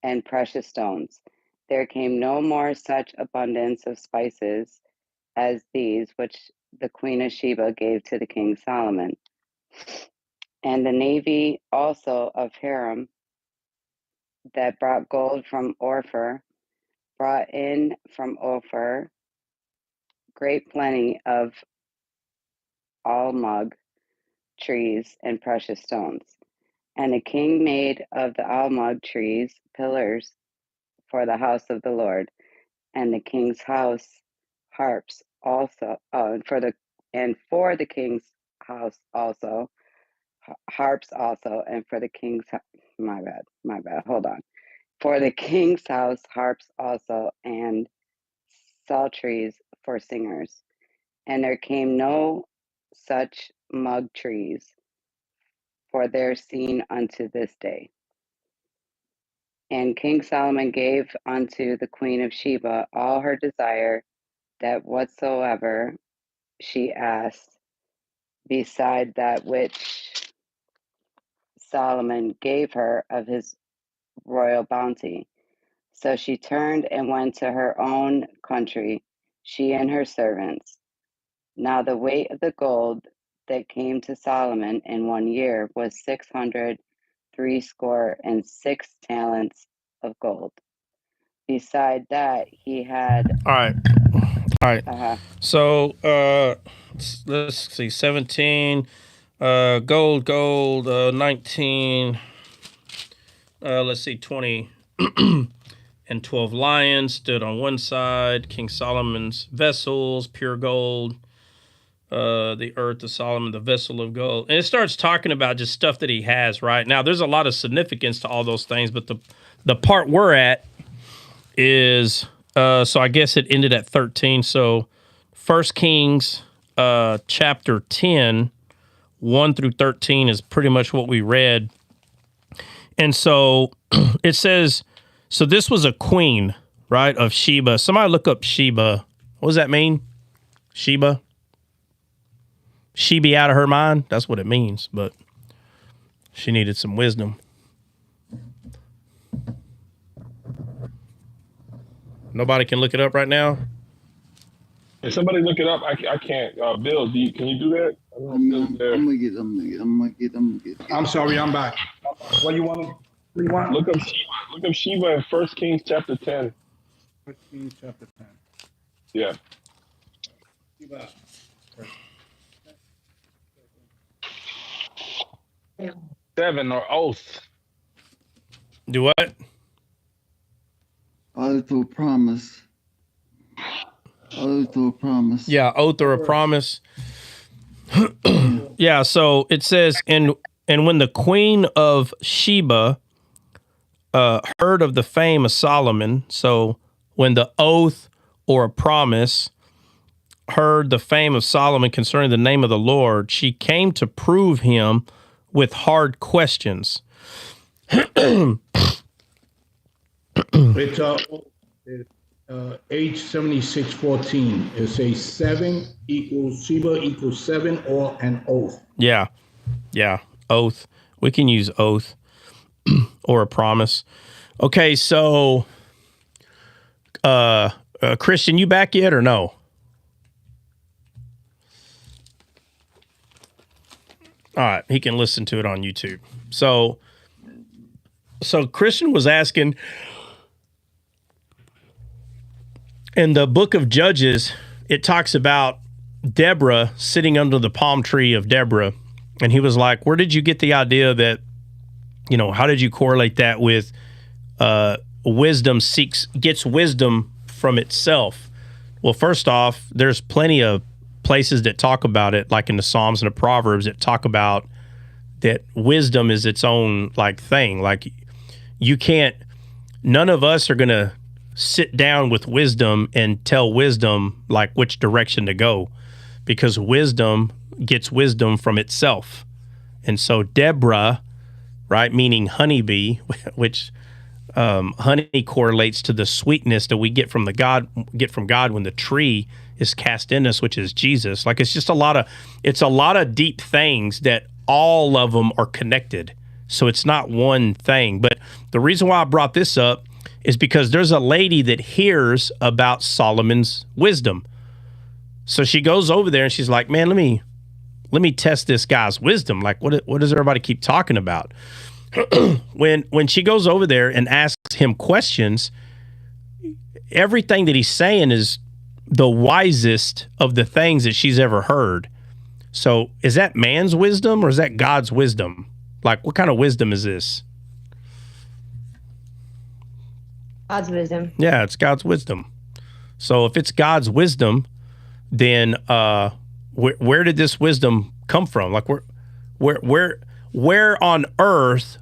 and precious stones. There came no more such abundance of spices as these which the Queen of Sheba gave to the King Solomon. And the navy also of Hiram that brought gold from Ophir brought in from Ophir great plenty of almug trees and precious stones. And the king made of the almug trees pillars for the house of the Lord, and the king's house harps also, for the king's house also harps also, and for the king's my bad, hold on, for the king's house harps also, and psalteries for singers. And there came no such mug trees, for they're seen unto this day. And King Solomon gave unto the Queen of Sheba all her desire, that whatsoever she asked, beside that which Solomon gave her of his royal bounty. So she turned and went to her own country, she and her servants. Now the weight of the gold that came to Solomon in 1 year was 666 talents of gold. Beside that, he had. All right. So let's see, 17, gold, 19, let's see, 20, and 12 lions stood on one side, King Solomon's vessels, pure gold, the earth of Solomon, the vessel of gold. And it starts talking about just stuff that he has, right? Now, there's a lot of significance to all those things, but the part we're at is, so I guess it ended at 13. So 1 Kings chapter 10, 1 through 13 is pretty much what we read. And so it says, so this was a queen, right, of Sheba. Somebody look up Sheba. What does that mean? Sheba? She be out of her mind? That's what it means, but she needed some wisdom. Nobody can look it up right now? If somebody look it up, I can't. Bill, can you do that? I'm gonna get. I'm sorry, I'm back. What do you want? Look up Sheba in 1 Kings chapter 10. 1 Kings chapter 10. Yeah. Sheba. 7 or oath. Do what? Oath or promise. Oath or promise. Yeah, oath or a promise. Yeah, so it says, and when the queen of Sheba heard of the fame of Solomon, so when the oath or a promise heard the fame of Solomon concerning the name of the Lord, she came to prove him with hard questions. It's H7614. It says 7 equals Sheba equals 7 or an oath. Yeah, oath. We can use oath or a promise. Okay, so Christian, you back yet or no? All right, he can listen to it on YouTube. So Christian was asking, in the book of Judges, it talks about Deborah sitting under the palm tree of Deborah. And he was like, where did you get the idea that, how did you correlate that with wisdom gets wisdom from itself? Well, first off, there's plenty of places that talk about it, like in the Psalms and the Proverbs, that talk about that wisdom is its own thing. Like none of us are going to sit down with wisdom and tell wisdom which direction to go, because wisdom gets wisdom from itself. And so Deborah, right, meaning honeybee, which honey correlates to the sweetness that we get from God when the tree is cast in us, which is Jesus. It's a lot of deep things that all of them are connected. So it's not one thing. But the reason why I brought this up is because there's a lady that hears about Solomon's wisdom. So she goes over there and she's like, man, let me test this guy's wisdom. What does everybody keep talking about? When she goes over there and asks him questions, everything that he's saying is the wisest of the things that she's ever heard. So is that man's wisdom or is that God's wisdom? What kind of wisdom is this? God's wisdom. Yeah, it's God's wisdom. So if it's God's wisdom, then where did this wisdom come from? Where on earth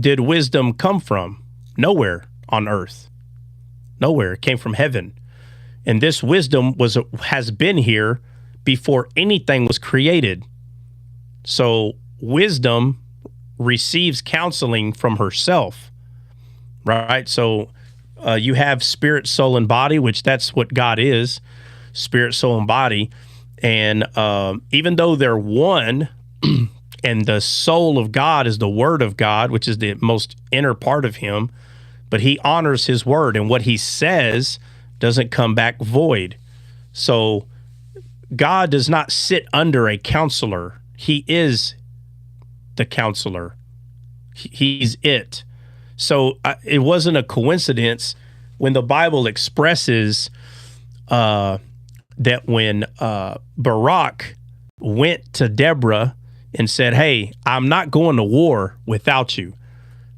did wisdom come from? Nowhere on earth. Nowhere. It came from heaven. And this wisdom has been here before anything was created. So wisdom receives counseling from herself, right? So you have spirit, soul, and body, which that's what God is, spirit, soul, and body. And even though they're one, and the soul of God is the word of God, which is the most inner part of him, but he honors his word, and what he says doesn't come back void. So God does not sit under a counselor. He is the counselor. He's it. So it wasn't a coincidence when the Bible expresses that when Barak went to Deborah and said, hey, I'm not going to war without you.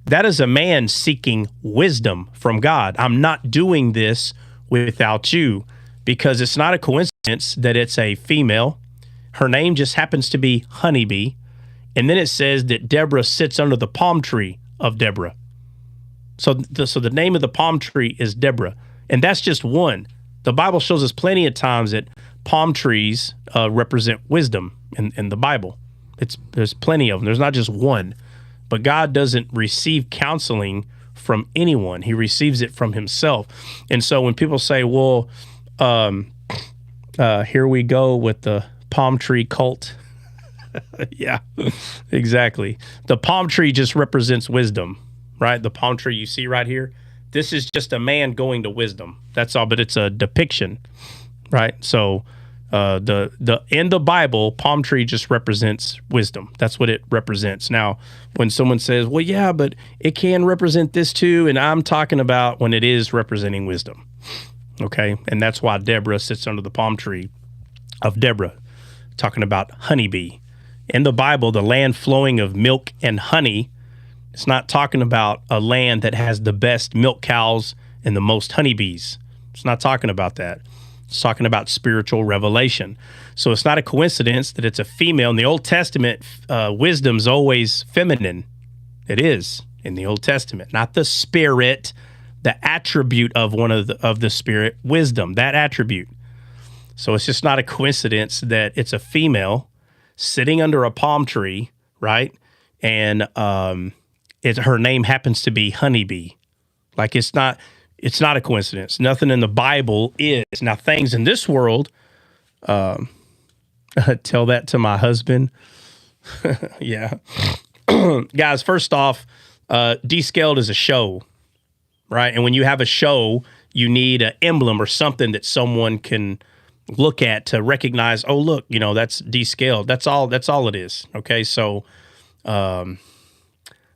That is a man seeking wisdom from God. I'm not doing this without you, because it's not a coincidence that it's a female. Her name just happens to be Honeybee. And then it says that Deborah sits under the palm tree of Deborah. So the name of the palm tree is Deborah. And that's just one. The Bible shows us plenty of times that palm trees represent wisdom in the Bible. There's plenty of them. There's not just one. But God doesn't receive counseling from anyone. He receives it from himself. And so when people say, well, here we go with the palm tree cult. Yeah, exactly. The palm tree just represents wisdom, right? The palm tree you see right here. This is just a man going to wisdom. That's all, but it's a depiction, right? So the in the Bible, palm tree just represents wisdom. That's what it represents. Now, when someone says, well, yeah, but it can represent this too, and I'm talking about when it is representing wisdom, okay? And that's why Deborah sits under the palm tree of Deborah, talking about honeybee. In the Bible, the land flowing of milk and honey, it's not talking about a land that has the best milk cows and the most honeybees. It's not talking about that. It's talking about spiritual revelation. So it's not a coincidence that it's a female. In the Old Testament, wisdom's always feminine. It is in the Old Testament, not the spirit, the attribute of one of the spirit, wisdom, that attribute. So it's just not a coincidence that it's a female sitting under a palm tree, right? And her name happens to be Honeybee. Like it's not a coincidence. Nothing in the Bible is. Now things in this world, tell that to my husband. Yeah. Guys, first off, Descaled is a show, right? And when you have a show, you need an emblem or something that someone can look at to recognize, oh, look, that's Descaled. That's all it is. Okay. So, I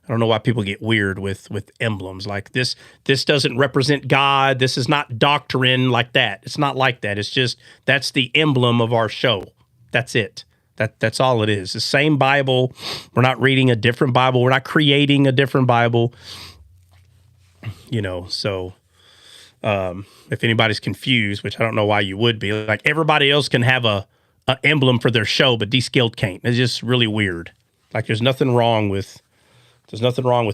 don't know why people get weird with emblems like this. This doesn't represent God. This is not doctrine like that. It's not like that. It's just, that's the emblem of our show. That's it. That's all it is. The same Bible. We're not reading a different Bible. We're not creating a different Bible. So if anybody's confused, which I don't know why you would be, like everybody else can have a emblem for their show, but Descaled can't. It's just really weird. Like there's nothing wrong with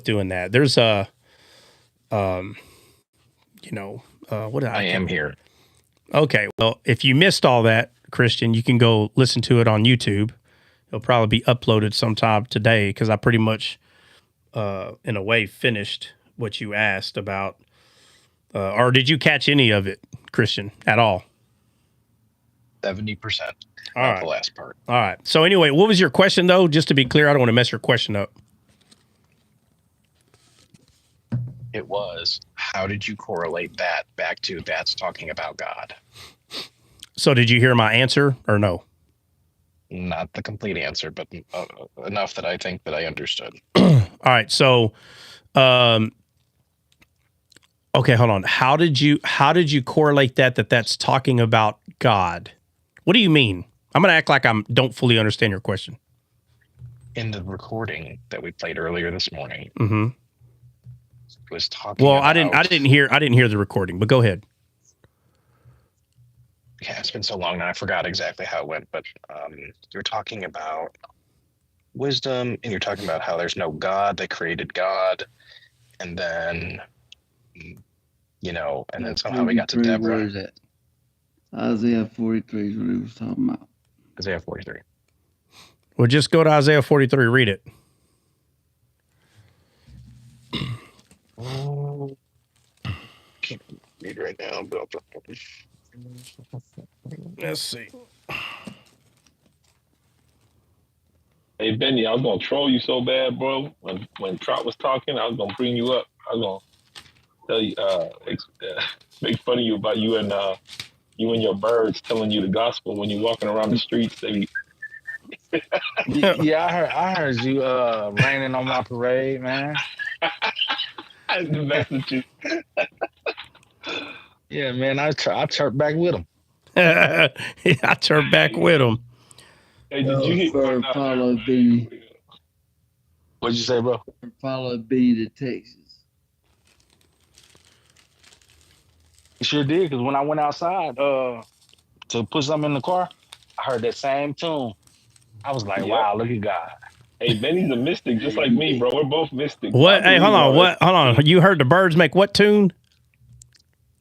doing that. There's what did I am here. Okay, well, if you missed all that, Christian, you can go listen to it on YouTube. It'll probably be uploaded sometime today because I pretty much, in a way, finished what you asked about. Or did you catch any of it, Christian, at all? 70%. All right. The last part. All right. So anyway, what was your question, though? Just to be clear, I don't want to mess your question up. It was, how did you correlate that back to that's talking about God? So did you hear my answer or no? Not the complete answer, but enough that I think that I understood. All right. So, okay, hold on. How did you correlate that's talking about God? What do you mean? I'm going to act like I don't fully understand your question. In the recording that we played earlier this morning, mm-hmm. It was talking. Well, about, I didn't hear the recording, but go ahead. Yeah, it's been so long now, I forgot exactly how it went. But you're talking about wisdom, and you're talking about how there's no God that created God, and then and then somehow we got to Deborah. Where is that? Isaiah 43 is what he was talking about. Isaiah 43. Well, just go to Isaiah 43, read it. Can't read right now, but let's see. Hey Benny, I was gonna troll you so bad, bro. When Trot was talking, I was gonna bring you up. I was gonna tell you, make fun of you about you and your birds telling you the gospel when you're walking around the streets. Yeah, I heard you raining on my parade, man. I had to mess with you. Yeah, man, I chirped back with him. I chirped back with him. Hey, did you hear follow B? What'd you say, bro? Follow B to Texas. You sure did, because when I went outside to put something in the car, I heard that same tune. I was like, Yep. wow, look at God. Hey, Benny's a mystic, just like me, bro. We're both mystics. So I What? Hey, hold believe on. all this. What? Hold on. You heard the birds make what tune?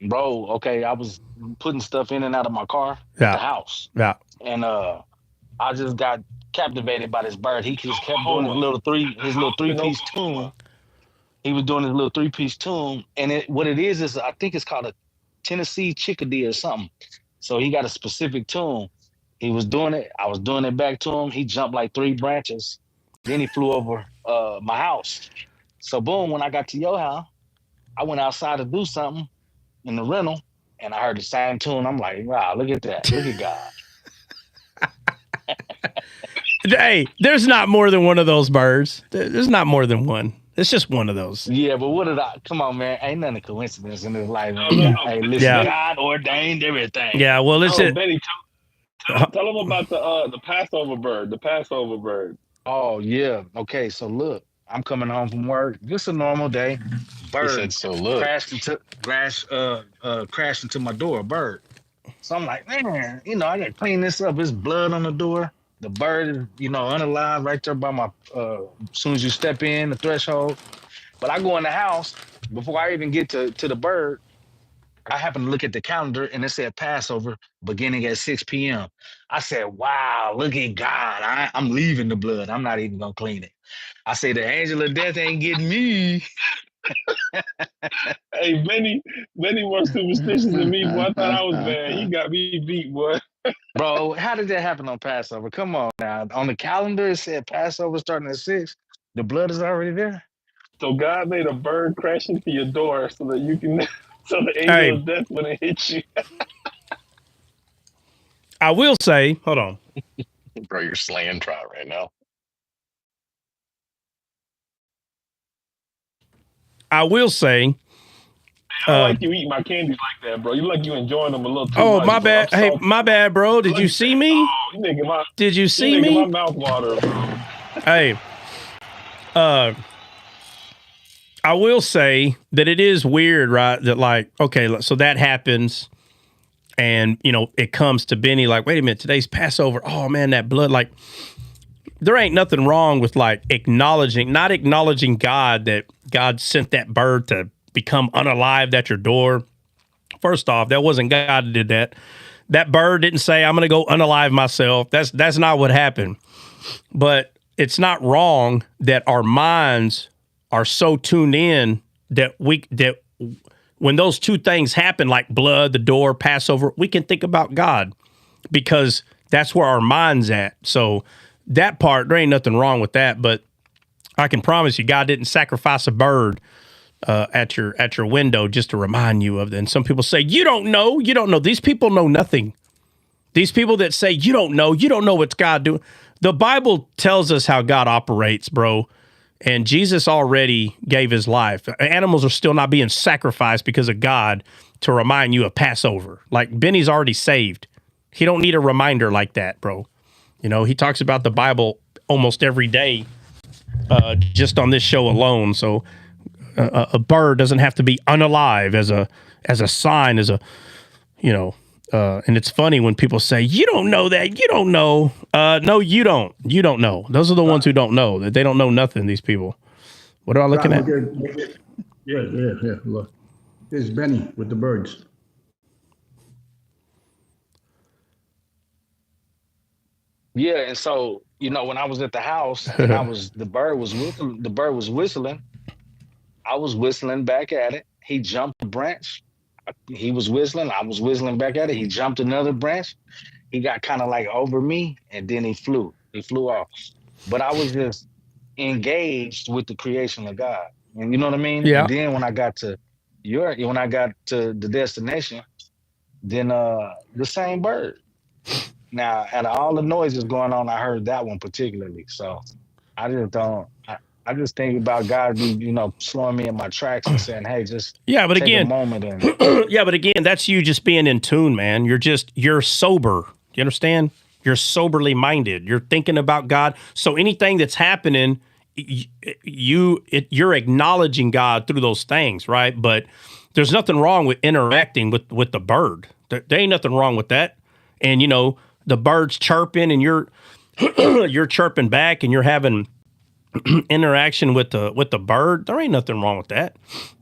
Bro, okay, I was putting stuff in and out of my car at the Yeah. house. Yeah. And I just got captivated by this bird. He just kept doing his Oklahoma. his little In three-piece Oklahoma. tune. He was doing his little three-piece tune. And what it is I think it's called a Tennessee chickadee or something. So he got a specific tune. He was doing it. I was doing it back to him. He jumped like 3 branches. Then he flew over my house. So boom, when I got to your house, I went outside to do something in the rental, and I heard the same tune. I'm like, wow, look at that. Look at God. Hey, there's not more than one of those birds. There's not more than one. It's just one of those. Yeah, but what did I come on, man? Ain't nothing a coincidence in this life, man. No. Hey, listen, Yeah. God ordained everything. Yeah, well, No, listen. Benny, tell them about the Passover bird. The Passover bird. Oh, yeah. Okay, so look, I'm coming home from work. Just a normal day. He Bird said, so look. crashed into my door, a bird. So I'm like, man, I gotta clean this up. There's blood on the door. The bird is, unalive right there by my as soon as you step in the threshold. But I go in the house before I even get to the bird. I happen to look at the calendar and it said Passover beginning at 6 p.m. I said, wow, look at God. I'm leaving the blood. I'm not even gonna clean it. I say the angel of death ain't getting me. Hey, Benny more superstitious than me, boy. I thought I was bad. He got me beat, boy. Bro, how did that happen on Passover? Come on now. On the calendar, it said Passover starting at 6. The blood is already there. So God made a bird crash into your door so that you can, so the angel Hey. of death wouldn't hit you. I will say, hold on. Bro, you're slaying Trot right now. I will say. I don't like you eating my candies like that, bro. You like you enjoying them a little too much. Oh, my bro. bad. Hey, my bad, bro. Did you see me? Oh, Did you see me? me? My mouth water, bro. Hey, I will say that it is weird, right? That like, okay, so that happens, and it comes to Benny like, wait a minute, today's Passover. Oh man, that blood. Like, there ain't nothing wrong with like not acknowledging God, that God sent that bird to become unalived at your door. First off, that wasn't God that did that. That bird didn't say, I'm going to go unalive myself. That's not what happened. But it's not wrong that our minds are so tuned in that when those two things happen, like blood, the door, Passover, we can think about God because that's where our mind's at. So that part, there ain't nothing wrong with that. But I can promise you, God didn't sacrifice a bird at your window just to remind you of that. And some people say, you don't know. These people know nothing. These people that say, you don't know what's God doing. The Bible tells us how God operates, bro. And Jesus already gave his life. Animals are still not being sacrificed because of God to remind you of Passover. Like, Benny's already saved. He don't need a reminder like that, bro. He talks about the Bible almost every day, just on this show alone. So a bird doesn't have to be unalive as a sign, and it's funny when people say, you don't know that, you don't know. No, you don't know. Those are the ones who don't know. They don't know nothing, these people. What am I looking at? Yeah. Look, here's Benny with the birds. Yeah, and so when I was at the house and the bird was whistling, I was whistling back at it. He jumped a branch. He was whistling. I was whistling back at it. He jumped another branch. He got kind of like over me, and then he flew. He flew off. But I was just engaged with the creation of God, and you know what I mean. Yeah. And then when I got to the destination, then the same bird. Now, out of all the noises going on, I heard that one particularly. So I just don't. I just think about God be, slowing me in my tracks and saying, "Hey, just but take again, a moment." And but again, that's you just being in tune, man. You're sober. You understand? You're soberly minded. You're thinking about God. So anything that's happening, you're acknowledging God through those things, right? But there's nothing wrong with interacting with the bird. There ain't nothing wrong with that. And the birds chirping and you're you're chirping back and you're having interaction with the bird, there ain't nothing wrong with that,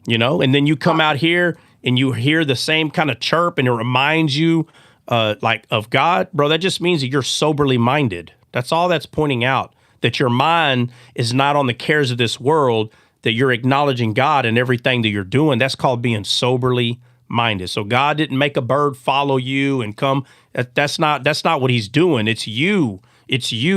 you know. And then you come out here and you hear the same kind of chirp and it reminds you like of God, bro. That just means that you're soberly minded. That's all that's pointing out, that your mind is not on the cares of this world, that you're acknowledging God in everything that you're doing. That's called being soberly minded. So God didn't make a bird follow you and come. That's not what he's doing. It's you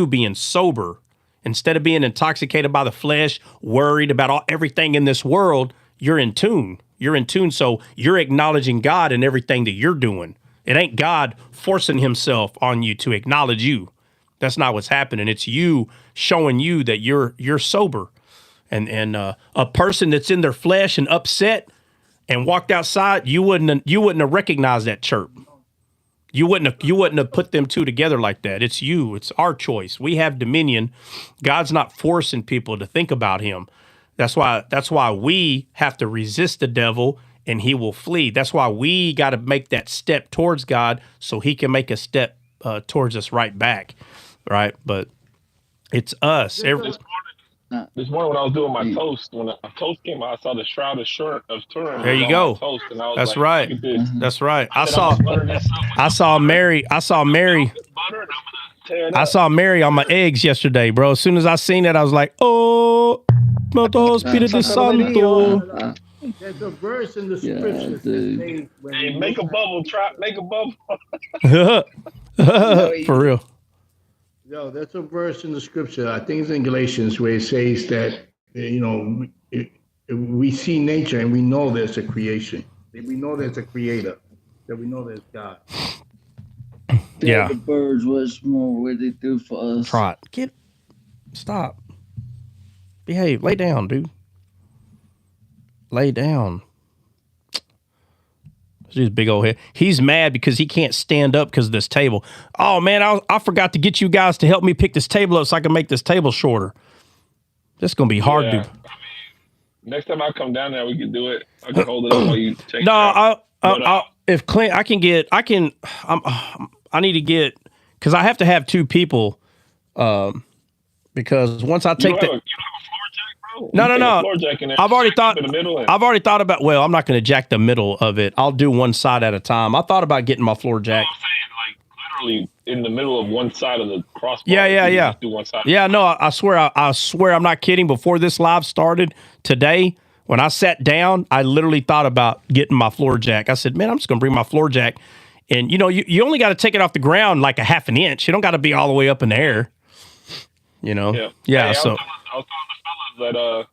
being sober. Instead of being intoxicated by the flesh, worried about everything in this world, you're in tune. You're in tune. So you're acknowledging God in everything that you're doing. It ain't God forcing himself on you to acknowledge you. That's not what's happening. It's you showing you that you're sober. And a person that's in their flesh and upset and walked outside, you wouldn't have recognized that chirp. You wouldn't have put them two together like that. It's you. It's our choice. We have dominion. God's not forcing people to think about him. That's why we have to resist the devil and he will flee. That's why we got to make that step towards God so he can make a step towards us right back. Right? But it's us. This morning when I was doing my toast, when a toast came out, I saw the Shroud of Turin. There you go. Toast, and I was That's like, right. look at this. That's right. I saw Mary on my eggs yesterday, bro. As soon as I seen it, I was like, oh, Espírito Santo. There's a verse in the scripture that says, hey, make a bubble, trap, make a bubble. For real. Yo, there's a verse in the scripture, I think it's in Galatians, where it says that, we see nature and we know there's a creation. We know there's a creator. That we know there's God. Yeah. The birds was more what they do for us. Trot. Stop. Behave. Lay down, dude. Lay down. His big old head. He's mad because he can't stand up because of this table. Oh, man, I forgot to get you guys to help me pick this table up so I can make this table shorter. This is going to be hard, dude. Next time I come down there, we can do it. I can hold it up while you take it out. If Clint, I need to get, because I have to have two people, because once I take the... No. I've already thought about. Well, I'm not going to jack the middle of it. I'll do one side at a time. I thought about getting my floor jack. I'm saying, like, literally in the middle of one side of the crossbar. Yeah. Do one side. Yeah, no, I swear I'm not kidding. Before this live started today, when I sat down, I literally thought about getting my floor jack. I said, man, I'm just going to bring my floor jack, and you only got to take it off the ground like a half an inch. You don't got to be all the way up in the air. Yeah. Hey, So. I was telling the fellas that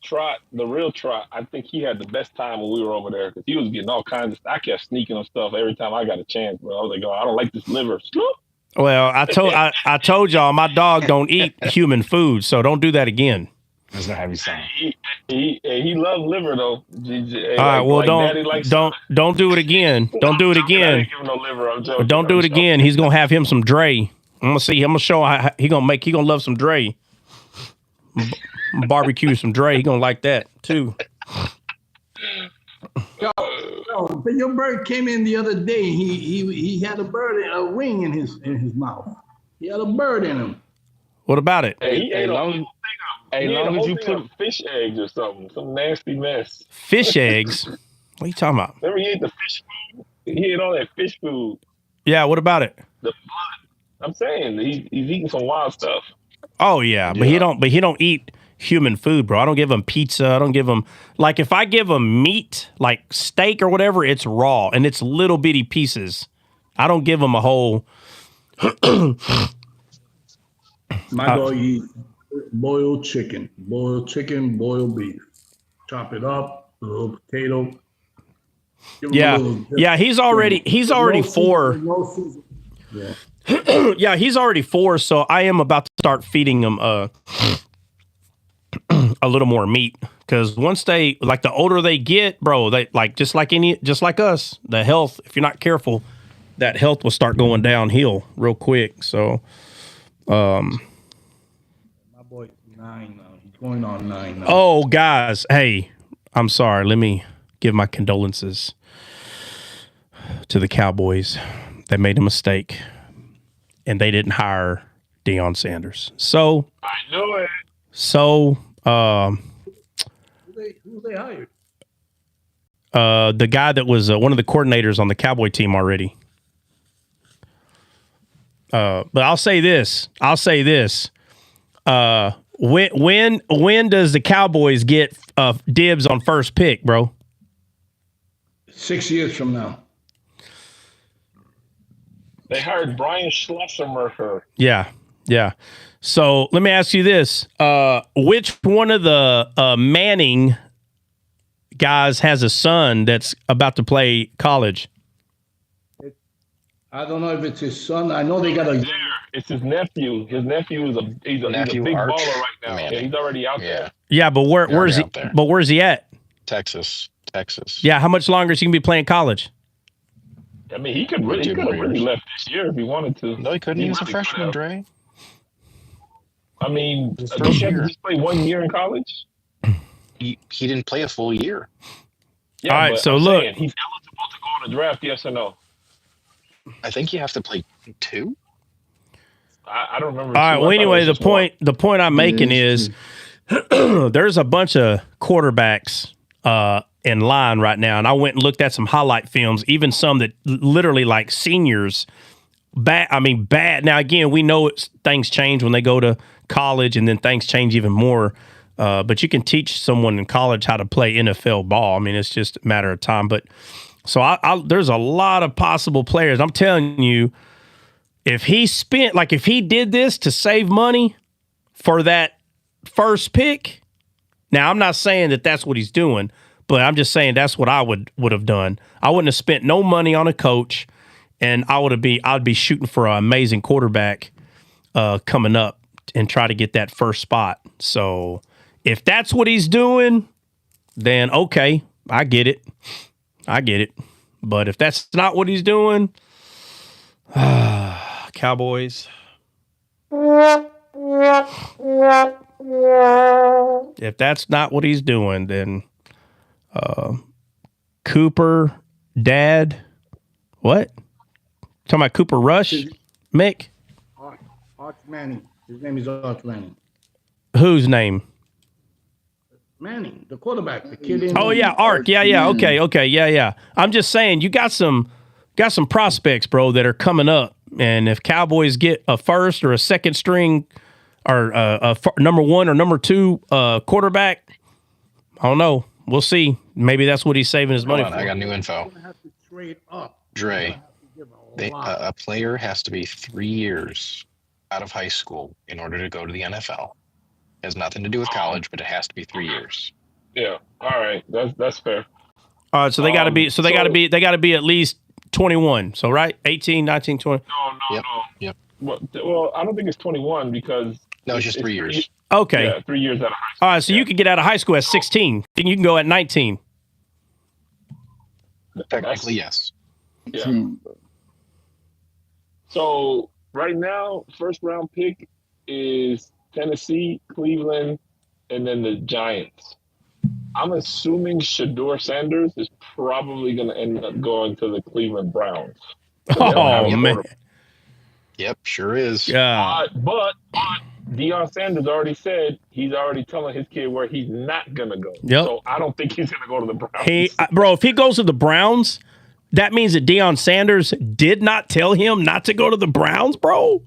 Trot, the real Trot, I think he had the best time when we were over there because he was getting all kinds of stuff. I kept sneaking him stuff every time I got a chance, bro. I was like, I don't like this liver. Well, I told y'all my dog don't eat human food, so don't do that again. That's not how you sound. He loves liver though. All right, well don't do it again. Don't do it again. Don't do it again. He's gonna have him some Dre. I'm gonna show how he gonna love some Dre. Barbecue some Dre. He gonna like that too. But your bird came in the other day. He had a wing in his mouth. He had a bird in him. What about it? Hey, he ate long as you put fish eggs or something, some nasty mess. Fish eggs? What are you talking about? Remember he ate the fish food? He ate all that fish food. Yeah, what about it? The blood. I'm saying he's eating some wild stuff. Oh yeah, but he don't eat human food, bro. I don't give him pizza. I don't give him, like, if I give him meat, like steak or whatever, it's raw and it's little bitty pieces. I don't give him a whole. My dog eat boiled chicken, boiled beef. Chop it up, a little potato. Yeah, he's already 4. Yeah. Yeah, he's already 4, so I am about to start feeding him a little more meat, because once they, like, the older they get, bro, they like just like us, the health, if you're not careful, that health will start going downhill real quick. So my boy's 9 now. He's going on 9 now. Oh, guys, hey, I'm sorry. Let me give my condolences to the Cowboys. They made a mistake. and they didn't hire Deion Sanders. So I knew it. So Who they hired? the guy that was one of the coordinators on the Cowboy team already. But I'll say this. When does the Cowboys get dibs on first pick, bro? 6 years from now. They hired Brian Schlesser. Yeah. So let me ask you this: which one of the Manning guys has a son that's about to play college? I don't know if it's his son. I know they got a. It's his nephew. His nephew is a big Arch baller right now. Manning. Yeah, he's already out there. Yeah, but where's he? But where's he at? Texas. Yeah, how much longer is he gonna be playing college? I mean, he could have really left this year if he wanted to. No, he couldn't. He was a freshman, Dre. I mean, don't you have to just play 1 year in college? He didn't play a full year. Yeah, all right, so look, he's eligible to go on a draft, yes or no? I think you have to play 2. I don't remember. All right. Well, anyway, the point I'm making is there's a bunch of quarterbacks in line right now, and I went and looked at some highlight films, even some that literally like seniors. Bad. Now again, we know things change when they go to college, and then things change even more. But you can teach someone in college how to play NFL ball. I mean, it's just a matter of time. But so there's a lot of possible players. I'm telling you, if he did this to save money for that first pick, now I'm not saying that that's what he's doing, but I'm just saying that's what I would have done. I wouldn't have spent no money on a coach, and I'd be shooting for an amazing quarterback coming up and try to get that first spot. So if that's what he's doing, then okay, I get it. But if that's not what he's doing, Cowboys. If that's not what he's doing, then Cooper, Dad, what? Talking about Cooper Rush, Mick? Arch Manning. His name is Arch Manning. Whose name? Manning, the quarterback, the kid. Oh yeah, Arch. Yeah. Okay. Yeah. I'm just saying, you got some prospects, bro, that are coming up, and if Cowboys get a first or a second string or a number 1 or number 2 quarterback, I don't know. We'll see. Maybe that's what he's saving his money for. I got new info. Dre, a player has to be 3 years out of high school in order to go to the NFL. It has nothing to do with college, but it has to be 3 years. Yeah. All right. That's fair. All right. So they got to be. So they got to be at least 21. So right, 18, 19, 20. No. Yep. Well, I don't think it's 21 because it's just 3 years. Okay. Yeah, 3 years out of high school. All right. So you can get out of high school at 16. Then you can go at 19. Technically, yes. Yeah. So right now, first round pick is Tennessee, Cleveland, and then the Giants. I'm assuming Shedeur Sanders is probably going to end up going to the Cleveland Browns. Oh, man. Yep, sure is. Yeah. But Deion Sanders already said he's already telling his kid where he's not going to go. Yep. So I don't think he's going to go to the Browns. Bro, if he goes to the Browns, that means that Deion Sanders did not tell him not to go to the Browns, bro.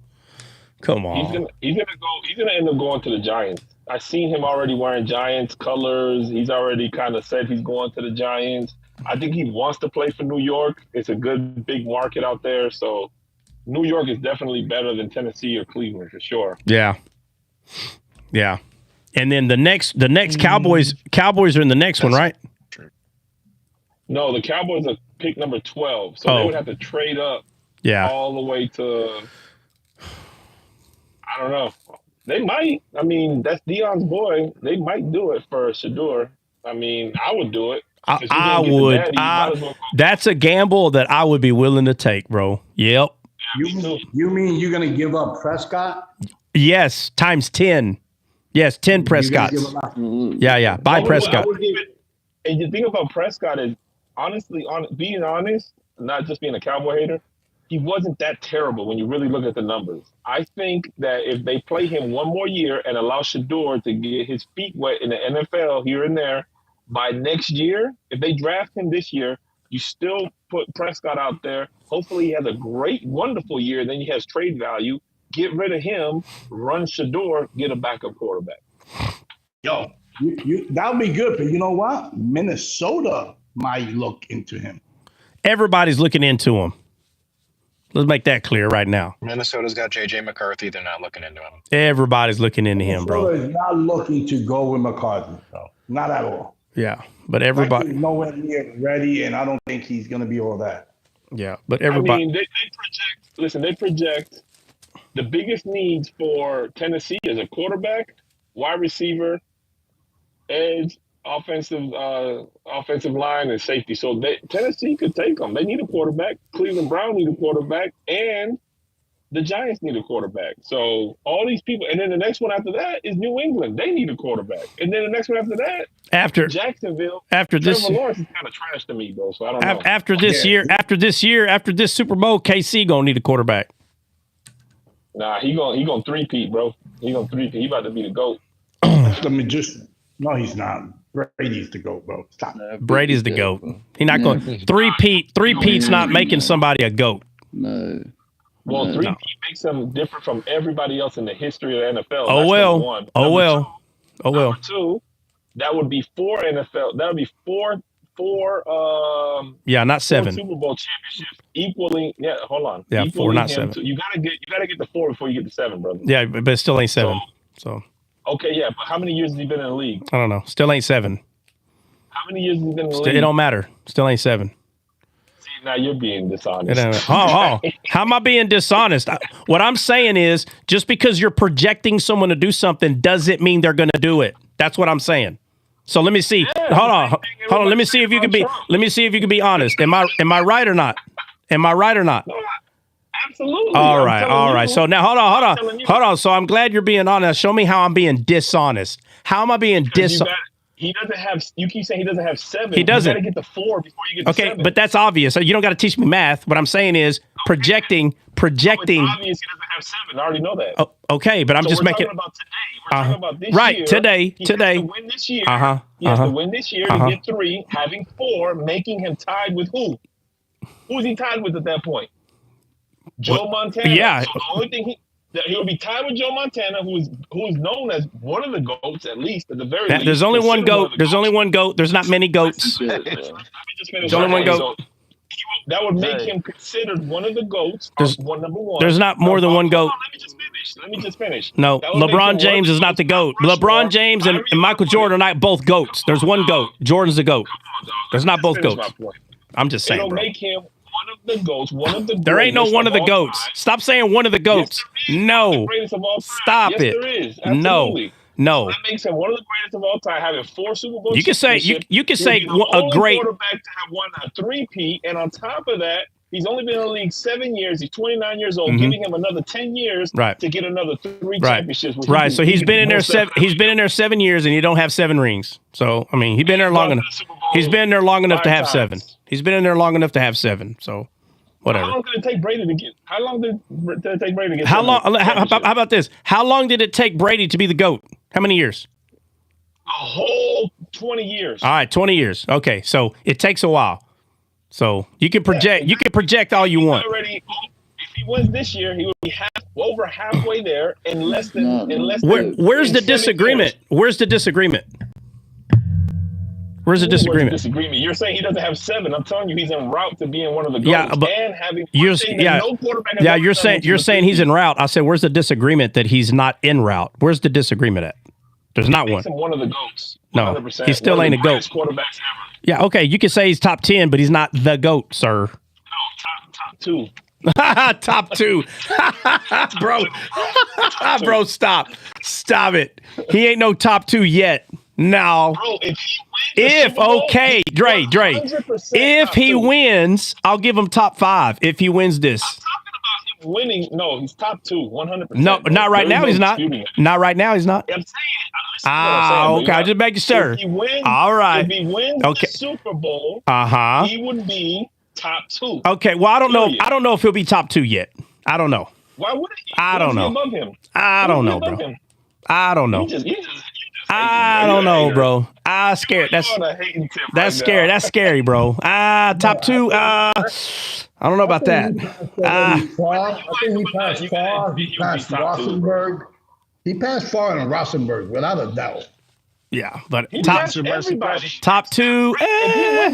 Come on. He's gonna end up going to the Giants. I seen him already wearing Giants colors. He's already kind of said he's going to the Giants. I think he wants to play for New York. It's a good big market out there. So New York is definitely better than Tennessee or Cleveland for sure. Yeah. And then the next Cowboys are in the next one, right? No, the Cowboys are pick number 12. So they would have to trade up all the way to, I don't know. They might. I mean, that's Deion's boy. They might do it for Shedeur. I mean, I would do it. I would. That's a gamble that I would be willing to take, bro. Yep. You mean you're going to give up Prescott? Yes, times 10. Yes, 10 Prescotts. Yeah. Buy Prescott. And the thing about Prescott is, honestly, being honest, not just being a Cowboy hater, he wasn't that terrible when you really look at the numbers. I think that if they play him one more year and allow Shador to get his feet wet in the NFL here and there, by next year, if they draft him this year, you still put Prescott out there. Hopefully he has a great, wonderful year. Then he has trade value. Get rid of him, run Shador, get a backup quarterback. Yo, that would be good, but you know what? Minnesota might look into him. Everybody's looking into him. Let's make that clear right now. Minnesota's got J.J. McCarthy. They're not looking into him. Everybody's looking into him, bro. Minnesota is not looking to go with McCarthy, though. Not at all. Yeah, but everybody. He's nowhere near ready, and I don't think he's going to be all that. Yeah, but everybody. I mean, they project the biggest needs for Tennessee is a quarterback, wide receiver, edge, offensive line, and safety. So Tennessee could take them. They need a quarterback. Cleveland Brown need a quarterback, and the Giants need a quarterback. So all these people, and then the next one after that is New England. They need a quarterback, and then the next one after that, Jacksonville. After this, Trevor Lawrence is kind of trash to me, though. So I don't know. After this Super Bowl, KC gonna need a quarterback. Nah, he gonna three-peat, bro. He gonna three-peat. He about to be the GOAT. The magician. No, he's not. Brady's the GOAT, bro. Stop. Brady's the GOAT. He's not going three-peat. Three-peat's not making somebody a GOAT. No. Well, three-peat makes him different from everybody else in the history of the NFL. Oh, That's well. One. Oh, well. Two, oh, well. Number two, that would be four NFL. That would be four. Not seven. Super Bowl championships equaling. Yeah, hold on. Yeah, four, not seven. You gotta get the four before you get to seven, brother. Yeah, but it still ain't seven. So. Okay, yeah, but how many years has he been in the league? I don't know. Still ain't seven. How many years has he been in the league? It don't matter. Still ain't seven. See, now you're being dishonest. How am I being dishonest? What I'm saying is, just because you're projecting someone to do something doesn't mean they're going to do it. That's what I'm saying. So let me see. Yeah, hold on. Let me see if you can be. Let me see if you can be honest. Am I right or not? Am I right or not? No, absolutely. All right. So now hold on. So I'm glad you're being honest. Show me how I'm being dishonest. How am I being dishonest? He doesn't have. You keep saying he doesn't have seven. He doesn't. You got to get the four before you get to seven. Okay, but that's obvious. You don't got to teach me math. What I'm saying is projecting. No, it's obvious he doesn't have seven. I already know that. Oh, okay, but I'm just making. We're talking about today. We're talking about this right, year. Today. He has to win this year. He has to win this year to get three, having four, making him tied with who? Who's he tied with at that point? Joe Montana. Yeah. So the only thing he'll be tied with Joe Montana, who's known as one of the GOATs, at least at the very least. There's only one GOAT. There's only one GOAT. There's not many GOATs. Let me just finish. There's only one GOAT. So that would make him considered one of the GOATs. Number one. There's not more than one GOAT. Let me just finish. No, LeBron James is not the GOAT. LeBron James and Michael Jordan are not both GOATs. There's one GOAT. Jordan's the GOAT. There's not both GOATs. I'm just saying, it'll bro. Make him one of the GOATs. One of the. There ain't no one of the GOATs. Stop saying one of the GOATs. No. Stop it. Yes, there is. Absolutely. No. That makes him one of the greatest of all time, having 4 Super Bowls. You can say you can say a great quarterback to have won a 3-peat, and on top of that, he's only been in the league 7 years. He's 29 years old, giving him another 10 years to get another 3 championships. Right. So he's been in there 7. He's been in there 7 years, and he don't have 7 rings. So I mean, he's been there long enough. He's been there long enough to have 7. He's been in there long enough to have 7. So. Whatever. How long did it take Brady to get? How long did it take Brady to get? How long? How about this? How long did it take Brady to be the GOAT? How many years? A whole 20 years. All right, 20 years. Okay, so it takes a while. So you can project. Yeah. You can project all you want. Already, if he wins this year, he will be over halfway there in less than. Where's the disagreement? Where's the disagreement? Where's the disagreement? You're saying he doesn't have 7. I'm telling you, he's en route to being one of the GOATs. Yeah, but and having you're saying he's en route. I said, where's the disagreement that he's not en route? Where's the disagreement at? There's not one. Him one of the GOATs. 100%. No, he still ain't a GOAT. Quarterbacks ever. Yeah, okay, you can say he's top 10, but he's not the GOAT, sir. No, top 2. Top 2. Bro. Bro, stop it. He ain't no top 2 yet. No. Bro, if Dre, if he wins, I'll give him top 5 if he wins this. I'm talking about him winning. No, he's top 2, 100%. No, not right now. He's not. Not right now. He's not. I'm saying. Okay. I just making sure. If he wins, all right. If he wins the Super Bowl, he would be top 2. Okay, well, I don't know. Period. I don't know if he'll be top 2 yet. I don't know. Why wouldn't he? I don't know. Above him? I don't know, bro. I don't know. I don't know, bro. Scared. That's scary. That's scary, bro. Top 2. I don't know about that. I think he passed far. He passed Rosenberg. He passed far in Rosenberg, without a doubt. Yeah, but top 2. If he wins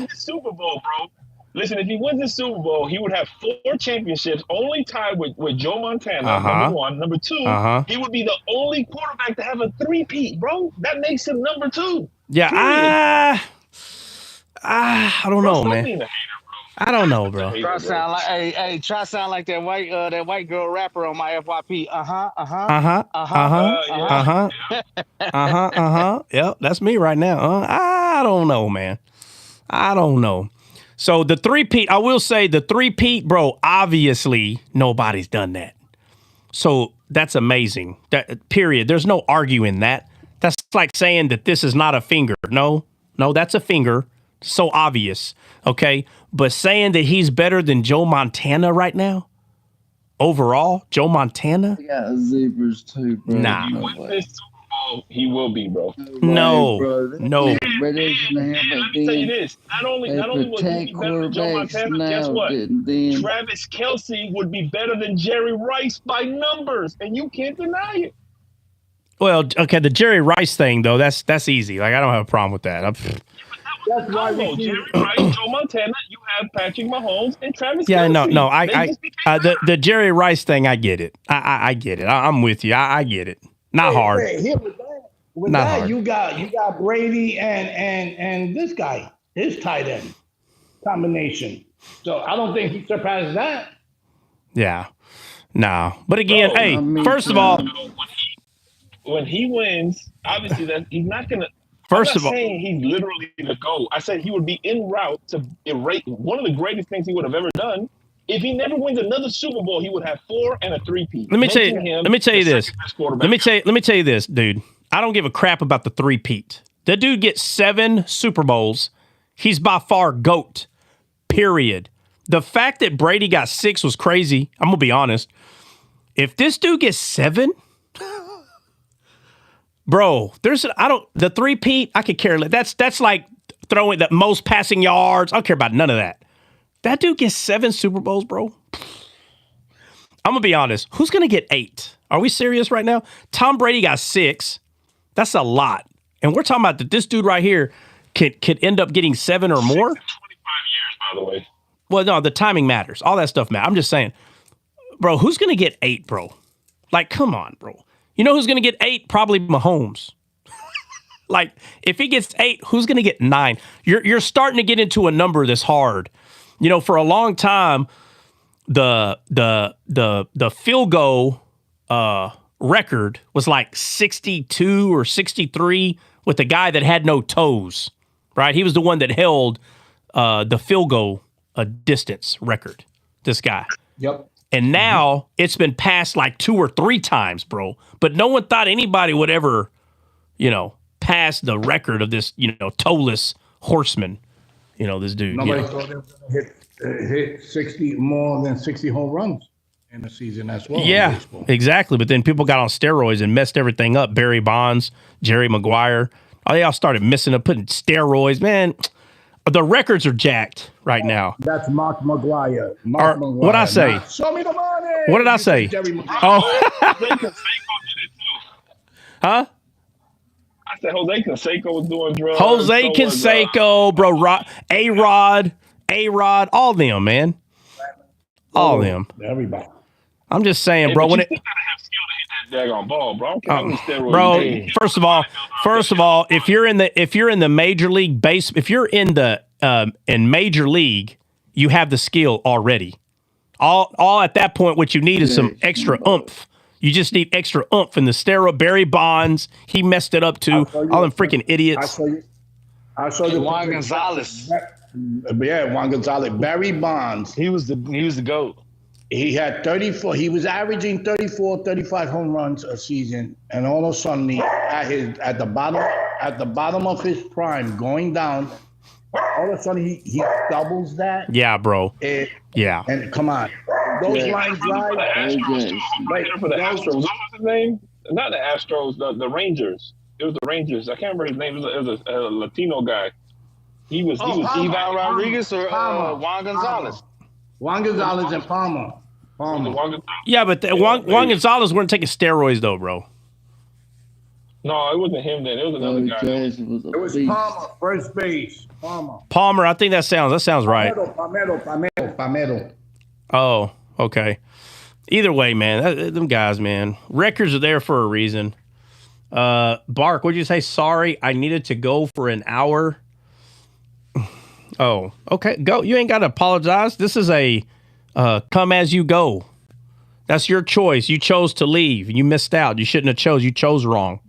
the Super Bowl, bro. Listen, if he wins the Super Bowl, he would have 4 championships, only tied with Joe Montana, number 1. Number 2, he would be the only quarterback to have a 3-peat, bro. That makes him number 2. Yeah, I don't know, man. I don't know, bro. Try sound like, try sound like that white girl rapper on my FYP. Yep, that's me right now. I don't know, man. I don't know. So the 3-peat, I will say the 3-peat, bro, obviously nobody's done that. So that's amazing. That period. There's no arguing that. That's like saying that this is not a finger. No, that's a finger. So obvious. Okay. But saying that he's better than Joe Montana right now, overall, Joe Montana? He got zebras too, bro. Nah. He will be, bro. No. Let me tell you this. Not only was he better than Joe Montana, guess what? Travis Kelce would be better than Jerry Rice by numbers, and you can't deny it. Well, okay, the Jerry Rice thing, though, that's easy. Like, I don't have a problem with that. That's why Jerry Rice, Joe Montana, you have Patrick Mahomes and Travis Kelce. Yeah, no, the Jerry Rice thing, I get it. I get it. I'm with you. I get it. Not hard. With that, you got Brady and this guy, his tight end combination. So I don't think he surpasses that. Yeah. No. But again, first of all, when he wins, obviously that he's not gonna. First of all, saying he's literally the GOAT. I said he would be en route to erase one of the greatest things he would have ever done. If he never wins another Super Bowl, he would have 4 and a 3-peat. Let me tell you this. Let me tell you this, dude. I don't give a crap about the 3-peat. The dude gets 7 Super Bowls. He's by far GOAT. Period. The fact that Brady got 6 was crazy. I'm gonna be honest. If this dude gets 7, bro, the 3-peat, I could care less. That's like throwing the most passing yards. I don't care about none of that. That dude gets 7 Super Bowls, bro. I'm gonna be honest. Who's gonna get 8? Are we serious right now? Tom Brady got 6. That's a lot. And we're talking about that this dude right here could end up getting 7 or more. 25 years, by the way. Well, no, the timing matters. All that stuff matters. I'm just saying, bro, who's gonna get 8, bro? Like, come on, bro. You know who's going to get 8? Probably Mahomes. Like, if he gets 8, who's going to get 9? You're starting to get into a number that's hard. You know, for a long time, the field goal record was like 62 or 63 with the guy that had no toes, right? He was the one that held the field goal distance record, this guy. Yep. And now it's been passed like 2 or 3 times, bro. But no one thought anybody would ever, pass the record of this, toeless horseman. This dude. Nobody thought they were going to hit 60 more than 60 home runs in the season as well. Yeah, exactly. But then people got on steroids and messed everything up. Barry Bonds, Jerry Maguire. Oh, they all started messing up, putting steroids. Man, the records are jacked right now. That's Mark McGuire. What'd I say? Show me the money. What did I say? Oh. Huh? I said Jose Canseco was doing drugs. Jose Canseco, bro. A-Rod, all them, man. All them. Everybody. I'm just saying, bro. When it, you still gotta have skill to hit that daggone ball, bro. I don't care how many steroids. Bro, first of all, if you're in the major league base, if you're in the in major league, you have the skill already. All at that point, what you need is some extra oomph. You just need extra oomph in the steroid. Barry Bonds, he messed it up too. All them freaking idiots. I'll show you. Juan Gonzalez. Yeah, Juan Gonzalez. Barry Bonds. He was the GOAT. He had 34. He was averaging 34, 35 home runs a season, and all of a sudden, at the bottom of his prime, going down, all of a sudden he doubles that. Yeah, bro. Yeah. And come on, those line drives. For the Astros, what was his name? Not the Astros, the Rangers. It was the Rangers. I can't remember his name. It was a Latino guy. He was Ivan Rodriguez or Juan Gonzalez. Juan Gonzalez and Palmer. Yeah, but Juan Gonzalez weren't taking steroids though, bro. No, it wasn't him then. It was another guy. It was Palmer, first base. Palmer, I think that sounds right. Palmetto. Oh, okay. Either way, man, them guys, man. Records are there for a reason. Bark, what'd you say? Sorry, I needed to go for an hour. Oh, okay. Go. You ain't got to apologize. This is a come as you go. That's your choice. You chose to leave. You missed out. You shouldn't have chose. You chose wrong.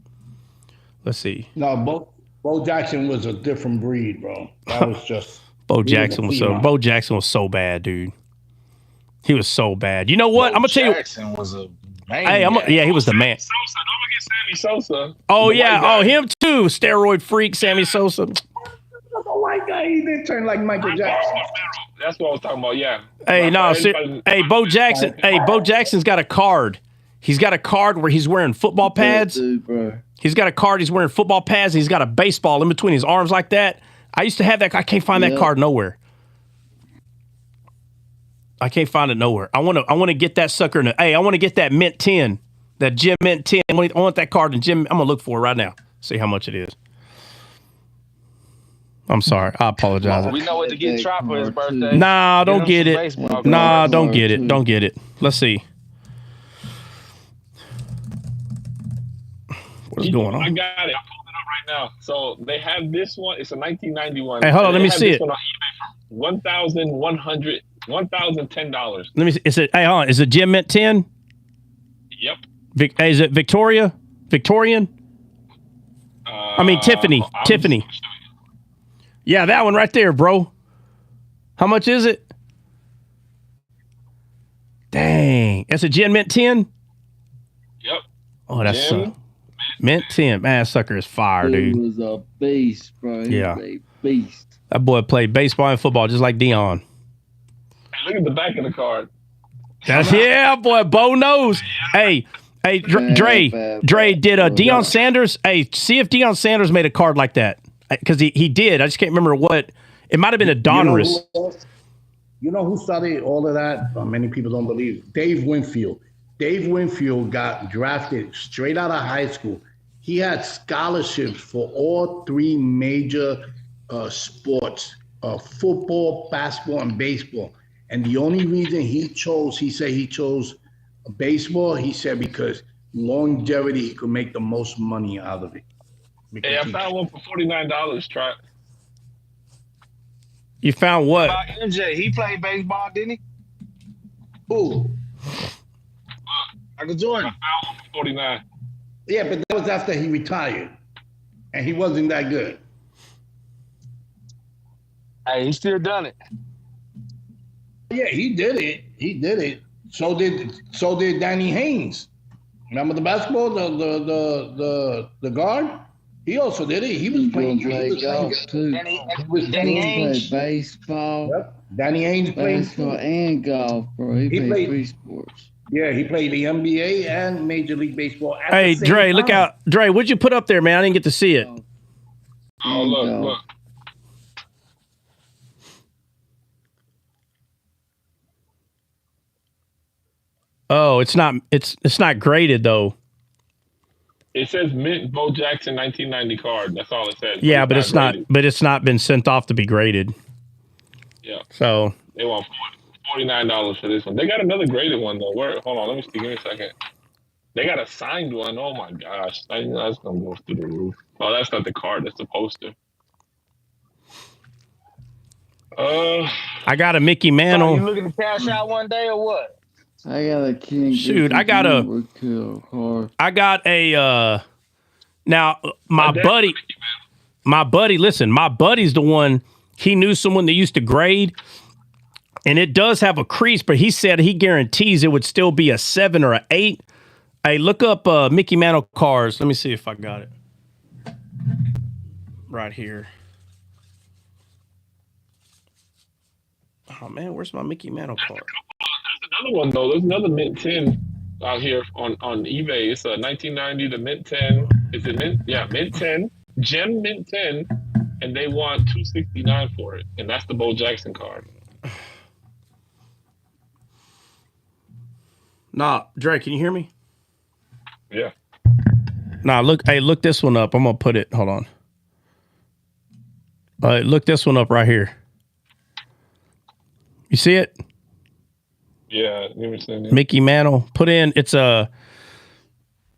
Let's see. No, Bo Jackson was a different breed, bro. That was just Bo Jackson was so bad, dude. He was so bad. You know what? I'm gonna tell you. Jackson was a man. Hey, he was the man. Sosa, don't forget Sammy Sosa. Oh yeah, him too. Steroid freak, Sammy Sosa. That's a white guy. He did turn like Michael Jackson. That's what I was talking about. Yeah. Hey, Bo Jackson. Hey, Bo Jackson's got a card. He's got a card where he's wearing football pads. He's got a card. He's wearing football pads. And he's got a baseball in between his arms like that. I used to have that. I can't find that card nowhere. I can't find it nowhere. I want to get that sucker. I want to get that Mint 10, that Gym Mint 10. I want that card in Gym. I'm gonna look for it right now. See how much it is. I'm sorry. I apologize. We know what to get Trap for his birthday. Nah, don't get it. Nah, don't get it. Don't get it. Let's see. What's going on? I got it. I'm pulling it up right now. So they have this one. It's a 1991. Hey, hold on. Let me see it. On eBay for $1,010. Let me see. Is it? Hey, hold on. Is it Gym Mint 10? Yep. Is it Victorian? Tiffany. Tiffany. Yeah, that one right there, bro. How much is it? Dang. That's a Gym Mint 10? Yep. Oh, that's Mint 10. Man, that sucker is fire, dude. He was a beast, bro. He was a beast. That boy played baseball and football just like Dion. Hey, look at the back of the card. Boy. Bo knows. Hey, Dre, did Deion Sanders? Hey, see if Deion Sanders made a card like that. Because he did. I just can't remember what. It might have been a Donruss. You know who started all of that? Many people don't believe. Dave Winfield. Dave Winfield got drafted straight out of high school. He had scholarships for all three major sports, football, basketball, and baseball. And the only reason he said he chose baseball, he said because longevity, he could make the most money out of it. Hey, I found one for $49, Trap. You found what? MJ, he played baseball, didn't he? Who? Michael Jordan. I found one for $49. Yeah, but that was after he retired. And he wasn't that good. Hey, he still done it. Yeah, he did it. So did Danny Haynes. Remember the basketball, the guard? He also did it. He was playing golf too. Danny Haynes played baseball. Yep. Danny Haynes played baseball and golf, bro. He played three sports. Yeah, he played the NBA and Major League Baseball. Hey, Dre, look out. Dre, what'd you put up there, man? I didn't get to see it. Oh, look. Oh, it's not graded though. It says Mint Bo Jackson 1990 card. That's all it says. Yeah, but it's not. But it's not been sent off to be graded. Yeah. So they want $49 for this one. They got another graded one though. Hold on, let me see. Give me a second. They got a signed one. Oh my gosh, that's gonna go through the roof. Oh, that's not the card. That's the poster. I got a Mickey Mantle. You looking to cash out one day or what? I got a king. Shoot, I got a. Now my buddy. Listen, my buddy's the one. He knew someone that used to grade, and it does have a crease, but he said he guarantees it would still be a 7 or an 8. Hey, look up Mickey Mantle cards. Let me see if I got it right here. Oh man, where's my Mickey Mantle card? There's another one though. There's another Mint 10 out here on eBay. It's a 1990 the Mint 10. Is it Mint? Yeah, Mint 10, Gem Mint 10, and they want 269 for it, and that's the Bo Jackson card. Nah, Dre, can you hear me? Yeah. Nah, look this one up. I'm gonna put it. Hold on. Look this one up right here. You see it? Yeah, you understand it. Mickey Mantle. Put in. It's a.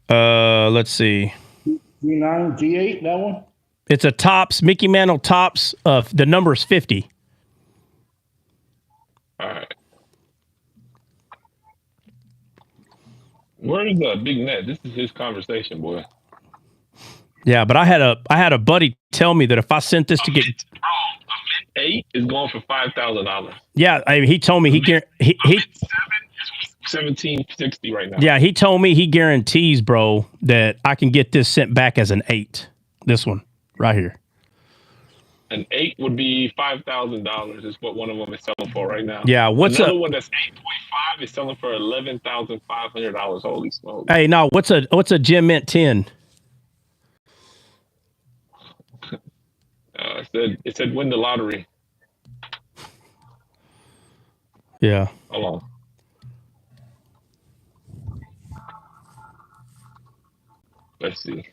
Let's see. G9, G8, that one. It's a Topps Mickey Mantle Topps. The number is 50. All right. Where's Big Net? This is his conversation, boy. Yeah, but I had a buddy tell me that if I sent this to get. A Mint 8 is going for $5,000. Yeah, he told me he 7 is $1,760 right now. Yeah, he told me he guarantees, bro, that I can get this sent back as an 8. This one right here. An 8 would be $5,000 is what one of them is selling for right now. Yeah, what's another one that's 8.5 is selling for $11,500. Holy smokes! Hey, no, what's a Gem Mint 10? It said win the lottery. Yeah. Hold on. Let's see.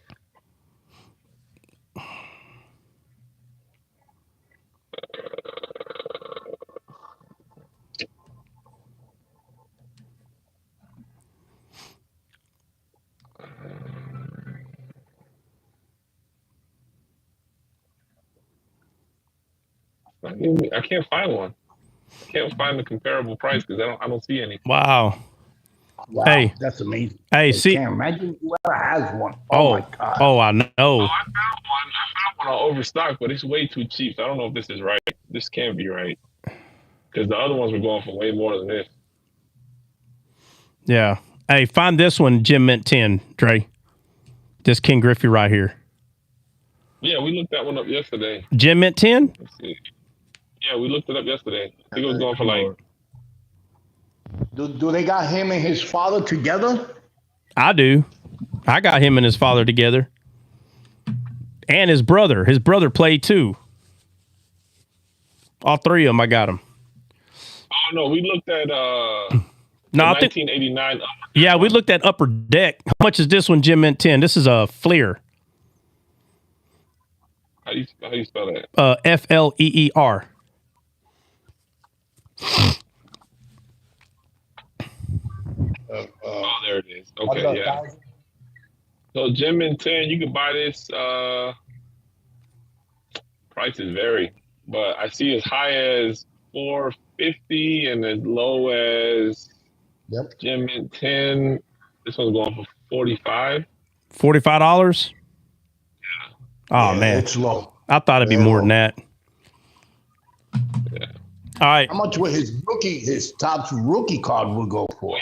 I can't find one. I can't find the comparable price because I don't see any. Wow. Wow, hey, that's amazing. Hey, see, can't imagine whoever has one. Oh my God. Oh, I know. Oh, I found one on Overstock, but it's way too cheap. So I don't know if this is right. This can't be right because the other ones were going for way more than this. Yeah. Hey, find this one, Gem Mint 10, Dre. This King Griffey right here. Yeah, we looked that one up yesterday. Gem Mint 10? Let's see. Yeah, we looked it up yesterday. I think it was going for like. Do they got him and his father together? I do. I got him and his father together. And his brother. His brother played too. All three of them, I got them. Oh, no, we looked at no, 1989. Yeah, we looked at Upper Deck. How much is this one, Gem Mint 10? This is a Fleer. How do you spell that? Fleer. Oh, there it is. Okay, yeah. So Gem Mint 10, you can buy this. Prices vary, but I see as high as $450 and as low as Gem Mint 10. This one's going for $45. $45? Yeah. Oh, man. It's low. I thought it'd be more than that. Yeah. All right. How much would his Topps rookie card would go for?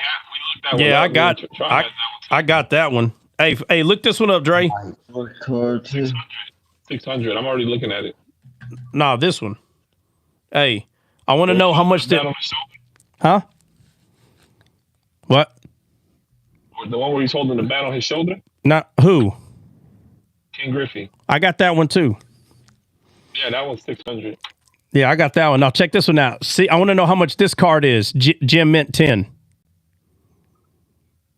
Yeah, I got that one. Hey, look this one up, Dre. 600. I'm already looking at it. No, this one. Hey, I want to know how much did. Huh? What? The one where he's holding the bat on his shoulder? Not who? King Griffey. I got that one too. Yeah, that one's 600. Yeah, I got that one. Now check this one out. See, I want to know how much this card is. Gem Mint 10.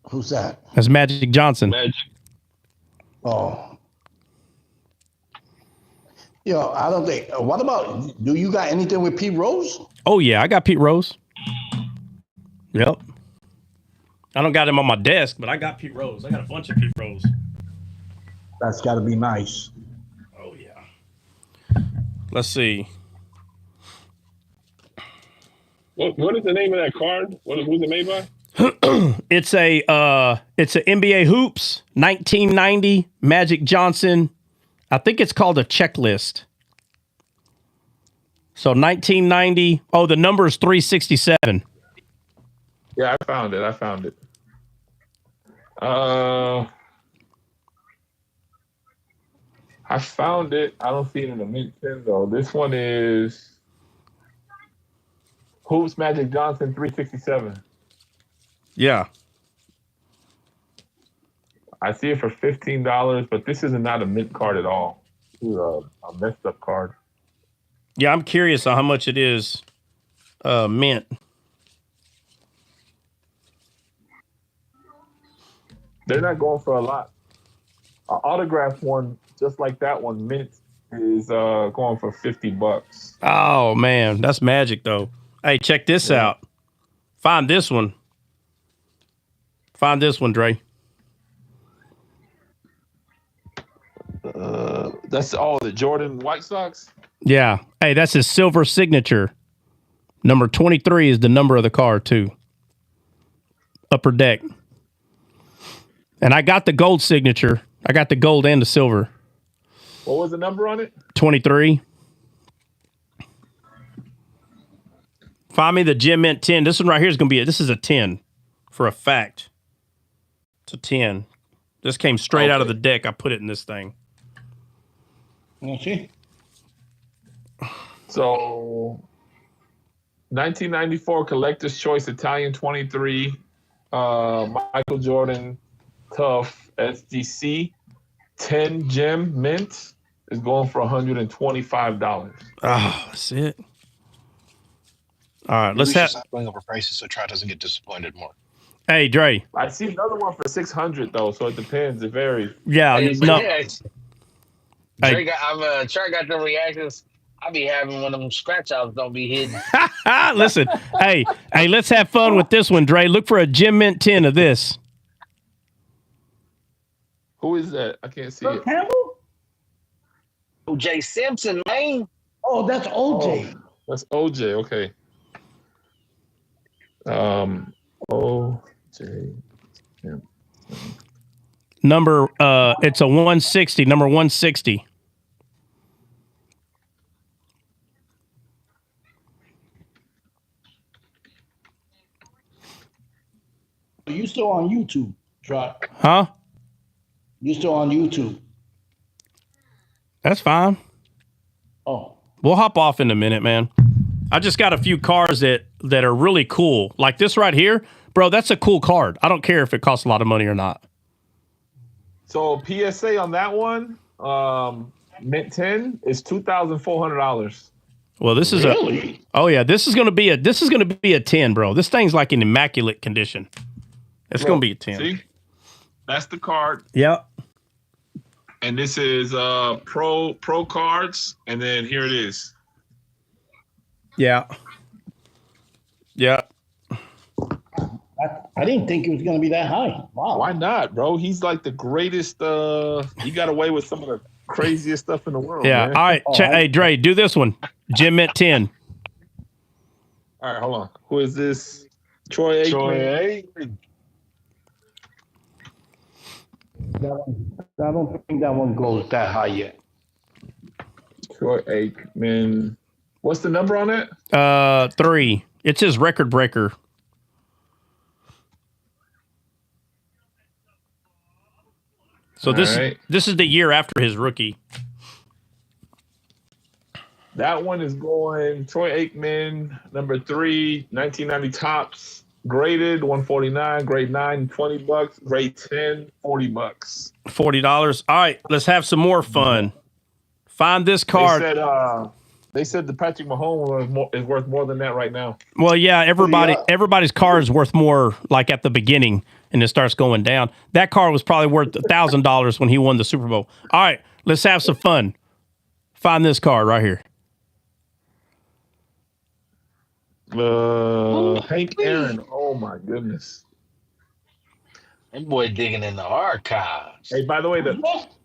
Who's that? That's Magic Johnson. Magic. Oh. Yo, I don't think. What about? Do you got anything with Pete Rose? Oh yeah, I got Pete Rose. Yep. I don't got him on my desk, but I got Pete Rose. I got a bunch of Pete Rose. That's got to be nice. Oh yeah. Let's see. What is the name of that card? Who's it made by? It's a NBA Hoops 1990 Magic Johnson. I think it's called a checklist. So 1990. Oh, the number is 367. Yeah, I found it. I found it. I don't see it in the Mint 10 though. This one is Hoops Magic Johnson 367. Yeah. I see it for $15, but this is not a mint card at all. This is a messed up card. Yeah, I'm curious on how much it is mint. They're not going for a lot. An autograph one, just like that one, mint, is going for $50. Oh man, that's magic though. Hey, check this out. Find this one. Find this one, Dre. That's the Jordan White Sox. Yeah. Hey, that's his silver signature. Number 23 is the number of the card too. Upper deck. And I got the gold signature. I got the gold and the silver. What was the number on it? 23. Find me the Gem Mint 10. This one right here is going to be this is a 10 for a fact. It's a 10. This came straight out of the deck. I put it in this thing. Okay. So 1994 Collector's Choice Italian 23 Michael Jordan Tough SGC 10 Gem Mint is going for $125. Oh, that's it. All right, let's stop going over prices so Trout doesn't get disappointed more. Hey, Dre. I see another one for $600 though, so it depends. It varies. Yeah, Trey got the reactions. I be having one of them scratch outs don't be hidden. Listen, hey, let's have fun with this one, Dre. Look for a Gem Mint 10 of this. Who is that? I can't see it. Campbell? OJ Simpson, man. Oh, that's OJ. Oh, that's OJ. Okay. OJ. Number it's a 160, number 160. You still on YouTube, Trot? Huh? You still on YouTube? That's fine. Oh. We'll hop off in a minute, man. I just got a few cards that are really cool. Like this right here. Bro, that's a cool card. I don't care if it costs a lot of money or not. So PSA on that one, mint 10 is $2,400. Well, this is this is gonna be a 10, bro. This thing's like in immaculate condition. It's gonna be a 10. See? That's the card. Yep. And this is pro cards, and then here it is. Yeah. Yeah. I didn't think it was going to be that high. Wow. Why not, bro? He's like the greatest. He got away with some of the craziest stuff in the world. Yeah. Man. All right. Hey, Dre, do this one. Gem Mint 10. All right, hold on. Who is this? Troy Aikman. I don't think that one goes that high yet. Troy Aikman. What's the number on it? 3. It's his record breaker. So this is the year after his rookie. That one is going Troy Aikman, number 3, 1990 tops, graded 149, grade 9, $20, grade 10, $40. $40. All right, let's have some more fun. Find this card. They said the Patrick Mahomes is worth more than that right now. Well, yeah, everybody's card is worth more like at the beginning, and it starts going down. That card was probably worth $1,000 when he won the Super Bowl. All right, let's have some fun. Find this card right here. Hank Aaron. Oh my goodness. That boy digging in the archives. Hey, by the way,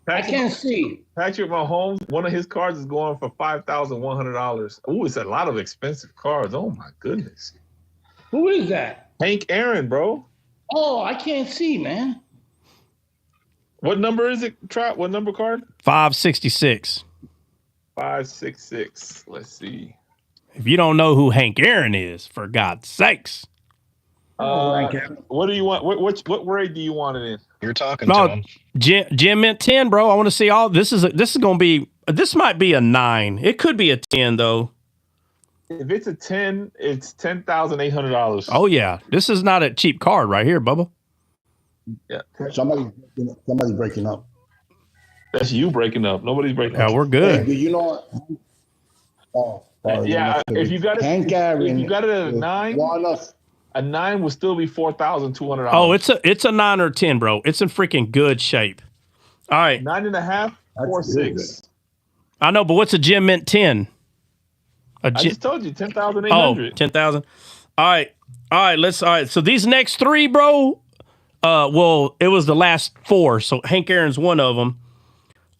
I can't see. Patrick Mahomes, one of his cards is going for $5,100. Oh, it's a lot of expensive cards. Oh my goodness. Who is that? Hank Aaron, bro. Oh, I can't see, man. What number is it, Trot? What number card? 566. 566. Let's see. If you don't know who Hank Aaron is, for God's sakes. What do you want? What grade do you want it in? You're talking to him. Gem Mint 10, bro. I want to see all this. This might be a 9. It could be a 10 though. If it's a 10, it's $10,800. Oh yeah, this is not a cheap card right here, Bubba. Yeah. Somebody breaking up. That's you breaking up. Nobody's breaking Yeah, up. we're good. Hey, do you know? Oh, Yeah, if you got it, Hank Aaron, if you got it at a 9 would still be $4,200. Oh, it's a 9 or 10, bro. It's in freaking good shape. All right, 9.5, 4.6. I know, but what's a gem mint 10? I just told you 10,800. Oh, 10,000. All right. All right. So these next three, bro. Well, it was the last four. So Hank Aaron's one of them.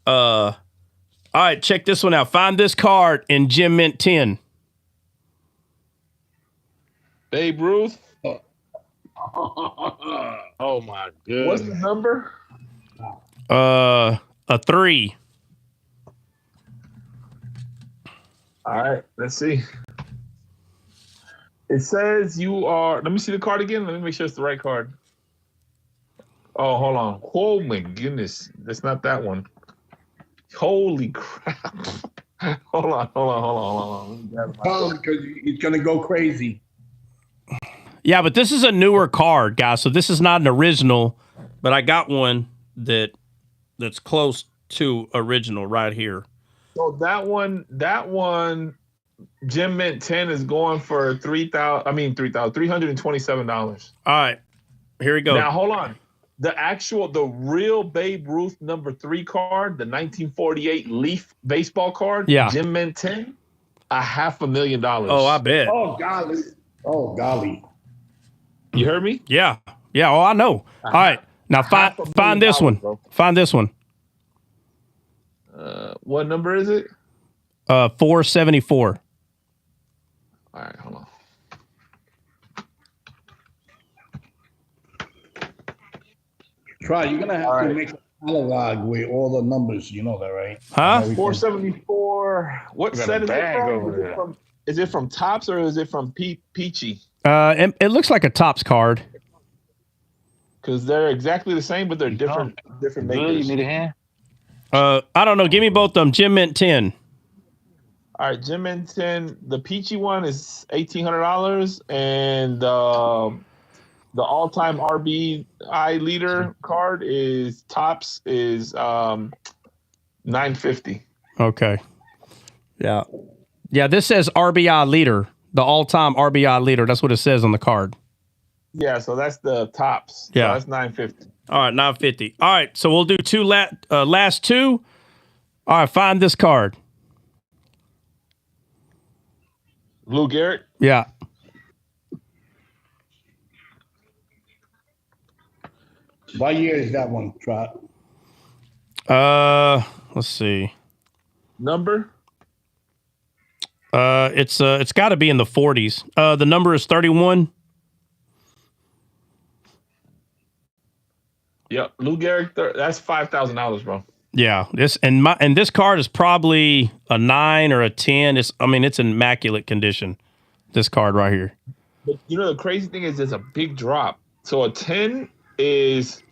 All right. Check this one out. Find this card in gem mint 10. Babe Ruth. Oh my goodness. What's the number? A 3. All right, let's see. It says you are. Let me see the card again. Let me make sure it's the right card. Oh, hold on. Oh my goodness, that's not that one. Holy crap! hold on. Because it's gonna go crazy. Yeah, but this is a newer card, guys. So this is not an original, but I got one that's close to original right here. So that one, Gem Mint 10 is going for $327. All right, here we go. Now hold on. The real Babe Ruth number 3 card, the 1948 Leaf baseball card, yeah, Gem Mint 10, $500,000. Oh, I bet. Oh golly. You heard me? Yeah. Oh, I know. All right, now find this one. Bro. Find this one. What number is it? 474. All right, hold on. Try. You're gonna have to make a catalog with all the numbers. You know that, right? Huh? 474. What set is it from? Is it from Topps or is it from Peachy? It looks like a Topps card. Because they're exactly the same, but they're different makers. You need a hand? I don't know. Give me both of them. Gem Mint 10. All right, Gem Mint 10. The Peachy one is $1,800, and the all-time RBI leader card is Topps is $950. Okay. Yeah. This says RBI leader, the all-time RBI leader. That's what it says on the card. Yeah, so that's the Topps. Yeah, so that's $950. All right, $950. All right, so we'll do last two. All right, find this card. Lou Gehrig? Yeah. What year is that one, Trot? Let's see. Number? It's got to be in the 40s. The number is 31. Yep, Lou Gehrig. That's $5,000, bro. Yeah, this card is probably a 9 or a 10. It's in immaculate condition. This card right here. But you know the crazy thing is, there's a big drop. So a 10 is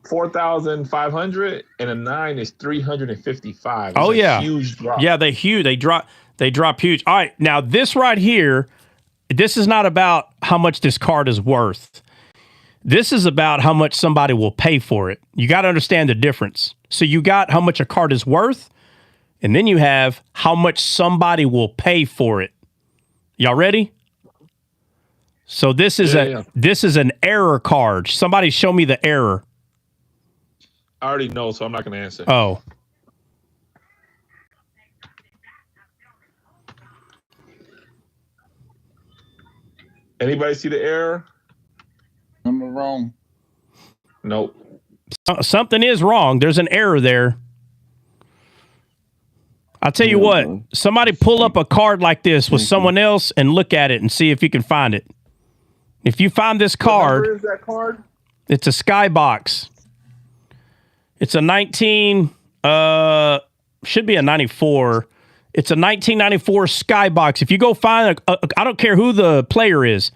4,500, and a 9 is 355. Oh yeah, huge drop. Yeah, they drop huge. All right, now this right here, this is not about how much this card is worth. This is about how much somebody will pay for it. You got to understand the difference. So you got how much a card is worth, and then you have how much somebody will pay for it. Y'all ready? So this is this is an error card. Somebody show me the error. I already know, so I'm not going to answer. Oh. Anybody see the error? Number wrong. Nope. Something is wrong. There's an error there. I'll tell you what. Somebody pull up a card like this with someone else and look at it and see if you can find it. If you find this card, what number is that card? It's a skybox. It's a should be a 94. It's a 1994 skybox. If you go find I don't care who the player is,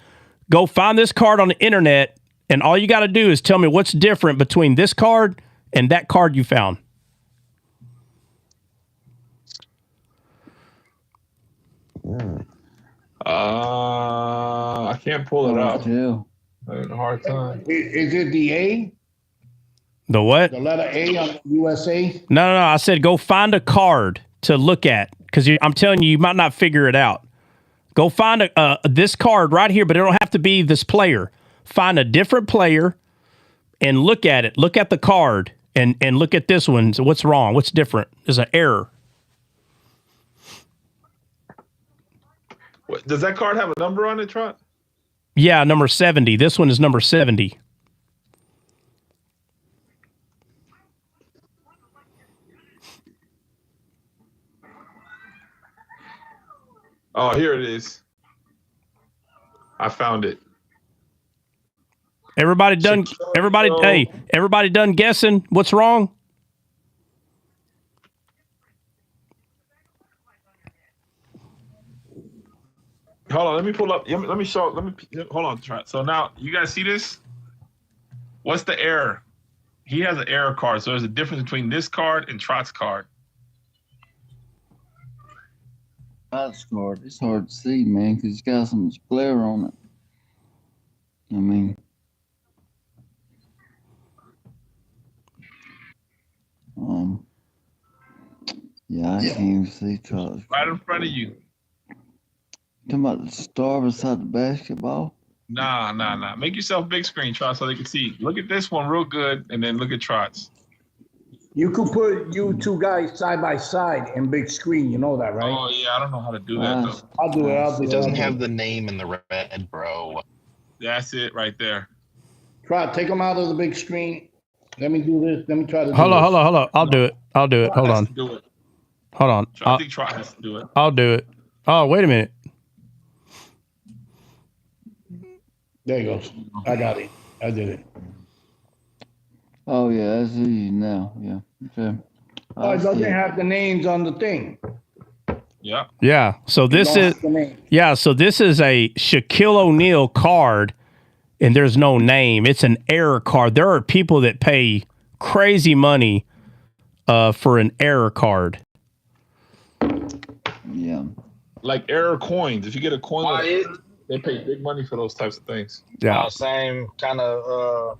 go find this card on the internet, and all you got to do is tell me what's different between this card and that card you found. I can't pull it up. Too. I had a hard time. Is it the A? The what? The letter A on the USA? No. I said go find a card to look at because I'm telling you, you might not figure it out. Go find this card right here, but it don't have to be this player. Find a different player and look at it. Look at the card and look at this one. So what's wrong? What's different? There's an error. What, does that card have a number on it, Trot? Yeah, number 70. This one is number 70. Oh, here it is. I found it. Everybody done guessing what's wrong? Hold on, let me pull up. Let me show. Hold on, Trot. So now you guys see this? What's the error? He has an error card. So there's a difference between this card and Trot's card. Trot's card. It's hard to see, man, because it's got so much glare on it. I mean, yeah, I can't even see Trot's. Right in front of you. Talking about the star beside the basketball? Nah. Make yourself big screen, Trot, so they can see. Look at this one real good, and then look at Trot's. You could put you two guys side by side in big screen. You know that, right? Oh, yeah, I don't know how to do that, though. I'll do it. It doesn't have the name in the red, bro. That's it right there. Try take them out of the big screen. Let me do this. Let me try to Hold on. I'll do it. Hold on. Do it. Hold on. I think Trot has to do it. I'll do it. Oh, wait a minute. There you go. I got it. I did it. Oh, yeah, that's easy now. Yeah. Okay. Oh, it doesn't have the names on the thing. Yeah. Yeah. So this is a Shaquille O'Neal card, and there's no name. It's an error card. There are people that pay crazy money for an error card. Yeah. Like error coins. If you get a coin, they pay big money for those types of things. Yeah. Same kind of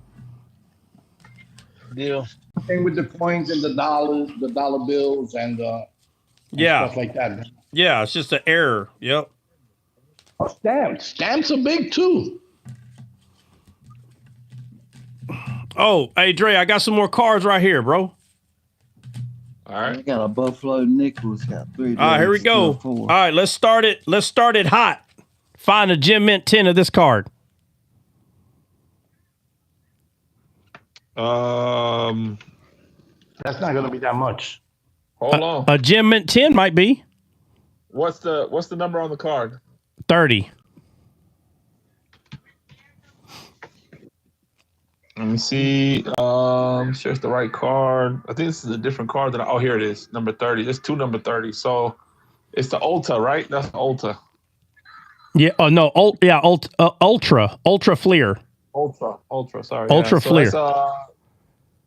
deal. Same with the coins and the dollar bills and stuff like that. Yeah, it's just an error. Yep. Oh, stamps. Stamps are big too. Oh, hey Dre, I got some more cards right here, bro. All right. I got a Buffalo Nickels. Got 3. All right, here we go. All right, let's start it. Let's start it hot. Find a Gem Mint 10 of this card. That's not gonna be that much. Hold on. A Gem Mint 10 might be. What's the number on the card? 30. Let me see. Sure it's the right card. I think this is a different card than here it is. Number 30. There's two number 30. So it's the Ulta, right? That's the Ulta. Yeah. Oh no. Ultra Fleer. Ultra. Sorry. Ultra Fleer. That's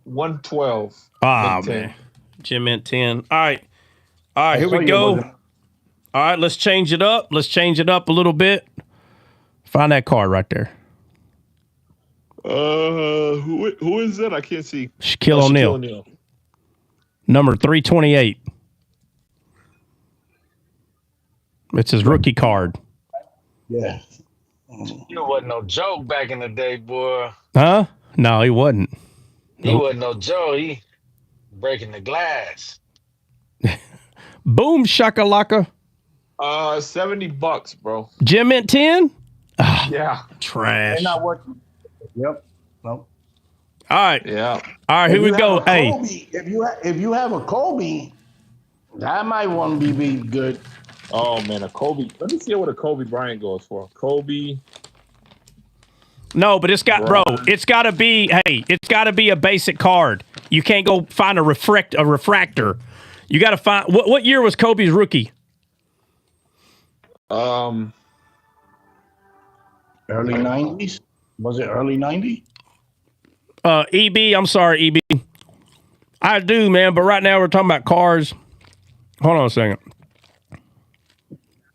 112. Ah man. Gem Mint 10. All right. Here we go. All right. Let's change it up. Let's change it up a little bit. Find that card right there. Who is that? I can't see. Shaquille O'Neal. Number 328. It's his rookie card. Yeah. You wasn't no joke back in the day, boy. Huh? No, he wasn't. He wasn't no joke. He breaking the glass. Boom shakalaka. $70, bro. Gem Mint 10? Yeah. Trash. They're not working. Yep. Nope. All right. Yeah. All right, here we go. Hey. Kobe, if you have a Kobe, that might want to be good. Oh man, a Kobe. Let me see what a Kobe Bryant goes for. Kobe. No, but it's got it's gotta be a basic card. You can't go find a refractor. You gotta find what year was Kobe's rookie? Early 90s? Was it early 90s? EB, I'm sorry, EB. I do, man, but right now we're talking about cars. Hold on a second.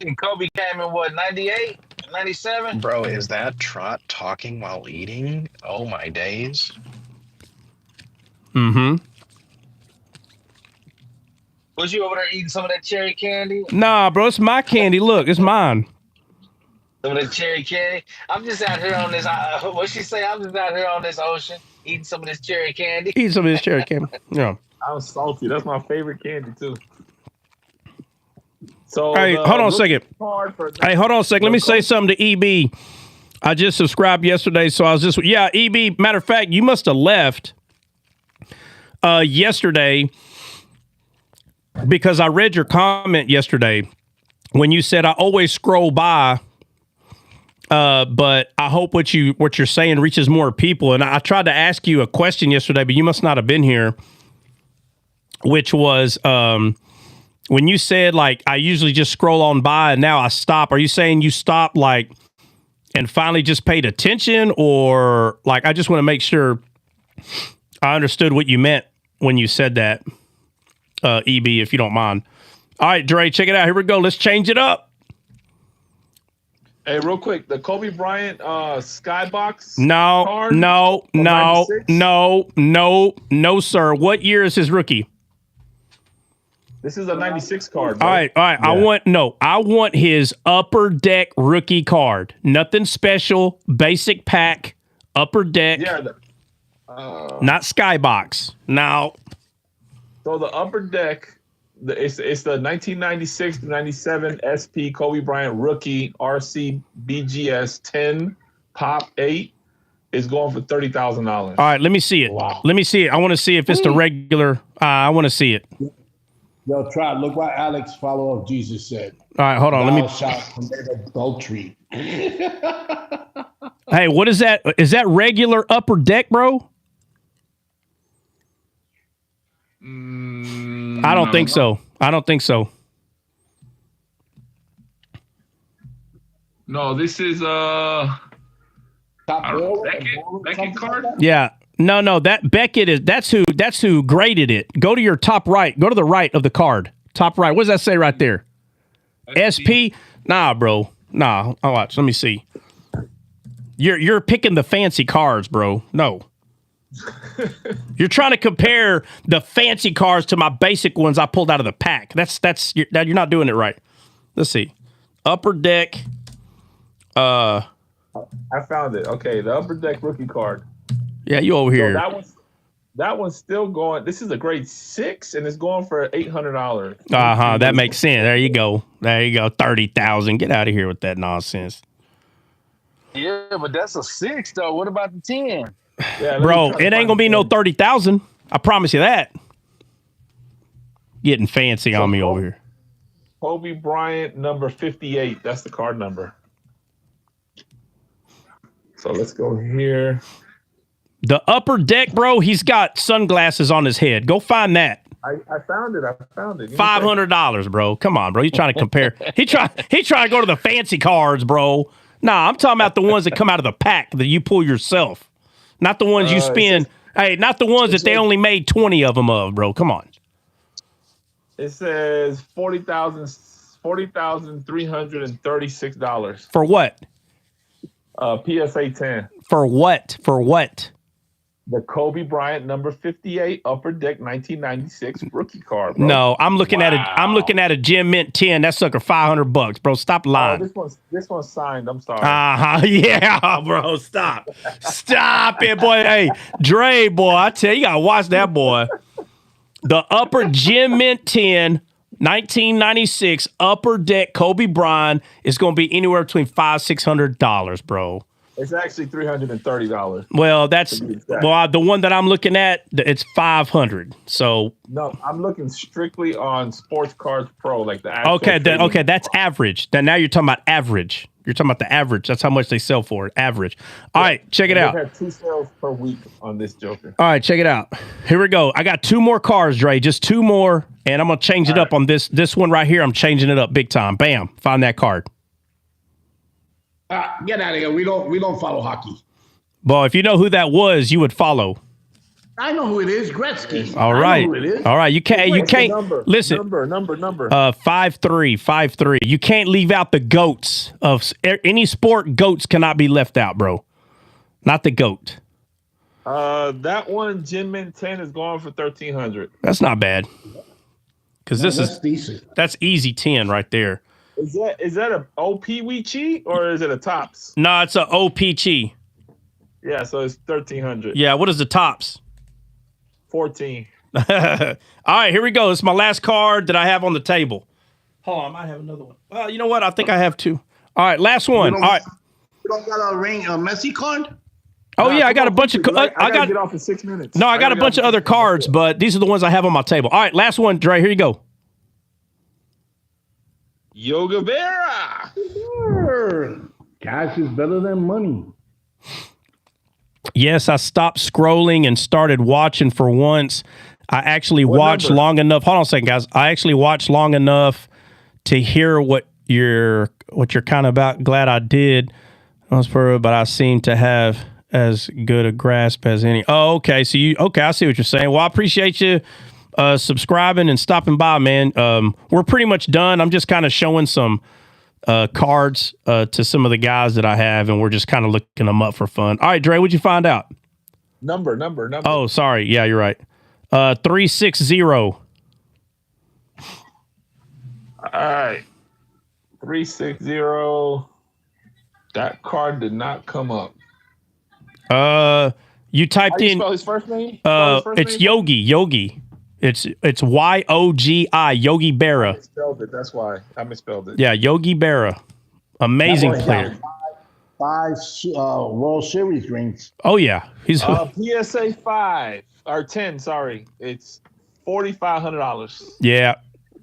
And Kobe came in what, 98, 97? Bro, is that Trot talking while eating? Oh my days. Mm-hmm. Was you over there eating some of that cherry candy? Nah, bro, it's my candy. Look, it's mine. Some of that cherry candy? I'm just out here on this, what she say? I'm just out here on this ocean eating some of this cherry candy. Eat some of this cherry candy. Yeah. I'm salty. That's my favorite candy too. So hey, hold on a second. Hey, hold on a second. Let me say something to EB. I just subscribed yesterday, so I was just EB. Matter of fact, you must have left yesterday because I read your comment yesterday when you said I always scroll by, but I hope what you're saying reaches more people. And I tried to ask you a question yesterday, but you must not have been here, which was when you said, like, I usually just scroll on by and now I stop. Are you saying you stopped, like, and finally just paid attention? Or, like, I just want to make sure I understood what you meant when you said that, EB, if you don't mind. All right, Dre, check it out. Here we go. Let's change it up. Hey, real quick, the Kobe Bryant skybox. No, sir. What year is his rookie? This is a 96 card. Bro. All right. Yeah. I want his upper deck rookie card. Nothing special, basic pack, upper deck. Yeah. Not skybox. Now. So the upper deck, it's the 1996-97 SP Kobe Bryant rookie RC BGS 10 Pop 8 is going for $30,000. All right, let me see it. Wow. Let me see it. I want to see if it's the regular. I want to see it. Yo, try. Look what Alex, follower of Jesus, said. All right, hold on. Let me. Shall commit adultery. Hey, what is that? Is that regular upper deck, bro? I don't think so. I don't think so. No, this is Beckett card. Yeah. No, that Beckett is that's who graded it. Go to your top right. Go to the right of the card. Top right. What does that say right there? SP? Nah, bro. Nah. I'll watch. Let me see. You're picking the fancy cards, bro. No. You're trying to compare the fancy cards to my basic ones I pulled out of the pack. You're not doing it right. Let's see. Upper deck. I found it. Okay, the upper deck rookie card. Yeah, you over here. So that one's still going. This is a grade 6, and it's going for $800. That makes sense. There you go. 30,000. Get out of here with that nonsense. Yeah, but that's a 6 though. What about the 10? Yeah, bro, it ain't gonna be no 30,000. I promise you that. Getting fancy on me over here. Kobe Bryant number 58. That's the card number. So let's go here. The upper deck, bro, he's got sunglasses on his head. Go find that. I found it. $500, bro. Come on, bro. You trying to compare? He trying to go to the fancy cards, bro. Nah, I'm talking about the ones that come out of the pack that you pull yourself. Not the ones you spend. Not the ones that they only made 20 of them of, bro. Come on. It says $40,336. For what? PSA 10. For what? For what? The Kobe Bryant number 58 upper deck 1996 rookie card. Bro. No, I'm looking at a Gem Mint 10. That sucker $500, bro. Stop lying. This one's signed. I'm sorry. Yeah, bro. Stop it, boy. Hey, Dre, boy. I tell you, gotta watch that, boy. The upper Gem Mint 10. 1996 upper deck Kobe Bryant is going to be anywhere between $500-$600, bro. It's actually $330. Well, the one that I'm looking at, it's $500. So no, I'm looking strictly on Sports Cards Pro, like the actual okay, that's average. Then now you're talking about average. You're talking about the average. That's how much they sell for it. Average. All right, check it out. We've had 2 sales per week on this Joker. All right, check it out. Here we go. I got 2 more cards, Dre. Just 2 more, and I'm gonna change it up on this one right here. I'm changing it up big time. Bam. Find that card. Get out of here. We don't follow hockey. Well, if you know who that was, you would follow. I know who it is. Gretzky. All I right. know who it is. All right. You can't. You What's the can't. number? Listen. Number. 5'3". You can't leave out the goats of any sport. Goats cannot be left out, bro. Not the goat. That one, Jin Min 10 is going for 1,300. That's not bad. Because That's decent. That's easy 10 right there. Is that a OP Wee or is it a tops? No, it's a OPG. Yeah, so it's 1,300. Yeah. What is the tops? 14. All right, here we go. This is my last card that I have on the table. Hold on, I might have another one. Well, you know what? I think I have two. All right, last one. All right. You don't got a Messi card? Oh yeah, I got a bunch of. I got to get off in 6 minutes. No, I got a bunch of other cards, but these are the ones I have on my table. All right, last one, Dre. Here you go. Yoga Berra. Sure. Cash is better than money. Yes, I stopped scrolling and started watching for once. I actually watched long enough. Hold on a second, guys. I actually watched long enough to hear what you're kind of about. Glad I did. But I seem to have as good a grasp as any. Oh, okay. So I see what you're saying. Well, I appreciate you subscribing and stopping by, man. We're pretty much done. I'm just kind of showing some cards to some of the guys that I have, and we're just kind of looking them up for fun. All right, Dre, what'd you find out? Number. Oh, sorry. Yeah, you're right. 360. All right. 360. That card did not come up. You typed How do you in spell his first name? It's Yogi. It's Yogi, Yogi Berra. I misspelled it. That's why I misspelled it. Yeah, Yogi Berra. Amazing player. 5 World Series rings. Oh yeah, he's PSA 5 or 10. Sorry, it's $4,500. Yeah.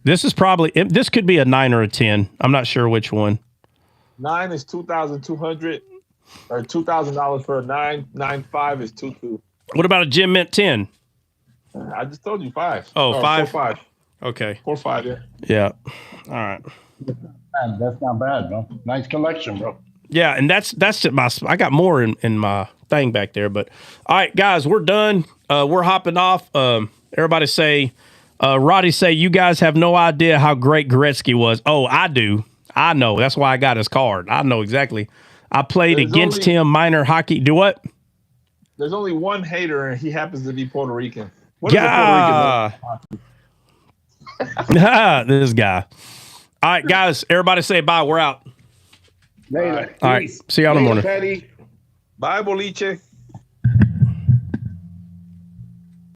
This could be a 9 or a 10. I'm not sure which one. 9 is $2,200 or $2,000 for a 9. 9.5 is 2.2. What about a Gem Mint 10? I just told you 5. Oh, 5? 4.5. Okay. 4.5, yeah. Yeah. All right. Man, that's not bad, bro. Nice collection, bro. Yeah, and that's I got more in my thing back there. But all right, guys, we're done. We're hopping off. Everybody say, Roddy say, you guys have no idea how great Gretzky was. Oh, I do. I know. That's why I got his card. I know exactly. I played against him minor hockey. Do what? There's only one hater, and he happens to be Puerto Rican. What is Puerto Rican? This guy. All right, guys. Everybody say bye. We're out. Later. All right. See y'all in the morning. Petty. Bye, Boliche.